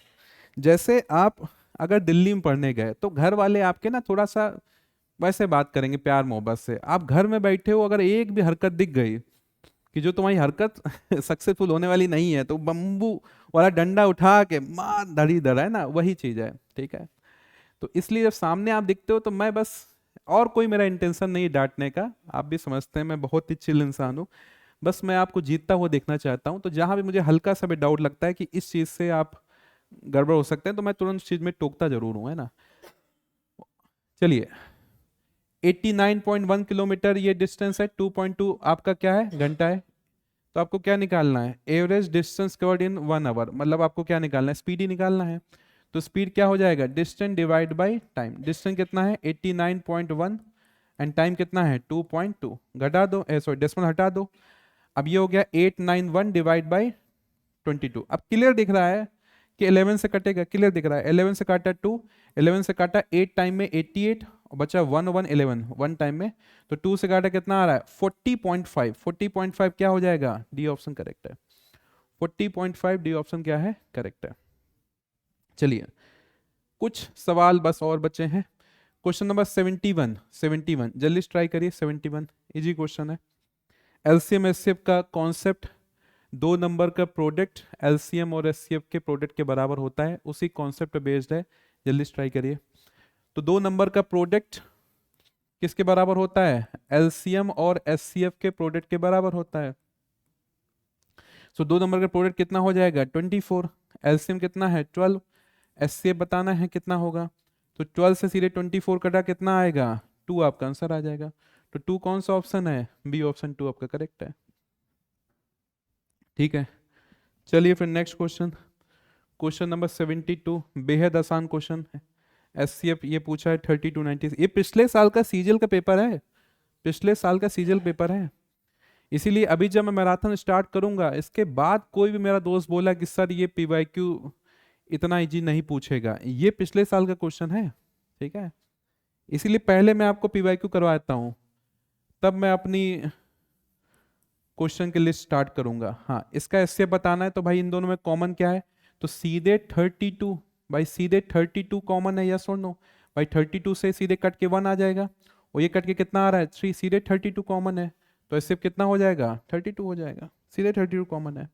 जैसे आप अगर दिल्ली में पढ़ने गए तो घर वाले आपके ना थोड़ा सा वैसे बात करेंगे प्यार मोहब्बत से। आप घर में बैठे हो, अगर एक भी हरकत दिख गई कि जो तुम्हारी हरकत सक्सेसफुल होने वाली नहीं है, तो बम्बू वाला डंडा उठा के मार धड़ी धड़ है ना, वही चीज है, ठीक है। तो इसलिए जब सामने आप दिखते हो तो मैं बस, और कोई मेरा इंटेंशन नहीं है डांटने का, आप भी समझते हैं मैं बहुत ही चिल इंसान हूँ। बस मैं आपको जीतता हुआ देखना चाहता हूँ, तो जहां भी मुझे हल्का सा भी डाउट लगता है कि इस चीज से आप गड़बड़ हो सकते हैं, तो मैं तुरंत उस चीज में टोकता जरूर हूँ, है ना। चलिए, 89.1 किलोमीटर ये डिस्टेंस है, 2.2 आपका क्या है? घंटा है। तो आपको क्या निकालना है? Average distance covered in 1 hour, मतलब आपको क्या निकालना है? स्पीड ही निकालना है। तो स्पीड क्या हो जाएगा? Distance divide by time. Distance कितना है? 89.1, एंड टाइम कितना है? 2.2। घटा दो, सॉरी डेसिमल हटा दो। अब ये हो गया 891 डिवाइड बाय 22। अब क्लियर दिख रहा है कि 11 से कटेगा, क्लियर दिख रहा है। 11 से काटा 2, 11 से काटा 8 टाइम में 88, और बचा 1 1 11 1 टाइम में। तो 2 से काटा कितना आ रहा है? 40.5। 40.5 क्या हो जाएगा? डी ऑप्शन करेक्ट है। 40.5 डी ऑप्शन क्या है? करेक्ट है। चलिए, कुछ सवाल बस और बचे हैं। क्वेश्चन नंबर 71, 71 जल्दी ट्राई करिए। 71 इजी क्वेश्चन है। एलसीएम एचसीएफ का कॉन्सेप्ट, दो नंबर का प्रोडक्ट एलसीएम और एचसीएफ के प्रोडक्ट के बराबर होता है, उसी कॉन्सेप्ट पे बेस्ड है। जल्दी ट्राई करिए। तो दो नंबर का प्रोडक्ट किसके बराबर होता है? एलसीएम और एचसीएफ के प्रोडक्ट के बराबर होता है। सो दो नंबर का प्रोडक्ट कितना हो जाएगा? 24। एलसीएम कितना है? 12। एचसीएफ बताना है कितना होगा। तो 12 से सीधे 24 कटा कितना आएगा? 2 आपका आंसर आ जाएगा। तो 2 कौन सा ऑप्शन है? बी ऑप्शन 2 आपका करेक्ट है, ठीक है। चलिए फिर नेक्स्ट क्वेश्चन, क्वेश्चन नंबर 72, बेहद आसान क्वेश्चन है। एससीएफ ये पूछा है 3290। ये पिछले साल का सीजीएल का पेपर है, पिछले साल का सीजीएल पेपर है। इसीलिए अभी जब मैं मैराथन स्टार्ट करूंगा, इसके बाद कोई भी मेरा दोस्त बोला कि सर ये पीवाईक्यू इतना इजी नहीं पूछेगा, ये पिछले साल का क्वेश्चन है, ठीक है। इसीलिए पहले मैं आपको पीवाईक्यू करवाता हूं, तब मैं अपनी क्वेश्चन की लिस्ट स्टार्ट करूंगा। हाँ, इसका एससीएफ बताना है तो भाई इन दोनों में कॉमन क्या है? तो सीधे 32, भाई सीधे 32 कॉमन है, यस और नो? भाई 32 से सीधे कट के 1 आ जाएगा, और ये कट के कितना आ रहा है? 3। सीधे 32 कॉमन है, तो एससीएफ कितना हो जाएगा? 32 हो जाएगा, सीधे 32 कॉमन है।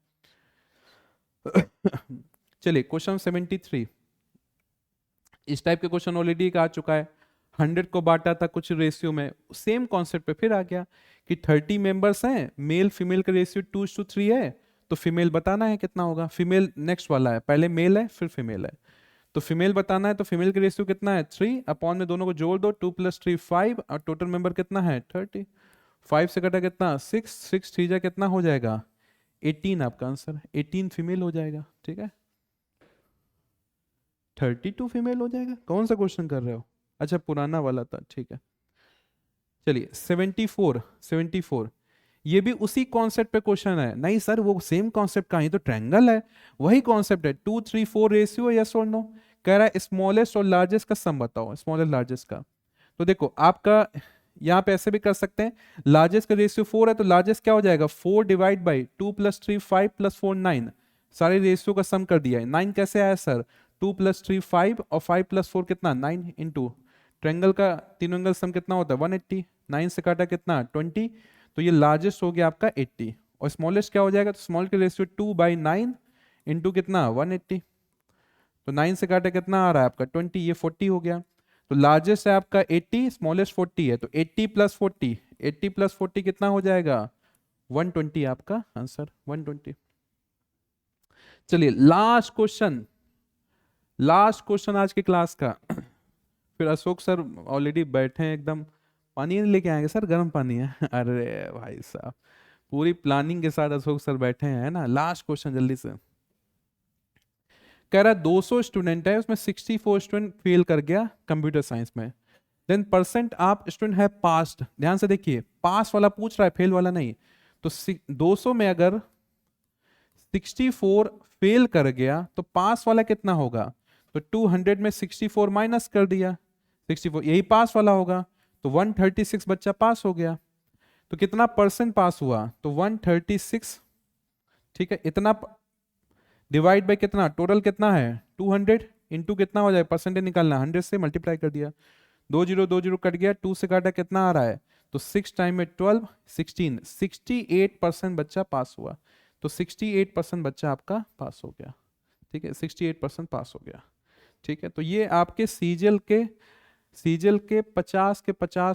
चलिए क्वेश्चन 73, इस टाइप के क्वेश्चन ऑलरेडी एक आ चुका है। 100 को बांटा था कुछ रेशियो में, सेम कॉन्सेप्ट पे फिर आ गया कि 30 मेंबर्स हैं, मेल फीमेल का रेशियो 2:3 है, तो फीमेल बताना है कितना होगा। फीमेल नेक्स्ट वाला है, पहले मेल है फिर फीमेल है, तो फीमेल बताना है। तो फीमेल का रेशियो कितना है? 3 अपॉन में दोनों को जोड़ दो, 2 + 3 5, और टोटल मेंबर कितना है? 30। 5 से कटा कितना? 6, 6 3 जा कितना हो जाएगा? 18 आपका आंसर, 18 फीमेल हो जाएगा, ठीक है। 32 फीमेल हो जाएगा? कौन सा क्वेश्चन कर रहे हो? अच्छा पुराना वाला था, ठीक है। चलिए 74, 74 ये भी उसी कॉन्सेप्ट पे क्वेश्चन है। नहीं सर वो सेम कॉन्सेप्ट का, ये तो ट्रायंगल है, वही कॉन्सेप्ट है। 2 3 4 रेशियो, यस और नो? कह रहा है स्मॉलेस्ट और लार्जेस्ट का सम बताओ, स्मॉलेस्ट लार्जेस्ट का। तो देखो आपका यहाँ पे ऐसे भी कर सकते हैं, लार्जेस्ट का रेशियो 4 है, तो लार्जेस्ट क्या हो जाएगा? 4 डिवाइड बाई 2 + 3 5 + 4 9, सारे रेशियो का सम कर दिया है। 9 कैसे आया सर? 2 + 3 5, और 5 + 4 कितना? 9 इंटू ट्रायंगल का तीनों एंगल सम कितना होता है? 180। 9 से काटा कितना? 20। तो ये लार्जेस्ट हो गया आपका 80, और स्मॉलेस्ट क्या हो जाएगा? तो स्मॉल का रेशियो 2/9 इंटू कितना? 180। तो 9 से काटा कितना आ रहा है आपका? 20, ये 40 हो गया। तो लार्जेस्ट है आपका 80, स्मॉलेस्ट 40 है, तो 80 + 40, 80 + 40 कितना हो जाएगा? 120 आपका आंसर, 120। चलिए लास्ट क्वेश्चन आज की क्लास का। फिर अशोक सर ऑलरेडी बैठे हैं एकदम। पानी नहीं लेके आएंगे सर, गर्म पानी है। अरे भाई साहब, पूरी प्लानिंग के साथ अशोक सर बैठे हैं, है ना। लास्ट क्वेश्चन जल्दी से। कह रहा है 200 स्टूडेंट है, उसमें 64 स्टूडेंट फेल कर गया कंप्यूटर साइंस में। देन परसेंट आप स्टूडेंट है पास्ड। ध्यान से देखिए, पास वाला पूछ रहा है, फेल वाला नहीं। तो 200 में अगर 64 फेल कर गया तो पास वाला कितना होगा? तो 200 में 64 माइनस कर दिया, 64 यही पास वाला होगा। तो 136 बच्चा पास हो गया। तो कितना परसेंट पास हुआ? तो 136। ठीक है, इतना डिवाइड बाय कितना, टोटल कितना है 200 इंटू कितना हो जाए, परसेंटेज निकालना, 100 से मल्टीप्लाई कर दिया। 2 0 कट गया, 2 से काटा, कितना आ रहा है? तो 6 टाइम में 12 16, 68% बच्चा पास हुआ। तो 68% बच्चा आपका पास हो गया। ठीक है, 68% पास हो गया। ठीक है, तो ये आपके सीजल के 50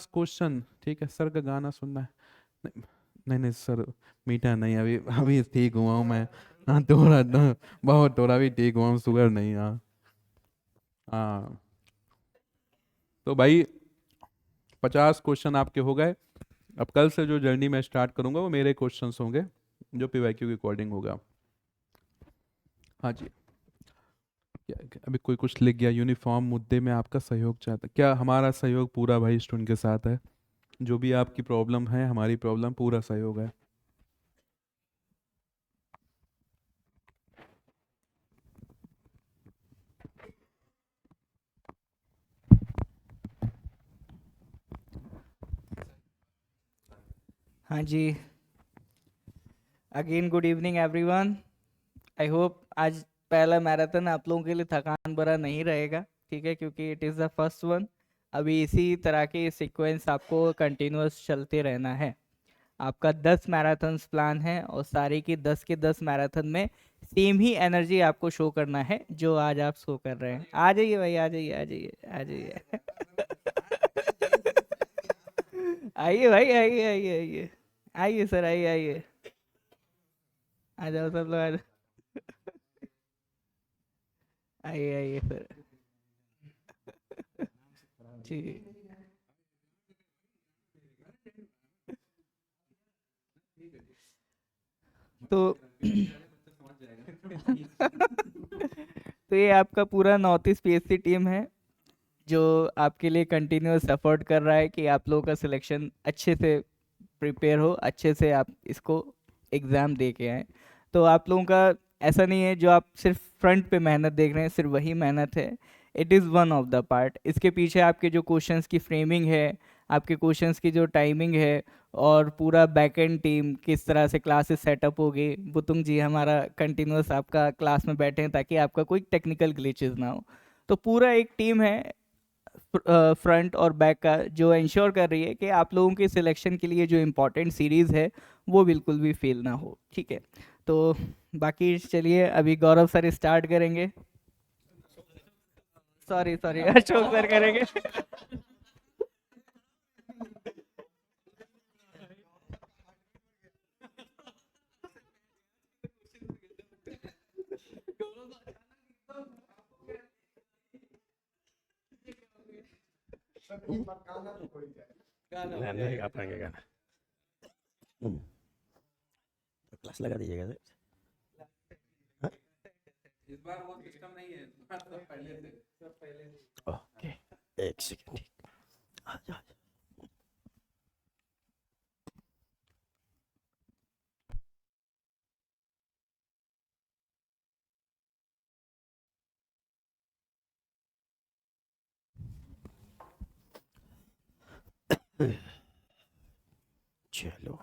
क्वेश्चन। ठीक है, सर का गाना सुनना है? नहीं नहीं, नहीं सर, मीठा नहीं, अभी अभी ठीक हुआ हूँ मैं। हाँ थोड़ा बहुत थोड़ा भी ठीक हुआ हूँ, शुगर नहीं। हाँ हाँ, तो भाई 50 क्वेश्चन आपके हो गए। अब कल से जो जर्नी मैं स्टार्ट करूंगा वो मेरे क्वेश्चंस होंगे, जो पीवाईक्यू के अकॉर्डिंग होगा। हाँ जी। अभी कोई कुछ लिख गया, यूनिफॉर्म मुद्दे में आपका सहयोग चाहता, क्या हमारा सहयोग पूरा भाई स्टूडेंट के साथ है। जो भी आपकी प्रॉब्लम है, हमारी प्रॉब्लम, पूरा सहयोग है। हाँ जी, again good evening everyone. I hope आज पहला मैराथन आप लोगों के लिए थकान भरा नहीं रहेगा, ठीक है, क्योंकि it is the first one. अभी इसी तरह के सीक्वेंस आपको कंटिन्यूअस चलते रहना है। आपका 10 मैराथन्स प्लान है और सारे की 10 के 10 मैराथन में सेम ही एनर्जी आपको शो करना है जो आज आप शो कर रहे हैं। आ जाइए भाई, आ जाइए, आ जाइए, आ जाइए। आइए भाई, आइए, आइए, आइए, आइए सर, आइए, आइए, आ जाओ सब लोग, आ जाओ। आइए, आइए सर। जी। तो तो ये आपका पूरा नॉर्थ ईस्ट पीएससी टीम है जो आपके लिए कंटिन्यूअस एफर्ट कर रहा है कि आप लोगों का सिलेक्शन अच्छे से प्रिपेयर हो, अच्छे से आप इसको एग्ज़ाम दे के आएँ। तो आप लोगों का ऐसा नहीं है जो आप सिर्फ फ्रंट पे मेहनत देख रहे हैं, सिर्फ वही मेहनत है। It is one of the part. इसके पीछे आपके जो क्वेश्चंस की फ्रेमिंग है, आपके क्वेश्चंस की जो टाइमिंग है, और पूरा बैकएंड टीम किस तरह से क्लासेस सेटअप होगी। बुतुंग जी हमारा कंटिन्यूअस आपका क्लास में बैठे हैं ताकि आपका कोई टेक्निकल ग्लिचेस ना हो। तो पूरा एक टीम है फ्रंट और बैक का जो इंश्योर कर रही है कि आप लोगों के सिलेक्शन के लिए जो इम्पोर्टेंट सीरीज़ है वो बिल्कुल भी फेल ना हो, ठीक है। तो बाकी चलिए अभी गौरव सर स्टार्ट करेंगे। सॉरी सॉरी, अशोक सर करेंगे। नहीं गा पाएंगे गाना। तो क्लास लगा दीजिएगा सर। हाँ? इस बार वो सिस्टम नहीं है, इस बार तो पहले से। ओके, एक सेकेंड। आ जा, आ जा। चलो